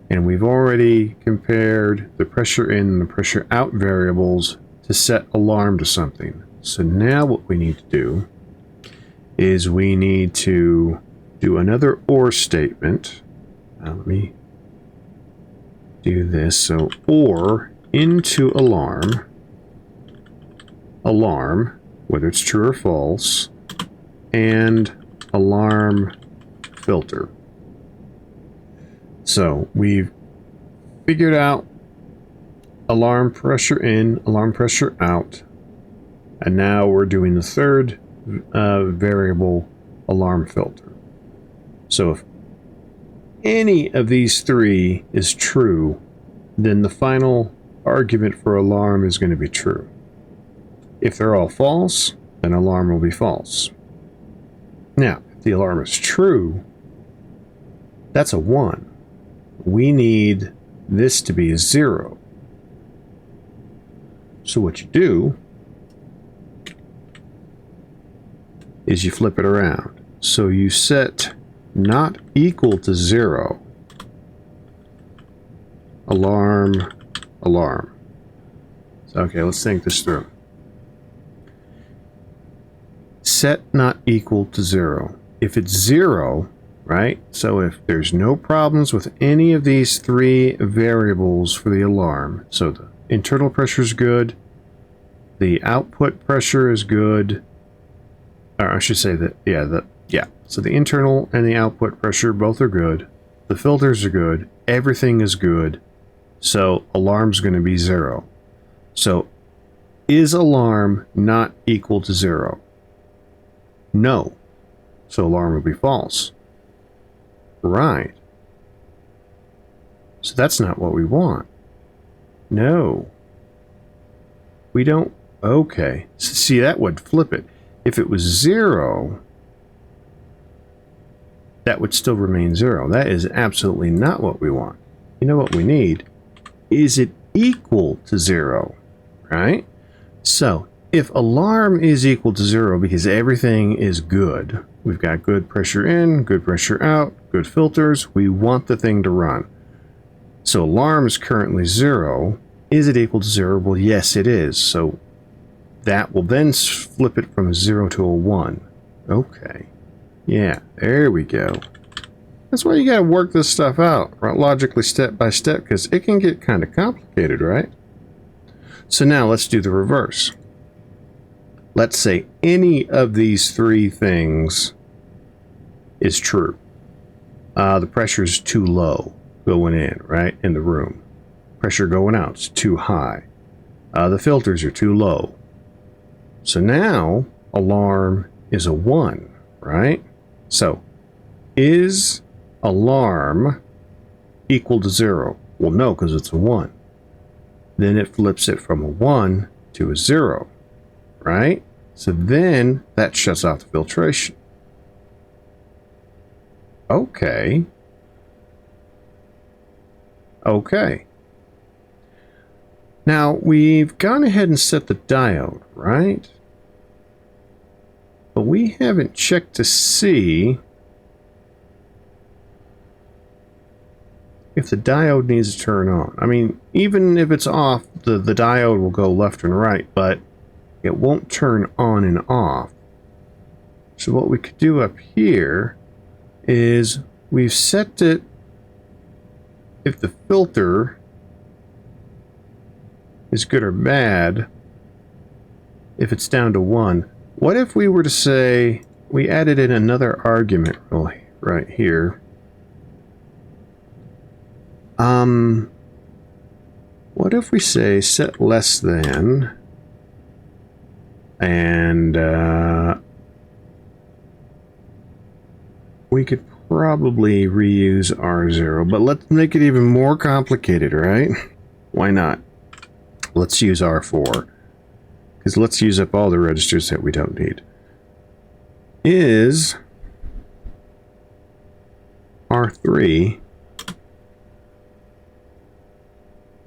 and we've already compared the pressure in and the pressure out variables to set alarm to something. So now what we need to do is we need to do another OR statement. Let me do this. So OR into alarm, whether it's true or false, and alarm filter. So we've figured out alarm pressure in, alarm pressure out, and now we're doing the third variable, alarm filter. So if any of these three is true, then the final argument for alarm is going to be true. If they're all false, then alarm will be false. Now, if the alarm is true, that's a 1. We need this to be a 0. So what you do is you flip it around. So you set not equal to 0, alarm, alarm. So, okay, let's think this through. Set not equal to 0. If it's 0, right? So if there's no problems with any of these three variables for the alarm, so the internal pressure is good, the output pressure is good, or I should say that, yeah. So the internal and the output pressure both are good. The filters are good. Everything is good. So alarm's going to be 0. So is alarm not equal to 0? No. So alarm will be false. Right. So that's not what we want. No. We don't. Okay. See, that would flip it. If it was 0, that would still remain 0. That is absolutely not what we want. You know what we need? Is it equal to 0? Right? So, if alarm is equal to 0 because everything is good, we've got good pressure in, good pressure out, good filters, we want the thing to run. So alarm is currently 0. Is it equal to 0? Well, yes, it is. So that will then flip it from a 0 to a 1. Okay. Yeah, there we go. That's why you gotta work this stuff out, right? Logically step by step, because it can get kind of complicated, right? So now let's do the reverse. Let's say any of these three things is true. The pressure is too low going in, right, in the room. Pressure going out is too high. The filters are too low. So now alarm is a 1, right? So is alarm equal to 0? Well, no, because it's a 1. Then it flips it from a 1 to a 0, right? So then that shuts off the filtration. Okay. Okay. Now, we've gone ahead and set the diode, right? But we haven't checked to see if the diode needs to turn on. I mean, even if it's off, the diode will go left and right, but it won't turn on and off. So what we could do up here is we've set it, if the filter is good or bad, if it's down to 1. What if we were to say we added in another argument right here? What if we say set less than, and we could probably reuse R0, but let's make it even more complicated, right? Why not? Let's use R4, because let's use up all the registers that we don't need. Is R3,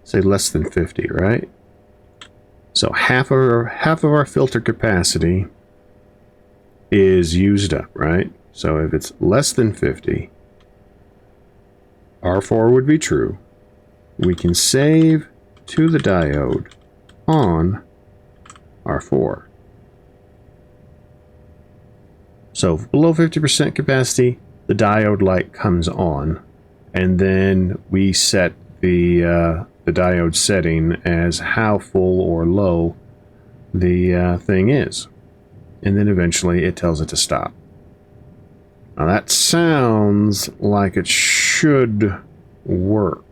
say less than 50, right? So half of our filter capacity is used up, right? So if it's less than 50, R4 would be true. We can save to the diode on R4. So below 50% capacity, the diode light comes on, and then we set the diode setting as how full or low the thing is. And then eventually it tells it to stop. Now that sounds like it should work.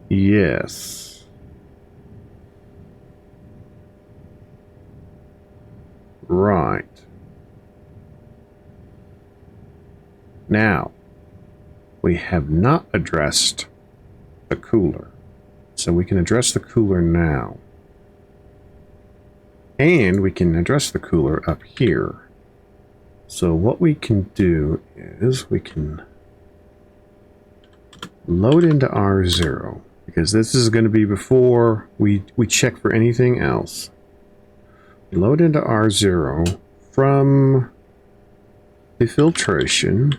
Yes. Right. Now, we have not addressed the cooler. So we can address the cooler now. And we can address the cooler up here. So what we can do is we can load into R0, because this is going to be before we check for anything else. Load into R0 from the filtration.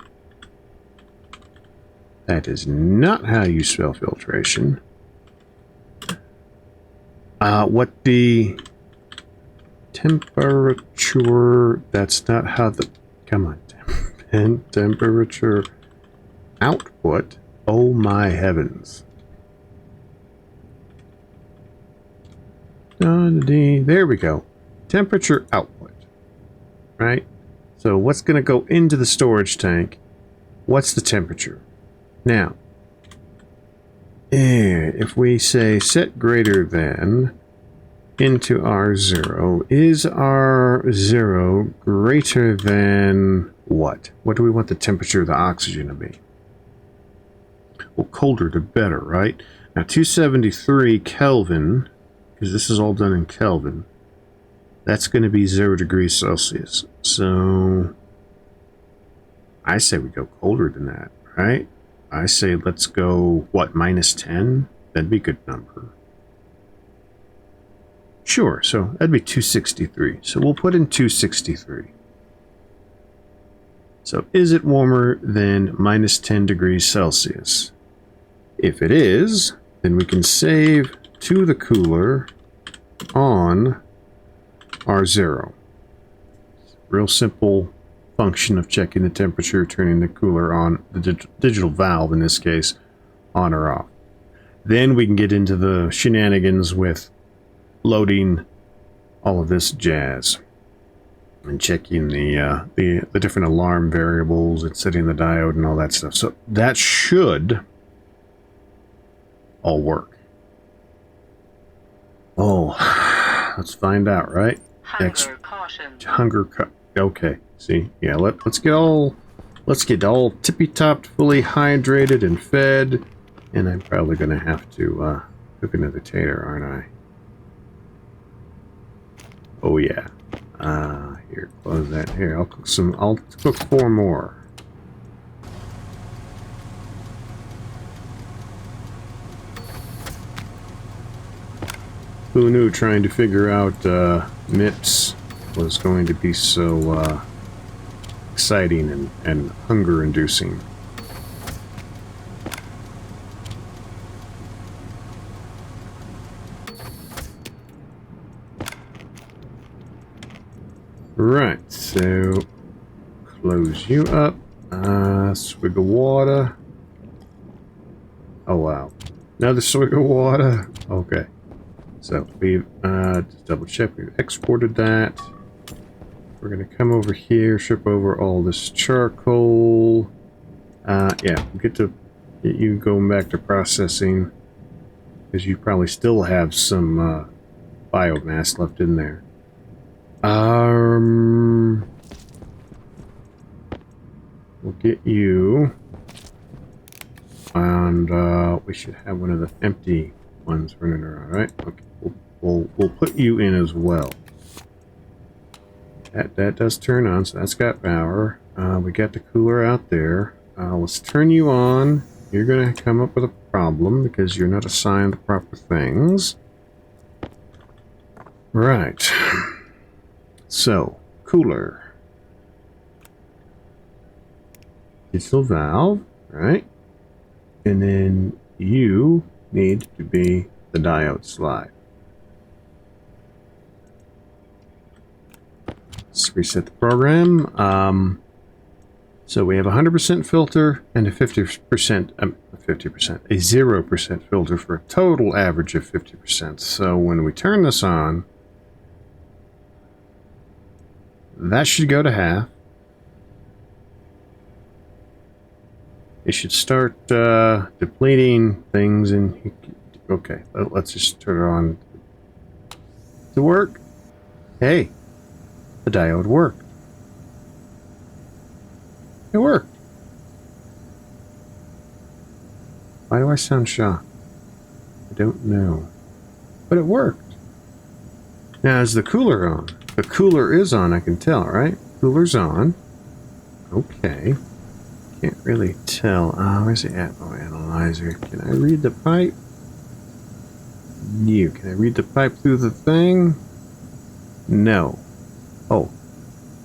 That is not how you spell filtration. What the temperature, that's not how the, come on, temperature output, oh my heavens. There we go. Temperature output, right? So what's going to go into the storage tank? What's the temperature? Now, if we say set greater than into R0, is R0 greater than what? What do we want the temperature of the oxygen to be? Well, colder the better, right? Now, 273 Kelvin, because this is all done in Kelvin, that's going to be 0 degrees Celsius. So, I say we go colder than that, right? I say let's go, what, minus 10? That'd be a good number. Sure, so that'd be 263. So we'll put in 263. So is it warmer than minus 10 degrees Celsius? If it is, then we can save to the cooler on R0. Real simple function of checking the temperature, turning the cooler on, the digital valve in this case, on or off. Then we can get into the shenanigans with loading all of this jazz and checking the different alarm variables and setting the diode and all that stuff. So that should all work. Oh, let's find out, right? Hunger caution. Okay. See, yeah. Let's get all tippy-topped, fully hydrated and fed. And I'm probably gonna have to cook another tater, aren't I? Oh yeah. Here, close that. Here, I'll cook 4 more. Who knew trying to figure out MIPS was going to be so exciting and hunger-inducing. Right, so close you up. Swig of water. Oh wow, another swig of water. Okay, so we've just double check. We've exported that. We're gonna come over here, ship over all this charcoal. Yeah, get you going back to processing, because you probably still have some biomass left in there. We'll get you. And we should have one of the empty ones running around, right? Okay, we'll put you in as well. That does turn on, so that's got power. We got the cooler out there. Let's turn you on. You're gonna come up with a problem because you're not assigned the proper things. Right. So, cooler. Digital valve, right? And then you need to be the diode slide. Let's reset the program. So we have a 100% filter and a 50%, a 0% filter for a total average of 50%. So when we turn this on, that should go to half. It should start depleting things, and okay, let's just turn it on to work. Hey, the diode worked. It worked. Why do I sound shocked? I don't know. But it worked. Now, is the cooler on? The cooler is on, I can tell, right? Cooler's on. Okay. Can't really tell. Where's the Atmo analyzer? Can I read the pipe? No. Can I read the pipe through the thing? No. Oh.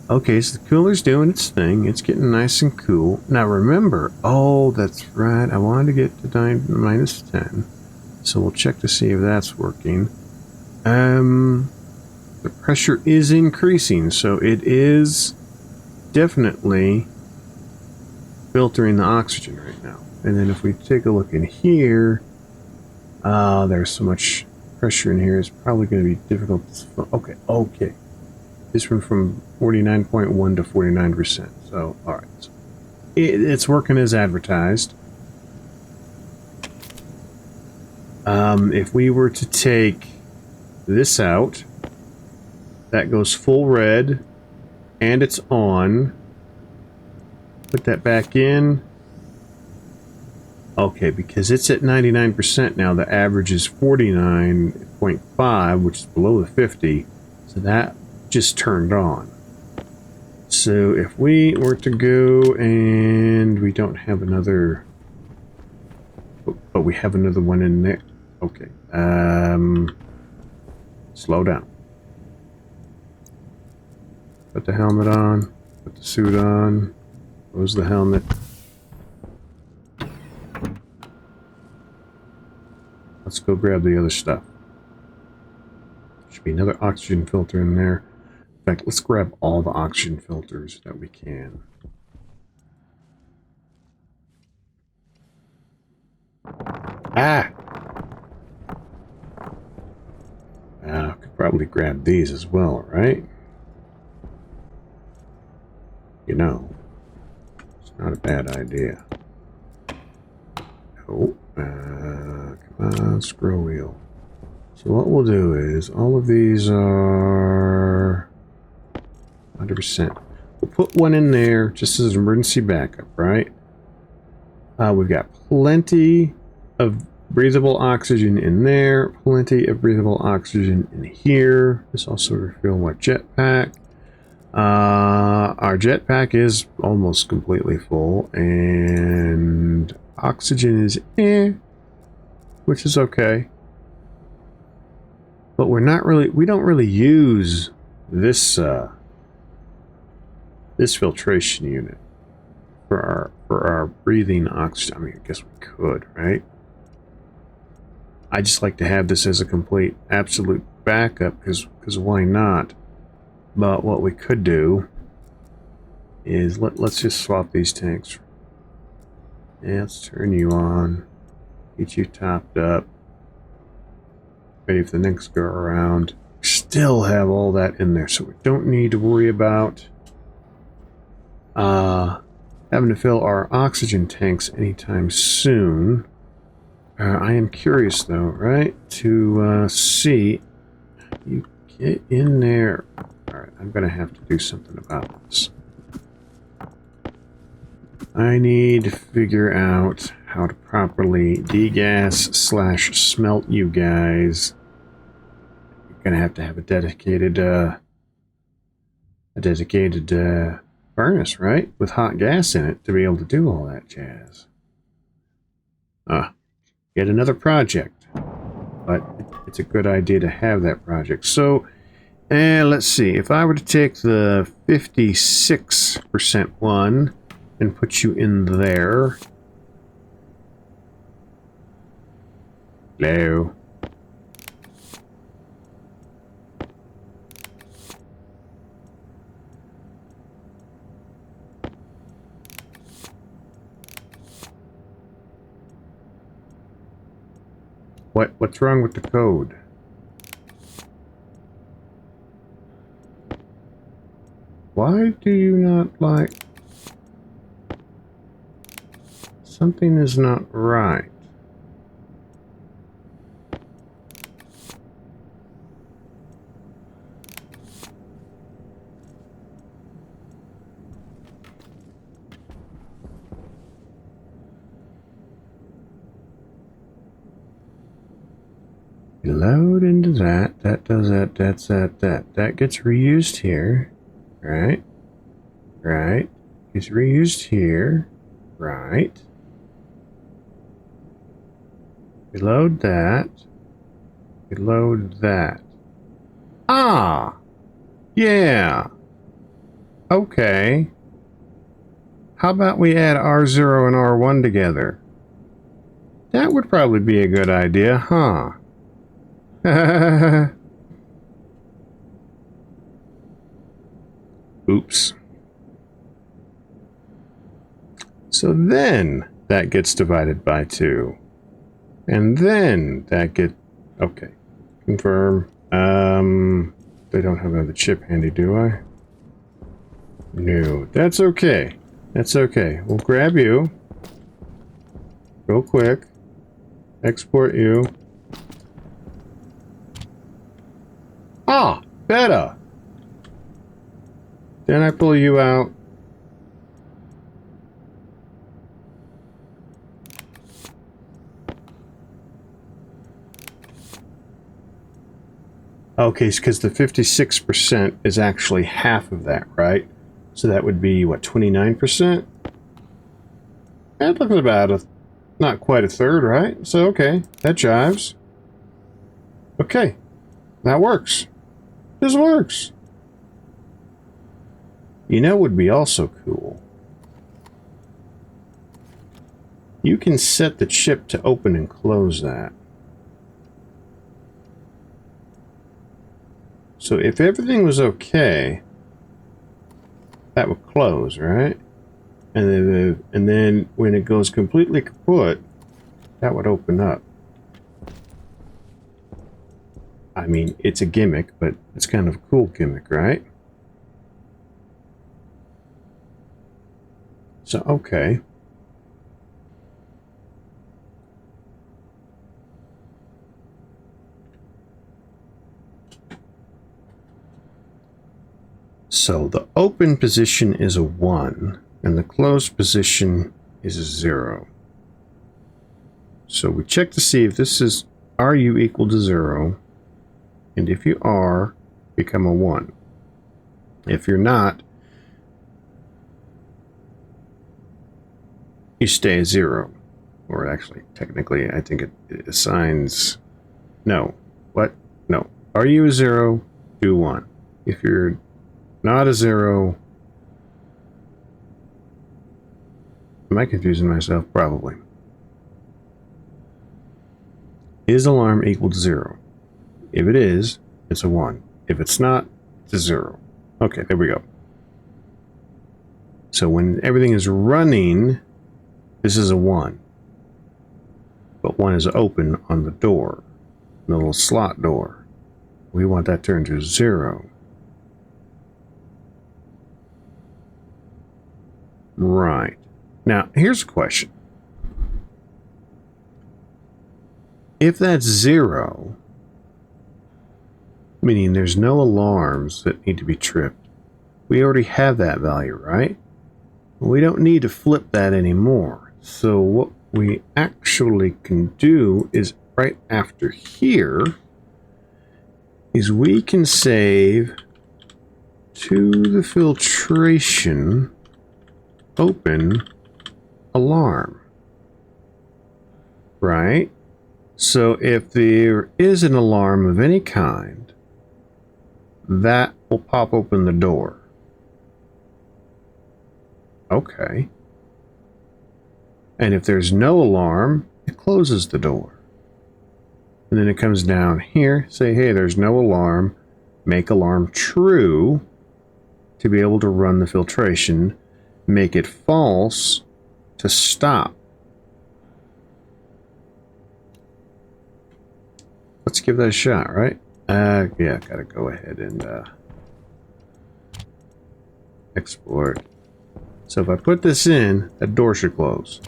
Okay, so the cooler's doing its thing. It's getting nice and cool. Now remember, oh, that's right. I wanted to get to -10. So we'll check to see if that's working. The pressure is increasing, so it is definitely filtering the oxygen right now. And then if we take a look in here, there's so much pressure in here, it's probably going to be difficult to... Okay. This went from 49.1 to 49%. So, alright. So it's working as advertised. If we were to take this out, that goes full red, and it's on. Put that back in. Okay, because it's at 99% now, the average is 49.5, which is below the 50. So that just turned on. So if we were to go and we don't have another, but we have another one in there. Okay. Slow down. Put the helmet on. Put the suit on. Close the helmet. Let's go grab the other stuff. Should be another oxygen filter in there. In fact, let's grab all the oxygen filters that we can. Could probably grab these as well, right? You know, it's not a bad idea. Oh, come on, scroll wheel. So what we'll do is, all of these are 100%. We'll put one in there just as an emergency backup, right? We've got plenty of breathable oxygen in there, plenty of breathable oxygen in here. This also refill my jetpack. Our jetpack is almost completely full, and oxygen is which is okay. But we don't really use this this filtration unit for our breathing oxygen. I mean, I guess we could, right? I just like to have this as a complete absolute backup because why not? But what we could do is let's just swap these tanks. Yeah, let's turn you on. Get you topped up. Ready for the next go around. Still have all that in there, so we don't need to worry about having to fill our oxygen tanks anytime soon. I am curious though, right? To see. You get in there. Alright, I'm gonna have to do something about this. I need to figure out how to properly degas / smelt you guys. You're gonna have to have a dedicated furnace, right? With hot gas in it to be able to do all that jazz. Yet another project. But it's a good idea to have that project. So, let's see. If I were to take the 56% one and put you in there. Hello. What's wrong with the code? Why do you not like... Something is not right. Load into that. That does that. That's that. That gets reused here. Right. Right. Gets reused here. Right. We load that. We load that. Ah! Yeah! Okay. How about we add R0 and R1 together? That would probably be a good idea, huh? Oops. So then that gets divided by 2. And then that get... Okay. Confirm. They don't have another chip handy, do I? No. That's okay. That's okay. We'll grab you. Real quick. Export you. Ah! Better! Then I pull you out. Okay, because the 56% is actually half of that, right? So that would be, what, 29%? That looks about not quite a third, right? So, okay, that jives. Okay, that works. This works. You know what would be also cool? You can set the chip to open and close that. So if everything was okay, that would close, right? And then when it goes completely kaput, that would open up. I mean, it's a gimmick, but it's kind of a cool gimmick, right? So, okay. So the open position is a 1, and the closed position is a 0. So we check to see if this is, are you equal to 0? And if you are, become a 1. If you're not, you stay a 0. Or actually, technically, I think it assigns... No. What? No. Are you a 0? Do 1. If you're not a 0... Am I confusing myself? Probably. Is alarm equal to 0? If it is, it's a 1. If it's not, it's a 0. Okay, there we go. So when everything is running, this is a 1. But 1 is open on the door, the little slot door. We want that turned to 0. Right. Now, here's a question. If that's 0, meaning there's no alarms that need to be tripped. We already have that value, right? We don't need to flip that anymore. So what we actually can do is right after here is we can save to the filtration open alarm. Right? So if there is an alarm of any kind, that will pop open the door. Okay. And if there's no alarm, it closes the door. And then it comes down here, say, hey, there's no alarm, make alarm true to be able to run the filtration, make it false to stop. Let's give that a shot, right? Yeah, gotta go ahead and export. So if I put this in, that door should close.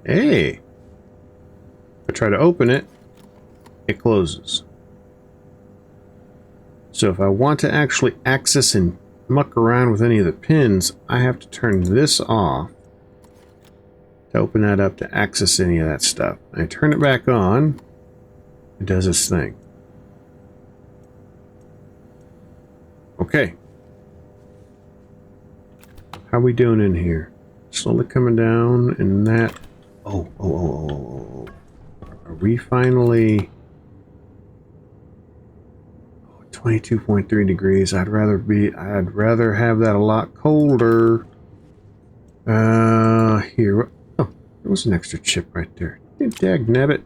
Hey! If I try to open it, it closes. So if I want to actually access and muck around with any of the pins, I have to turn this off to open that up to access any of that stuff. I turn it back on, it does its thing. Okay. How we doing in here? Slowly coming down, and that... Oh. Are we finally... 22.3 degrees. I'd rather have that a lot colder. Here. Oh, there was an extra chip right there. Dagnabbit.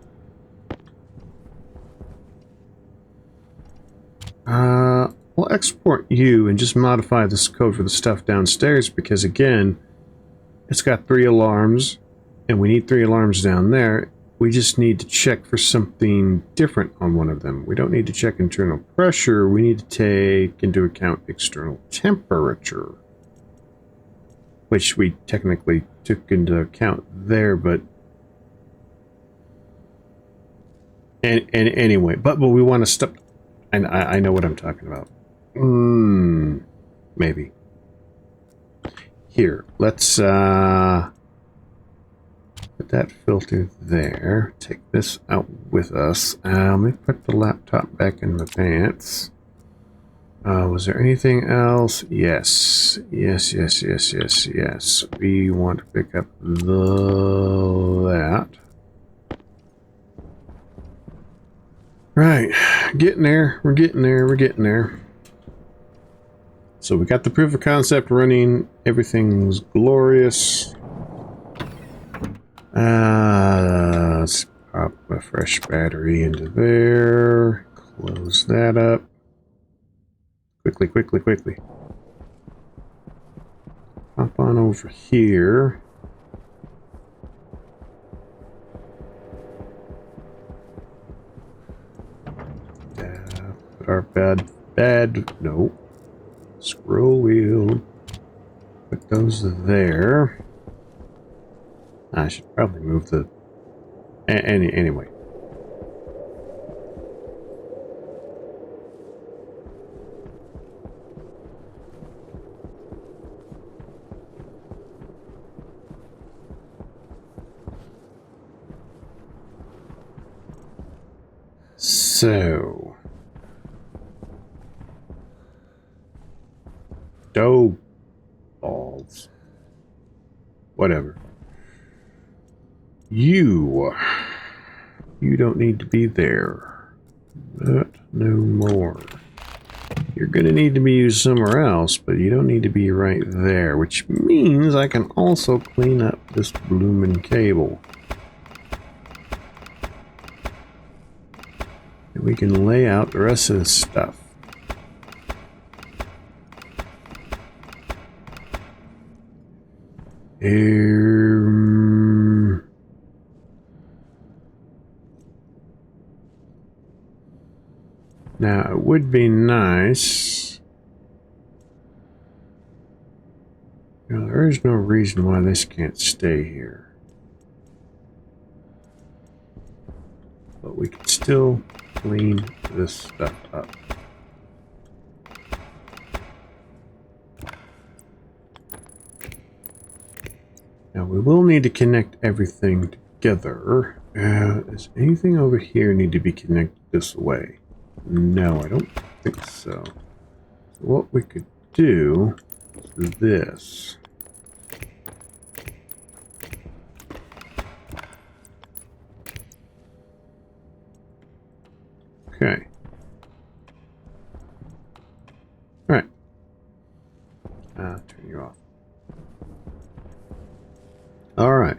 We'll export you and just modify this code for the stuff downstairs because, again, it's got 3 alarms, and we need 3 alarms down there. We just need to check for something different on one of them. We don't need to check internal pressure. We need to take into account external temperature, which we technically took into account there, but... And anyway, but we want to stop... And I know what I'm talking about. Maybe. Here, let's put that filter there. Take this out with us. Let me put the laptop back in the pants. Was there anything else? Yes. Yes. We want to pick up that. Right, getting there. We're getting there. So we got the proof of concept running. Everything's glorious. Let's pop a fresh battery into there. Close that up. Quickly. Hop on over here. Put our bed, no. Scroll wheel. Put those there. I should probably move the... Anyway. So... dough balls. Whatever. You don't need to be there. Not no more. You're gonna need to be used somewhere else, but you don't need to be right there, which means I can also clean up this bloomin' cable. And we can lay out the rest of this stuff. Now, it would be nice... You know, there is no reason why this can't stay here. But we can still clean this stuff up. Now we will need to connect everything together. Does anything over here need to be connected this way? No, I don't think so. So what we could do is this. Okay. All right. Turn you off. All right.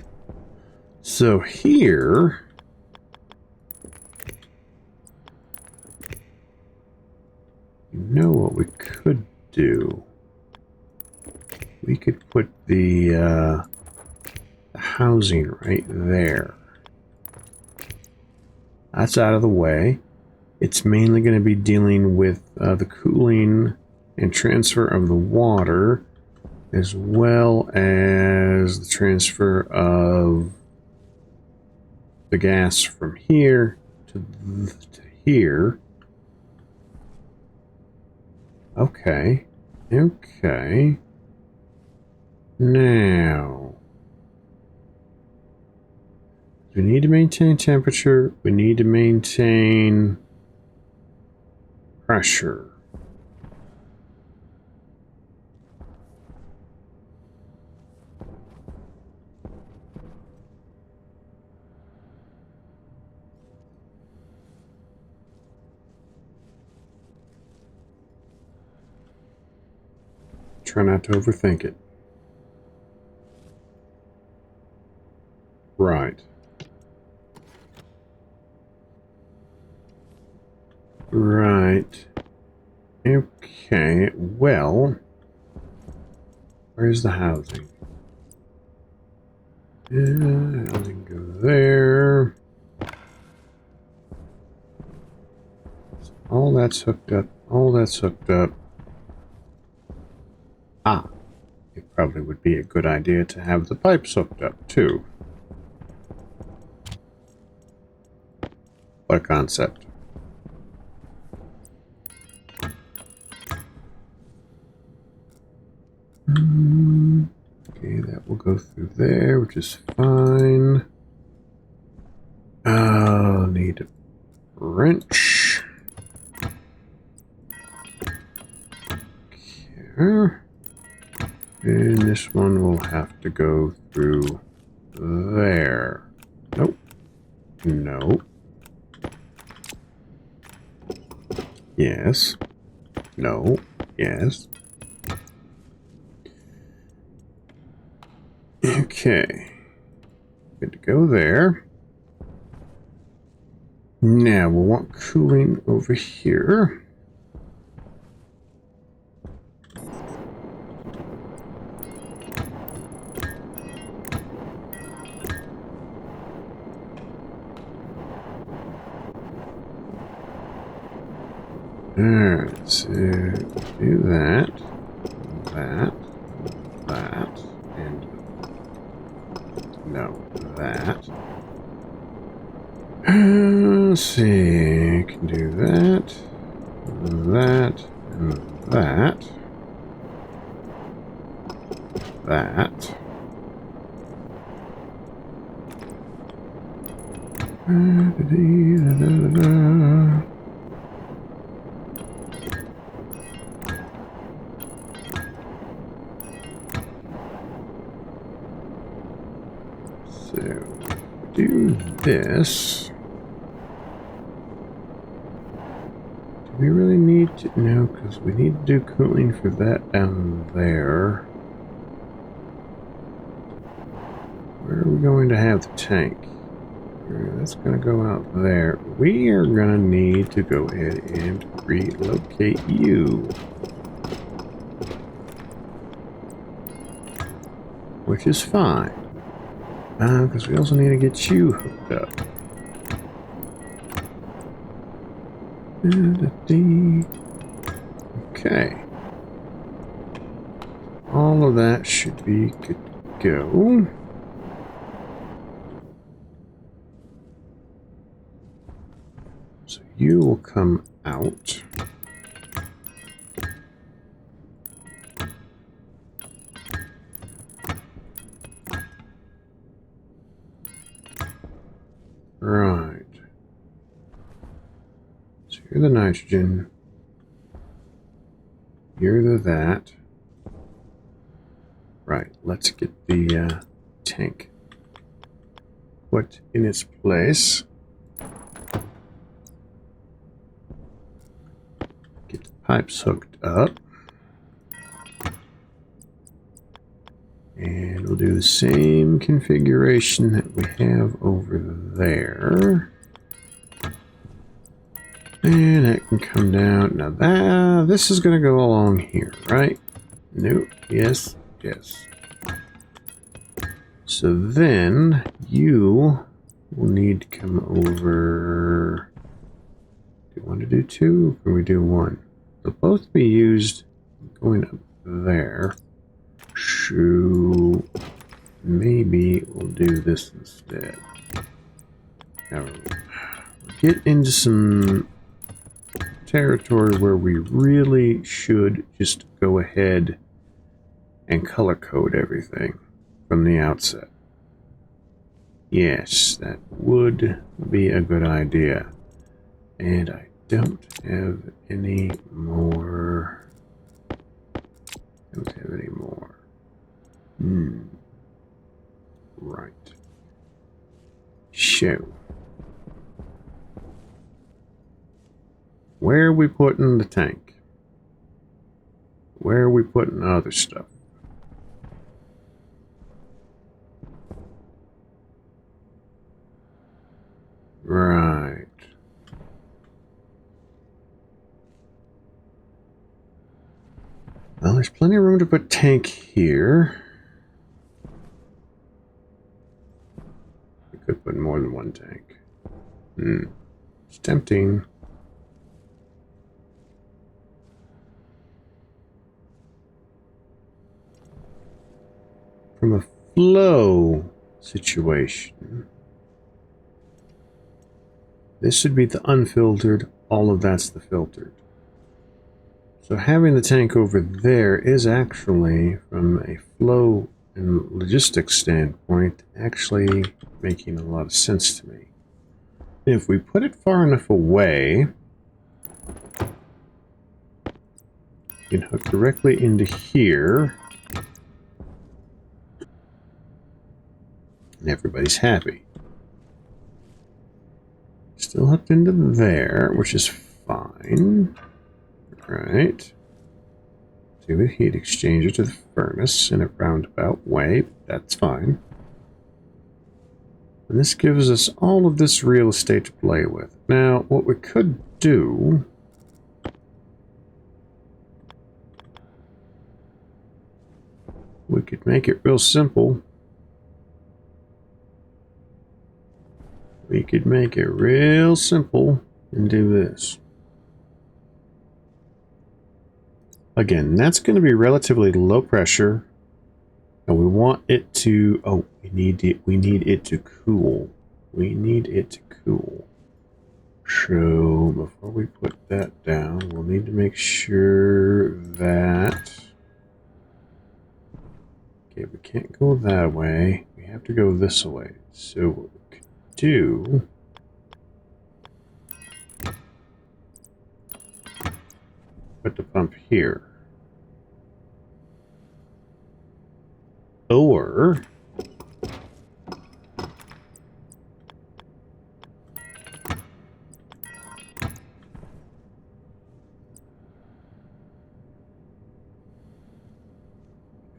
So here, you know what we could do? We could put the housing right there. That's out of the way. It's mainly going to be dealing with the cooling and transfer of the water, as well as the transfer of the gas from here to here. Okay. Okay. Now, we need to maintain temperature. We need to maintain pressure. Try not to overthink it. Right. Right. Okay, well, where's the housing? Housing go there. All that's hooked up. All that's hooked up. Ah, it probably would be a good idea to have the pipes hooked up too. What a concept. Okay, that will go through there, which is fine. I'll need a wrench. Okay. And this one will have to go through there. Nope. Nope. Yes. No. Yes. Okay. Good to go there. Now we'll want cooling over here. Alright, so do that, that, and no, that. Let's see, can do that, that, and that, that. So, do this. Do we really need to? No, because we need to do cooling for that down there. Where are we going to have the tank? That's going to go out there. We are going to need to go ahead and relocate you. Which is fine. Because we also need to get you hooked up. Okay. All of that should be good to go. So you will come out. Right. So you're the nitrogen. You're the that. Right. Let's get the tank put in its place. Get the pipes hooked up. And we'll do the same configuration that we have over there. And that can come down. Now this is going to go along here, right? Nope. Yes. Yes. So then you will need to come over. Do you want to do two? Or can we do one? They'll both be used going up there. Shoot. Maybe we'll do this instead. Now we'll get into some territory where we really should just go ahead and color code everything from the outset. Yes, that would be a good idea. And I don't have any more. Don't have any more. Right. So, where are we putting the tank? Where are we putting other stuff? Right. Well, there's plenty of room to put tank here. We could put more than one tank. It's tempting. From a flow situation, this should be the unfiltered. All of that's the filtered. So having the tank over there is actually, from a flow and logistics standpoint, actually making a lot of sense to me. If we put it far enough away, you can hook directly into here, and everybody's happy. Still hooked into there, which is fine. Right. Do the heat exchanger to the furnace in a roundabout way. That's fine. And this gives us all of this real estate to play with. Now, what we could do... we could make it real simple. We could make it real simple and do this. Again, that's going to be relatively low pressure, and we want it to. Oh, we need it to cool. We need it to cool. So before we put that down, we'll need to make sure that. Okay, we can't go that way. We have to go this way. So what we could do. Put the pump here. Or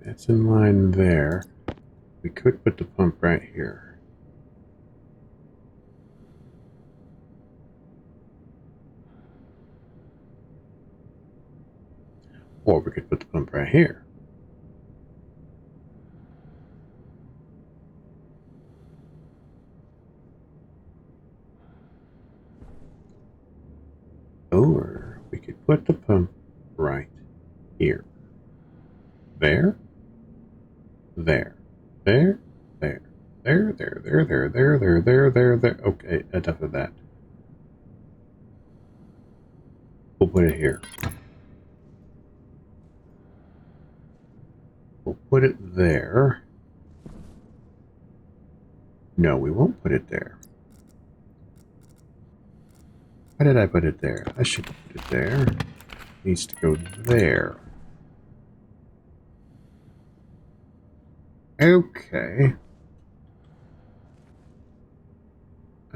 that's in line there. We could put the pump right here. Or we could put the pump right here. Or we could put the pump right here. There. There. There. There. There. Okay, enough of that. We'll put it here. We'll put it there. No, we won't put it there. Why did I put it there? I should put it there. It needs to go there. Okay.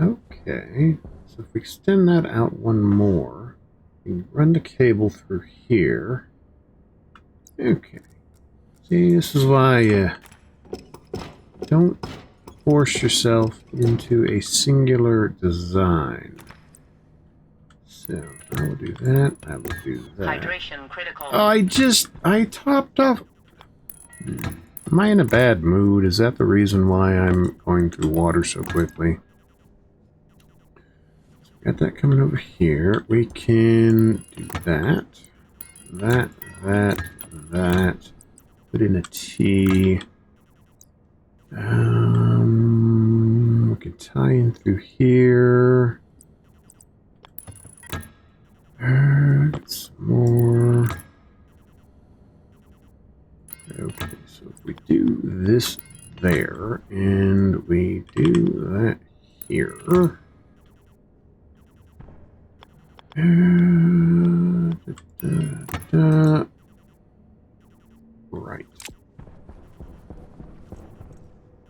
Okay. So if we extend that out one more, we can run the cable through here. Okay. See, this is why you don't force yourself into a singular design. So, I will do that. I will do that. Hydration critical. Oh, I topped off. Am I in a bad mood? Is that the reason why I'm going through water so quickly? So got that coming over here. We can do that. That. Put in a T. We can tie in through here. Some more. Okay, so if we do this there, and we do that here. Right.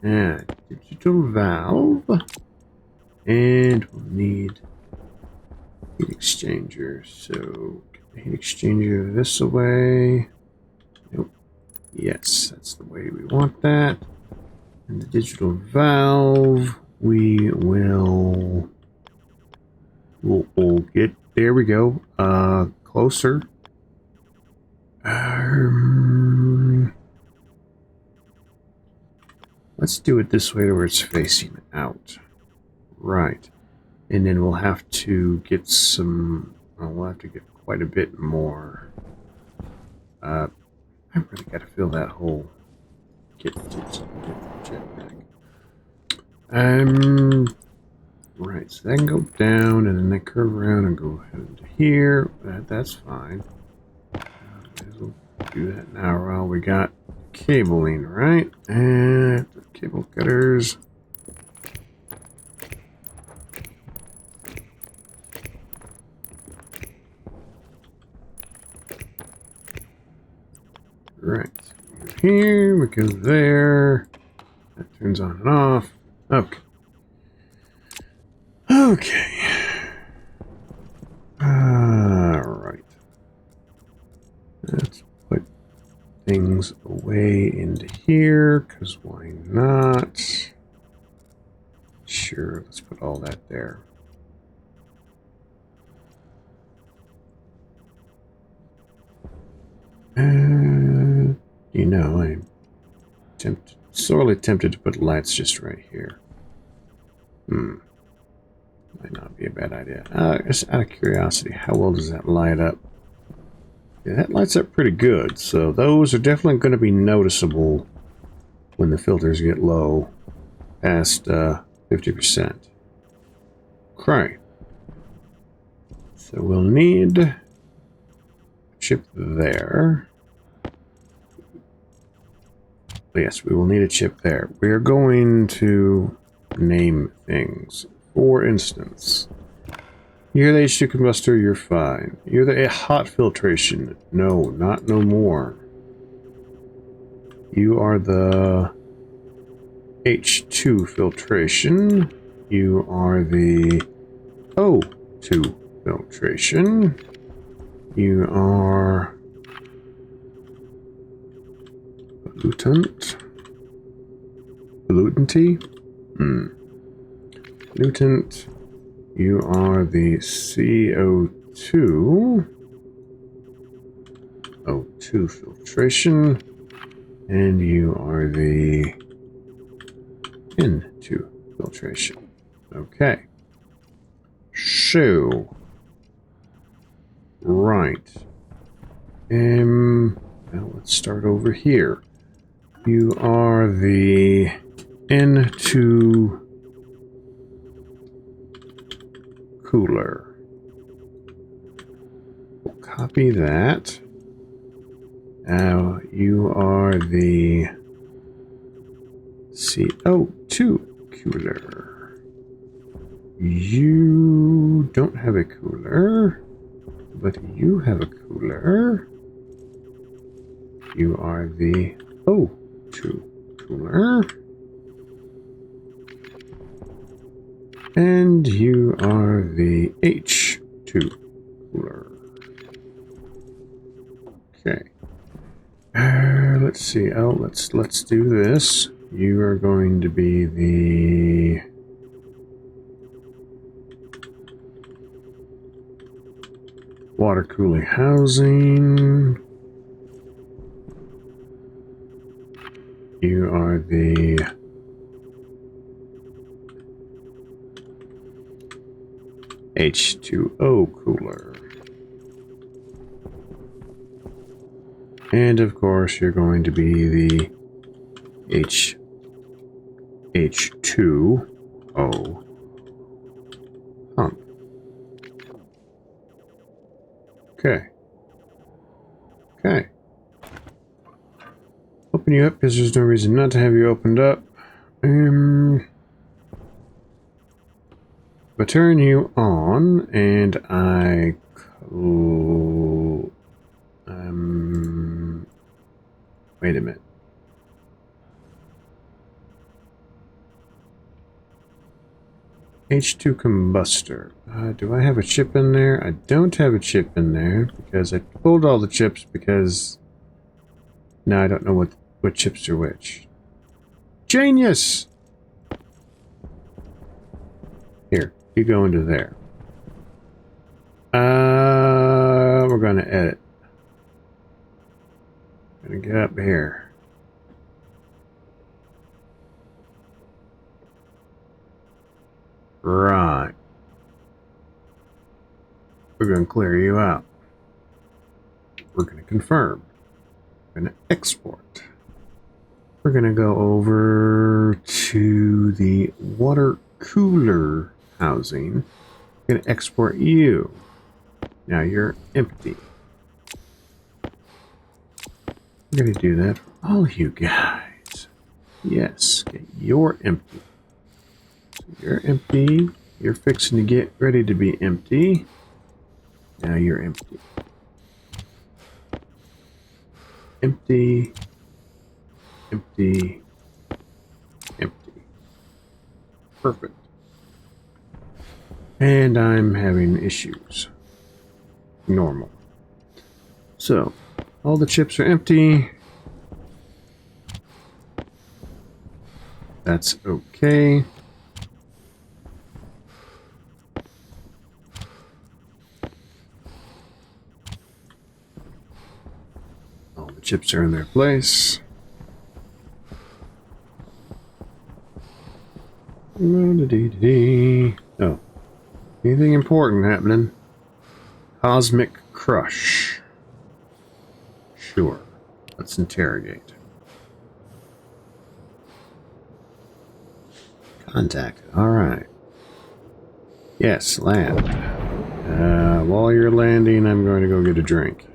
And digital valve. And we'll need heat exchanger. So get the heat exchanger this away. Nope. Yes, that's the way we want that. And the digital valve, we'll get, there we go, closer. Let's do it this way where it's facing out. Right. And then we'll have to get some, we'll have to get quite a bit more. I really got to fill that hole. Get the jetpack. Right, so that can go down and then they curve around and go ahead into here. That's fine. We'll do that now while we got cabling, right? And the cable cutters. Right, here we go there. That turns on and off. Okay. Okay. Alright. Let's put things away into here, because why not? Sure, let's put all that there. You know, I'm sorely tempted to put lights just right here. Might not be a bad idea. Just out of curiosity, how well does that light up? Yeah, that lights up pretty good, so those are definitely going to be noticeable when the filters get low, past 50%. Okay. So we'll need a chip there. Yes, we will need a chip there. We are going to name things. For instance, you're the H2 combustor, you're fine. You're the hot filtration. No, not no more. You are the H2 filtration. You are the O2 filtration. You are pollutant. Pollutanty? Pollutant. You are the CO2. O2 filtration. And you are the N2 filtration. Okay. So. Right. Now let's start over here. You are the N2 cooler. copy that. Now you are the CO2 cooler. You don't have a cooler, but you have a cooler. You are the O2 cooler. And you are the H2 cooler. Okay. Let's see. Oh, let's do this. You are going to be the water cooling housing. You are the H2O cooler. And of course, you're going to be the H2O pump. Okay. Okay. Open you up because there's no reason not to have you opened up. But turn you on, and I wait a minute. H2 combustor. Do I have a chip in there? I don't have a chip in there because I pulled all the chips because now I don't know what chips are which. Genius! Here, you go into there. We're gonna edit. Gonna get up here. Right. We're gonna clear you out. We're gonna confirm. We're gonna export. We're gonna go over to the water cooler housing. We're gonna export you. Now you're empty. We're gonna do that for all you guys. Yes, okay, you're empty. So you're empty. You're fixing to get ready to be empty. Now you're empty. Empty. Empty. Empty. Perfect. And I'm having issues. Normal. So, all the chips are empty. That's okay. All the chips are in their place. Oh, anything important happening? Cosmic Crush. Sure. Let's interrogate. Contacted. Alright. Yes, land. While you're landing, I'm going to go get a drink.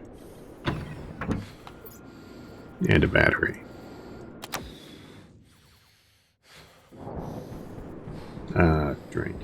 And a battery. Drink.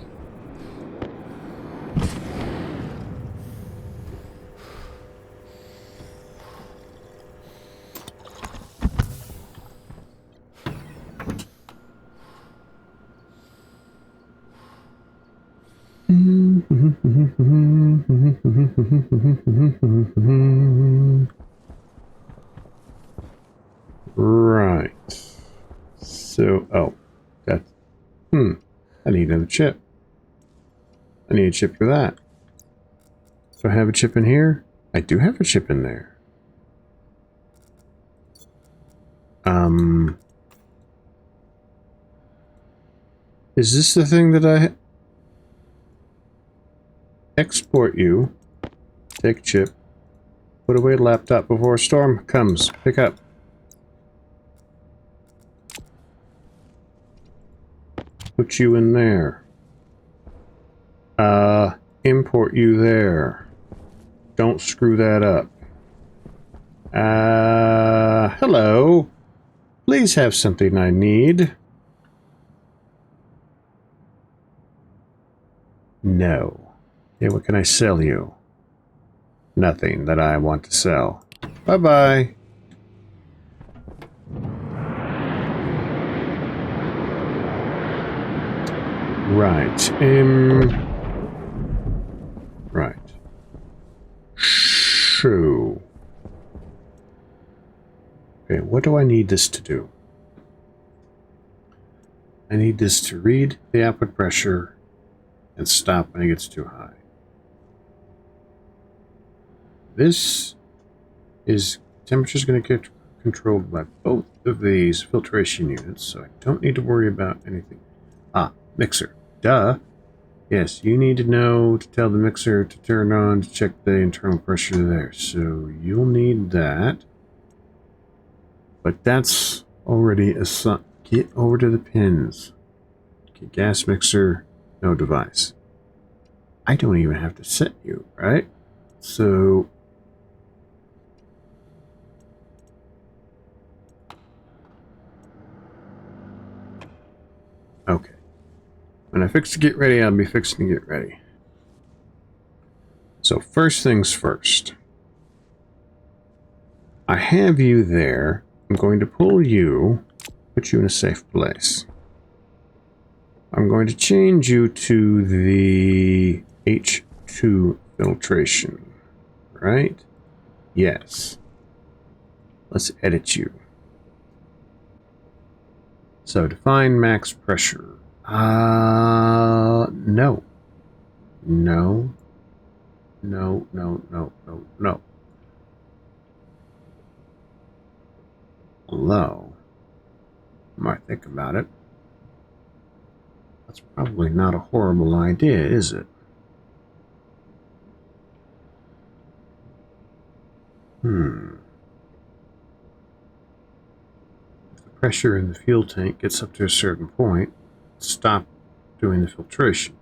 Right. So, oh, that. I need another chip. I need a chip for that. Do I have a chip in here? I do have a chip in there. Is this the thing that I export you? Take a chip. Put away laptop before a storm comes. Pick up. Put you in there. Import you there. Don't screw that up. Hello. Please have something I need. No. Okay, what can I sell you? Nothing that I want to sell. Bye-bye. Right. Right. Shoo. Okay, what do I need this to do? I need this to read the output pressure and stop when it gets too high. This is temperature is going to get controlled by both of these filtration units, so I don't need to worry about anything. Ah, mixer. Duh. Yes, you need to know to tell the mixer to turn on to check the internal pressure there. So you'll need that. But that's already a get over to the pins. Okay, gas mixer, no device. I don't even have to set you, right? So okay. When I fix to get ready, I'll be fixing to get ready. So first things first. I have you there. I'm going to pull you, put you in a safe place. I'm going to change you to the H2 filtration, right? Yes. Let's edit you. So define max pressure. No. No. No, no, no, no, no. Although, I might think about it. That's probably not a horrible idea, is it? If the pressure in the fuel tank gets up to a certain point, stop doing the filtration.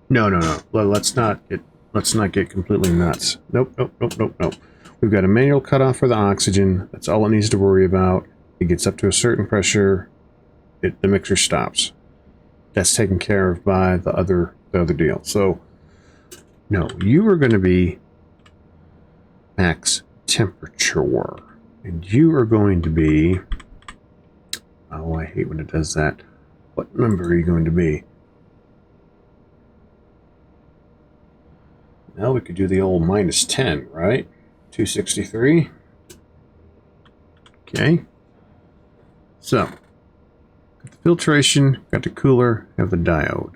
No, no, no. Well, let's not get completely nuts. Nope, nope, nope, nope, nope. We've got a manual cutoff for the oxygen. That's all it needs to worry about. It gets up to a certain pressure, the mixer stops. That's taken care of by the other deal. So, no, you are going to be max temperature, and you are going to be. Oh, I hate when it does that. What number are you going to be? Now we could do the old -10, right? 263. Okay. So, got the filtration, got the cooler, have the diode.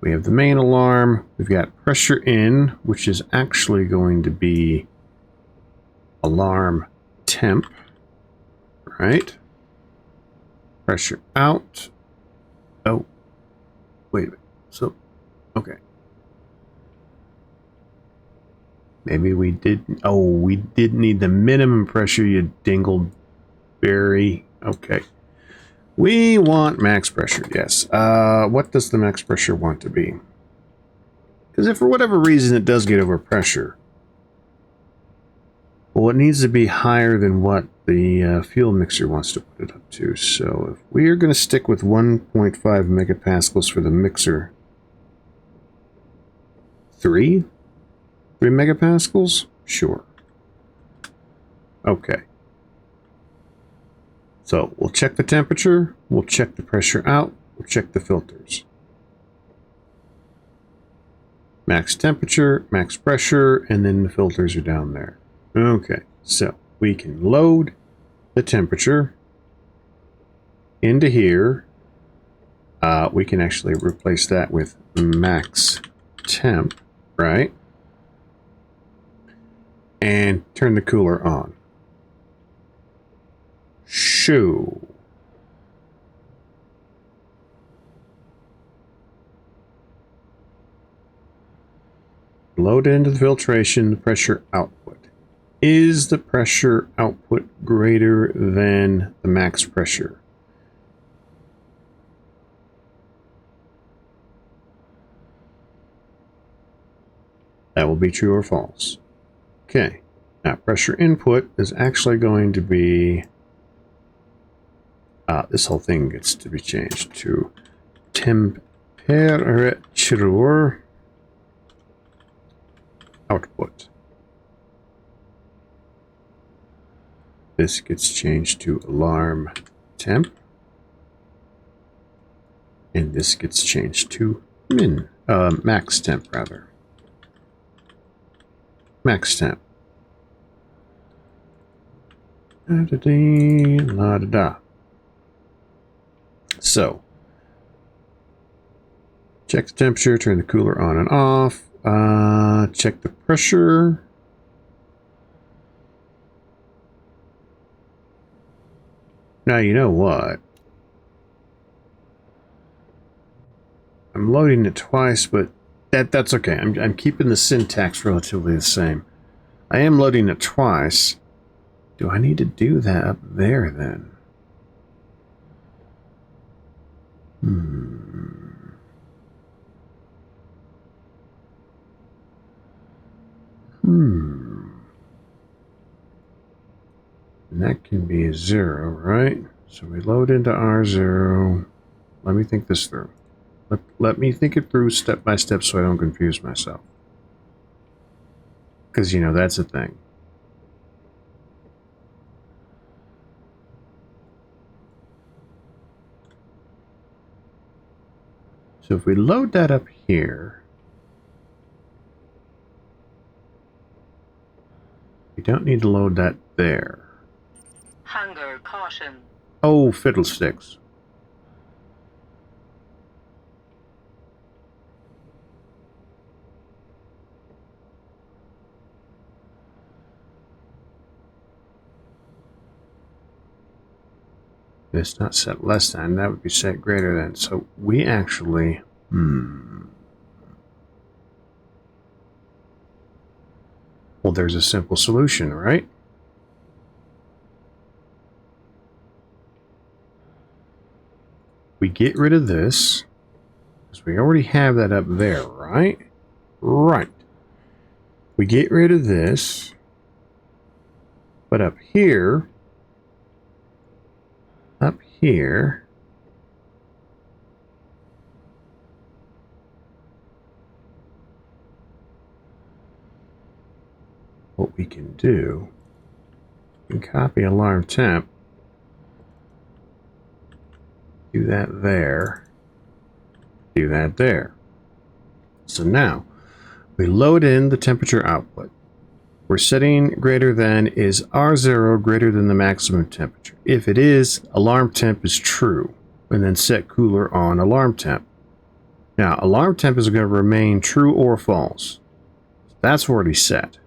We have the main alarm. We've got pressure in, which is actually going to be alarm temp, right? Pressure out. Oh, wait a minute. So, okay. Maybe we did. Oh, we did need the minimum pressure, you dingleberry. Okay. We want max pressure, yes. What does the max pressure want to be? Because if for whatever reason it does get over pressure, well, it needs to be higher than what the fuel mixer wants to put it up to. So if we are going to stick with 1.5 megapascals for the mixer, 3 megapascals? Sure. Okay. So we'll check the temperature, we'll check the pressure out, we'll check the filters. Max temperature, max pressure, and then the filters are down there. Okay, so we can load the temperature into here. We can actually replace that with max temp, right? And turn the cooler on. Shoo. Load into the filtration, the pressure output. Is the pressure output greater than the max pressure? That will be true or false. Okay. Now, pressure input is actually going to be... this whole thing gets to be changed to temperature output. This gets changed to alarm temp. And this gets changed to max temp, rather. Max temp. La-da-dee-la-da-da. So, check the temperature, turn the cooler on and off. Check the pressure. Now, you know what? I'm loading it twice, but that's okay. I'm keeping the syntax relatively the same. I am loading it twice. Do I need to do that up there, then? And that can be a 0, right? So we load into R0. Let me think this through. Let me think it through step by step so I don't confuse myself. Because, you know, that's a thing. So if we load that up here, we don't need to load that there. Hunger caution. Oh, fiddlesticks. It's not set less than, that would be set greater than. So we actually, well, there's a simple solution, right? We get rid of this, because we already have that up there, right? Right. We get rid of this, but up here, what we can do, we can copy alarm temp, do that there, do that there. So now, we load in the temperature output. We're setting greater than is R0 greater than the maximum temperature. If it is, alarm temp is true, and then set cooler on alarm temp. Now, alarm temp is going to remain true or false. That's already set.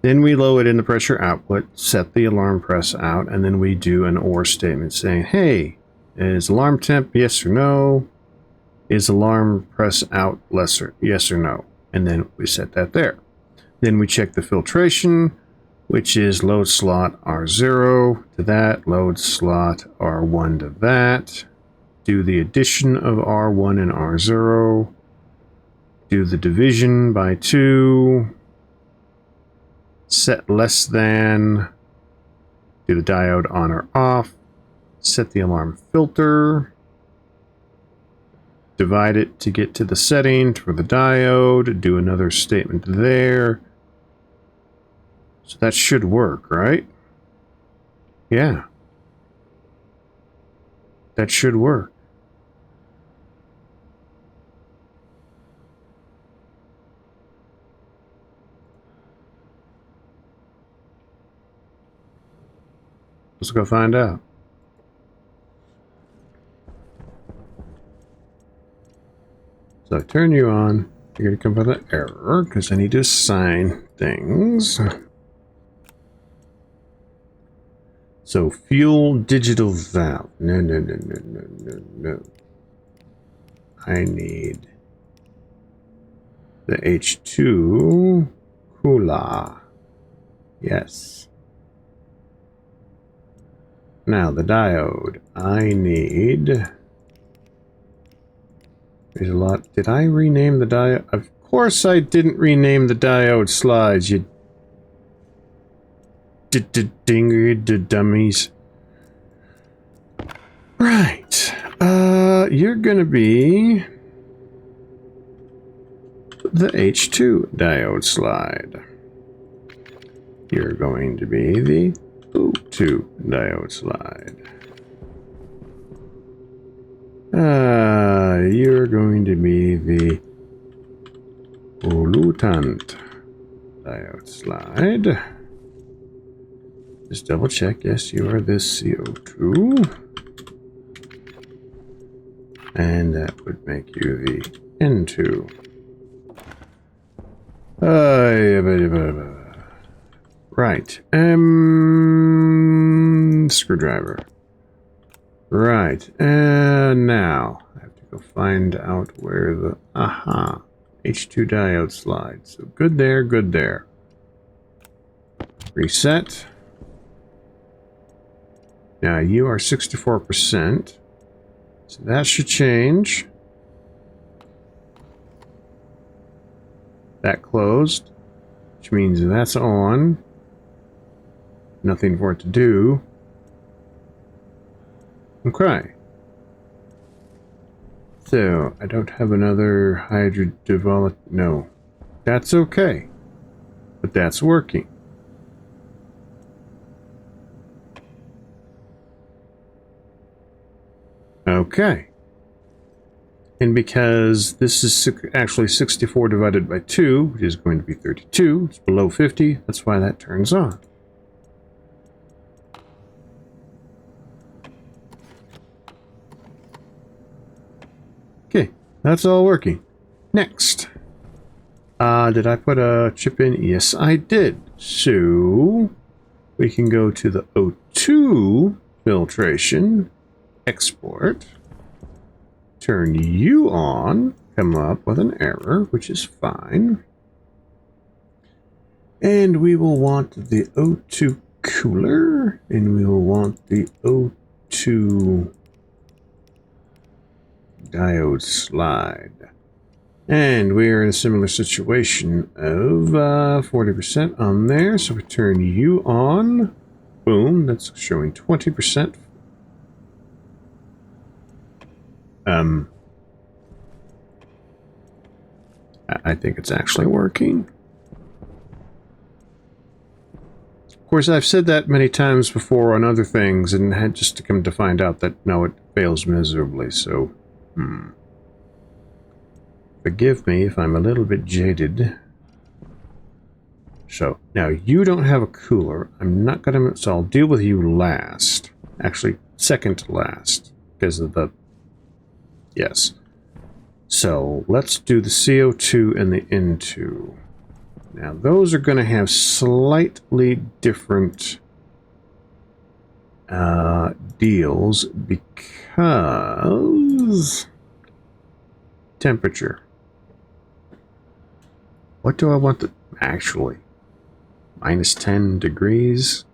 Then we load in the pressure output, set the alarm press out, and then we do an OR statement saying, hey, is alarm temp yes or no? Is alarm press out lesser yes or no? And then we set that there. Then we check the filtration, which is load slot R0 to that, load slot R1 to that. Do the addition of R1 and R0. Do the division by 2. Set less than. Do the diode on or off. Set the alarm filter. Divide it to get to the setting for the diode. Do another statement there. So that should work, right? Yeah. That should work. Let's go find out. So I turn you on. You're going to come up with an error because I need to assign things. So fuel digital valve. No. I need the H2 cooler. Yes. Now the diode. I need... There's a lot. Did I rename the diode? Of course I didn't rename the diode slides, you dummies. Right. You're gonna be the H2 diode slide. You're going to be the O2 diode slide. You're going to be the pollutant diode slide. Just double check. Yes, you are this CO2. And that would make you the N2. Right. Screwdriver. Right. And now I have to go find out where the H2 diode slide. So good there, good there. Reset. Now you are 64%. So that should change. That closed, which means that's on. Nothing for it to do. Okay. So, I don't have another hydrodevelop. No. That's okay. But that's working. Okay. And because this is actually 64 divided by 2, which is going to be 32, it's below 50, that's why that turns on. Okay, that's all working. Next. Did I put a chip in? Yes, I did. So, we can go to the O2 filtration, export. Turn you on, come up with an error, which is fine. And we will want the O2 cooler, and we will want the O2 diode slide. And we are in a similar situation of 40% on there, so we turn you on. Boom, that's showing 20%. I think it's actually working. Of course, I've said that many times before on other things, and had just to come to find out that, no, it fails miserably, so... Forgive me if I'm a little bit jaded. So, now, you don't have a cooler. I'm not gonna... So I'll deal with you last. Actually, second to last. Because of the... Yes. So, let's do the CO2 and the N2. Now, those are going to have slightly different deals because temperature. What do I want to... Actually, minus 10 degrees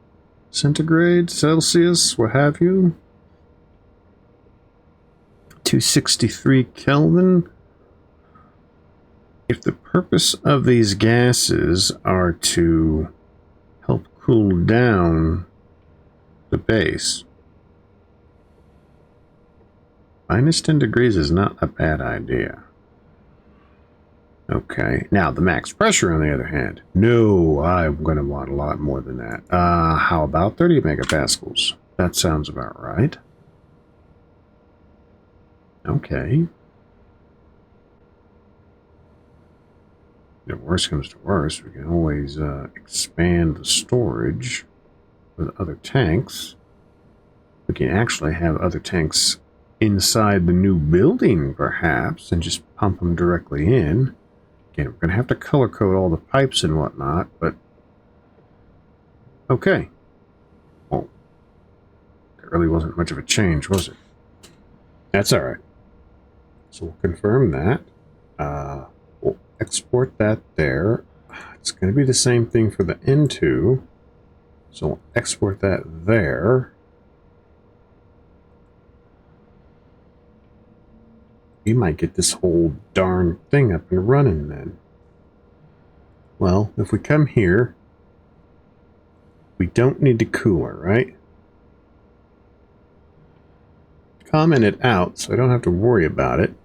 centigrade, Celsius, what have you. 263 Kelvin. If the purpose of these gases are to help cool down the base, minus 10 degrees is not a bad idea. Okay, now the max pressure on the other hand. No, I'm going to want a lot more than that. How about 30 megapascals? That sounds about right. Okay. If worst comes to worst, we can always expand the storage with other tanks. We can actually have other tanks inside the new building, perhaps, and just pump them directly in. Again, we're going to have to color code all the pipes and whatnot, but... Okay. Well, there really wasn't much of a change, was it? That's alright. So we'll confirm that. We'll export that there. It's going to be the same thing for the N2. So we'll export that there. We might get this whole darn thing up and running then. Well, if we come here, we don't need to cooler, right? Comment it out so I don't have to worry about it.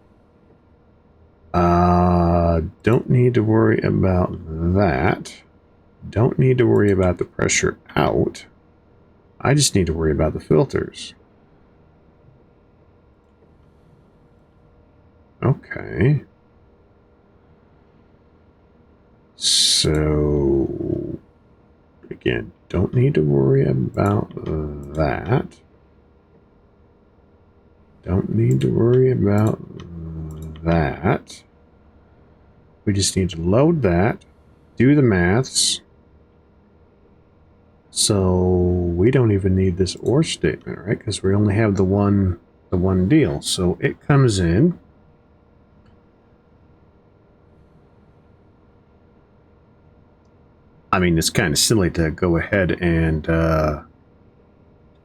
Don't need to worry about that. Don't need to worry about the pressure out. I just need to worry about the filters. Okay. So, again, don't need to worry about that. Don't need to worry about that. We just need to load that, do the maths. So we don't even need this or statement, right? Because we only have the one deal. So it comes in. I mean, it's kind of silly to go ahead and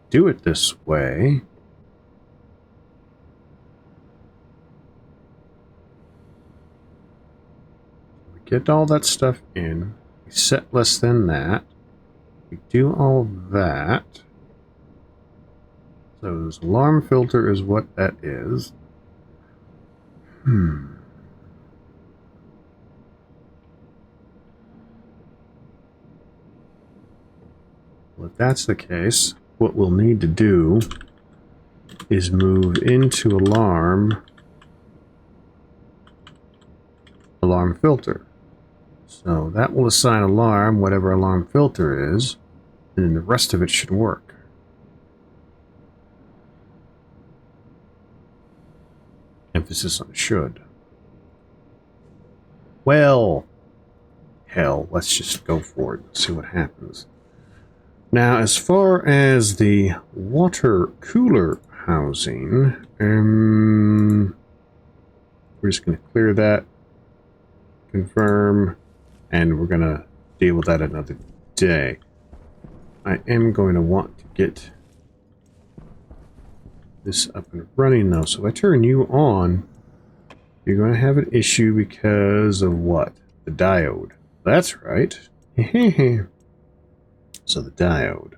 do it this way. We get all that stuff in. We set less than that. We do all that. So this alarm filter is what that is. Well, if that's the case, what we'll need to do is move into alarm filter. So that will assign alarm, whatever alarm filter is, and then the rest of it should work. Emphasis on should. Well, hell, let's just go for it and see what happens. Now, as far as the water cooler housing, we're just going to clear that, confirm, and we're going to deal with that another day. I am going to want to get this up and running though. So if I turn you on, you're going to have an issue because of what? The diode. That's right. So the diode.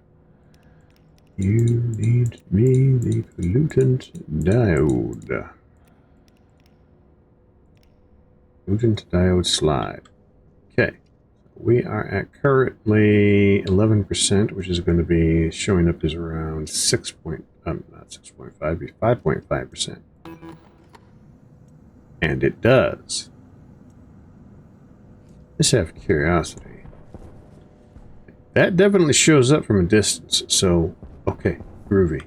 You need me the pollutant diode. Pollutant diode slide. Okay. We are at currently 11%, which is going to be showing up as around 5.5%. And it does. Just have curiosity. That definitely shows up from a distance, so, okay, groovy.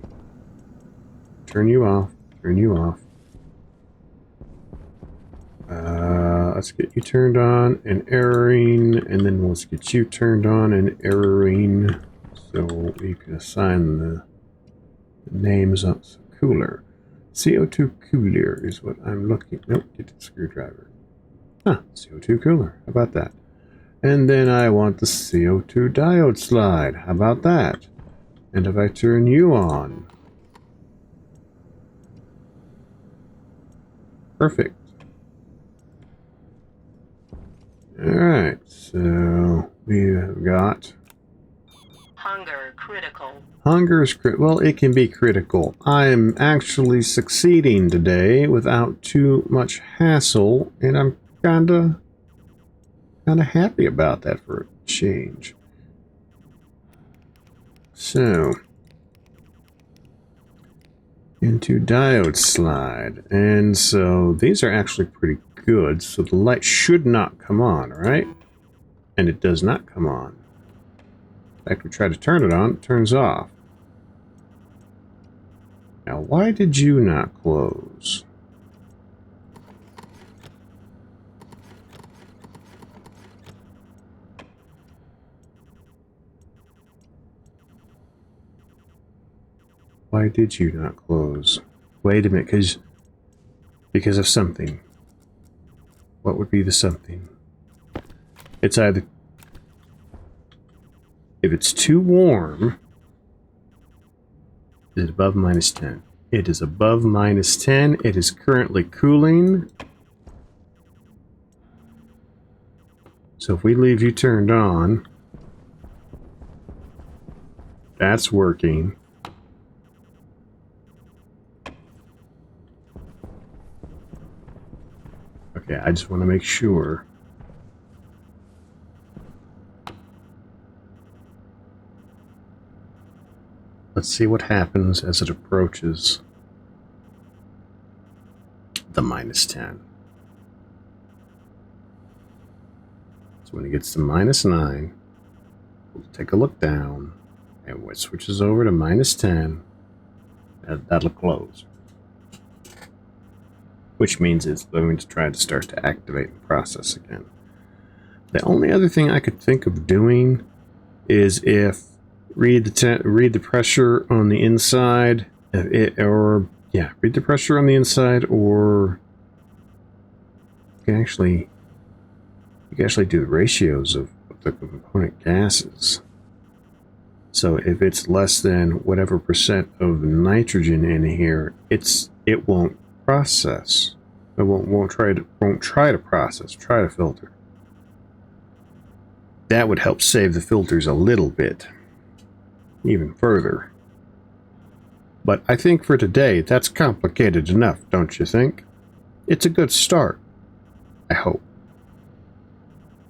Turn you off, turn you off. Let's get you turned on and erroring, and then let's get you turned on and erroring, so you can assign the names on cooler. CO2 cooler is what I'm looking. Nope, get the screwdriver. Huh, CO2 cooler. How about that? And then I want the CO2 diode slide. How about that? And if I turn you on. Perfect. Alright, so we have got... Hunger critical. Hunger is critical. Well, it can be critical. I am actually succeeding today without too much hassle, and I'm kinda happy about that for a change. So, into diode slide, and so these are actually pretty good, so the light should not come on, right? And it does not come on. In fact, we try to turn it on, it turns off. Now, why did you not close? Why did you not close? Wait a minute, because of something. What would be the something? It's either... If it's too warm... Is it above -10? It is above -10. It is currently cooling. So if we leave you turned on, that's working. Okay, I just want to make sure. Let's see what happens as it approaches the -10. So when it gets to -9, we'll take a look down, and when it switches over to -10, that'll close. Which means it's going to try to start to activate the process again. The only other thing I could think of doing is if read the pressure on the inside, read the pressure on the inside, or you can actually do the ratios of the component gases. So if it's less than whatever percent of nitrogen in here, it won't process. It won't try to process. Try to filter. That would help save the filters a little bit, even further. But I think for today, that's complicated enough, don't you think? It's a good start. I hope.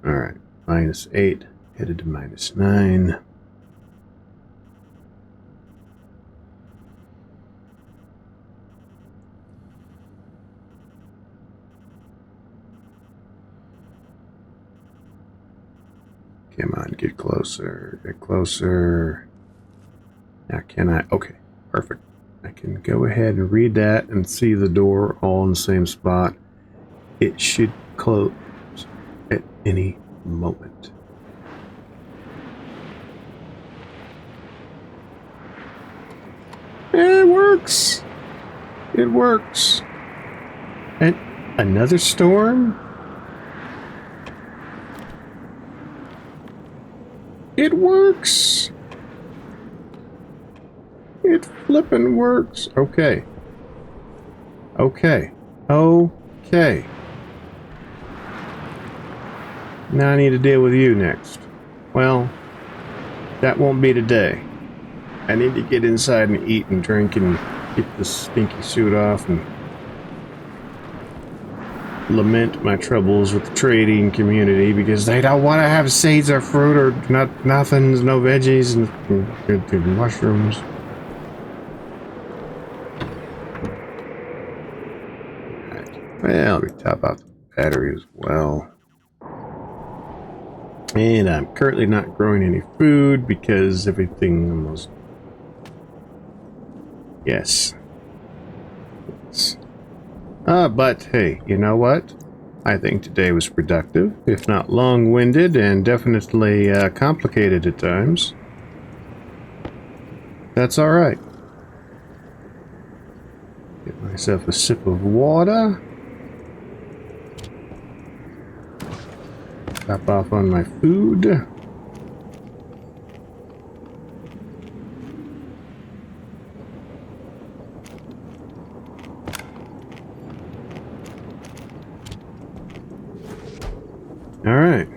Alright, -8, headed to -9. Come on, get closer, get closer. Now can I? Okay, perfect. I can go ahead and read that and see the door all in the same spot. It should close at any moment. It works! It works! And another storm? It works! It flippin' works! Okay. Okay. Okay. Now I need to deal with you next. Well, that won't be today. I need to get inside and eat and drink and get this stinky suit off and lament my troubles with the trading community because they don't want to have seeds or fruit or nothing, no veggies and mushrooms. Well, we top out the battery as well. And I'm currently not growing any food because everything almost... Yes. But hey, you know what? I think today was productive, if not long-winded, and definitely complicated at times. That's alright. Get myself a sip of water. Top off on my food. Alright.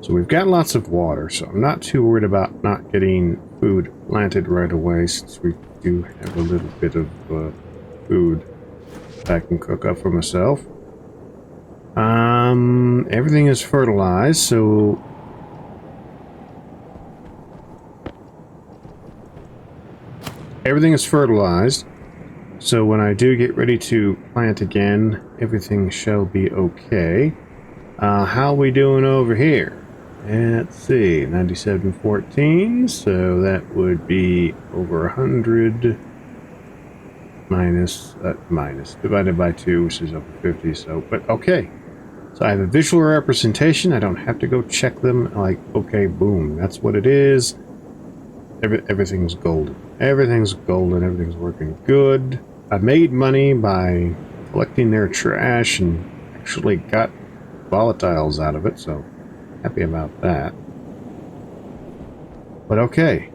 So we've got lots of water, so I'm not too worried about not getting food planted right away, since we do have a little bit of food I can cook up for myself. Everything is fertilized, so everything is fertilized. So when I do get ready to plant again, everything shall be okay. How are we doing over here? Let's see, 9714, so that would be over 100 minus divided by 2, which is over 50. So, but okay. So I have a visual representation. I don't have to go check them. Like, okay, boom, that's what it is. Everything's golden. Everything's golden. Everything's working good. I made money by collecting their trash and actually got volatiles out of it, so happy about that. But okay.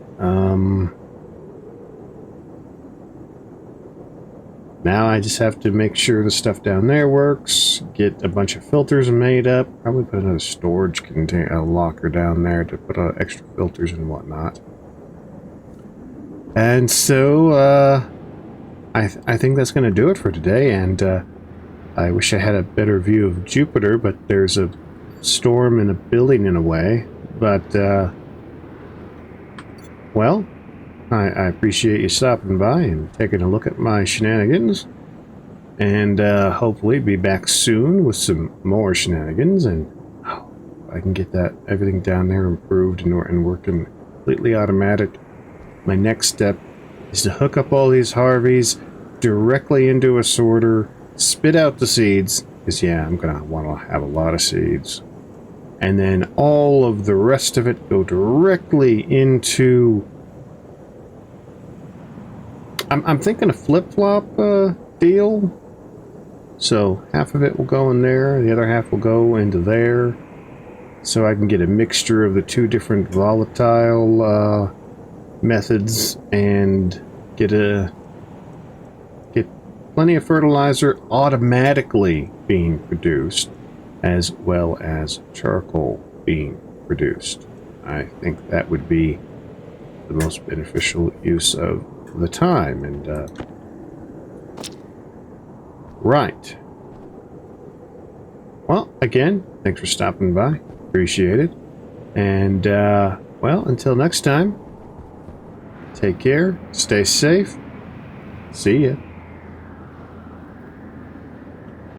Now I just have to make sure the stuff down there works, get a bunch of filters made up, probably put another storage container, a locker down there to put extra filters and whatnot. And so, I think that's going to do it for today, and I wish I had a better view of Jupiter, but there's a storm and a building in a way. But, well, I appreciate you stopping by and taking a look at my shenanigans. And hopefully be back soon with some more shenanigans. And I can get that everything down there improved and working completely automatic. My next step is to hook up all these Harveys directly into a sorter, spit out the seeds, because yeah, I'm going to want to have a lot of seeds. And then all of the rest of it go directly into... I'm thinking a flip-flop deal. So half of it will go in there, the other half will go into there. So I can get a mixture of the two different volatile methods and get plenty of fertilizer automatically being produced, as well as charcoal being produced. I think that would be the most beneficial use of the time. And right. Well, again, thanks for stopping by. Appreciate it. And well, until next time, take care, stay safe. See ya.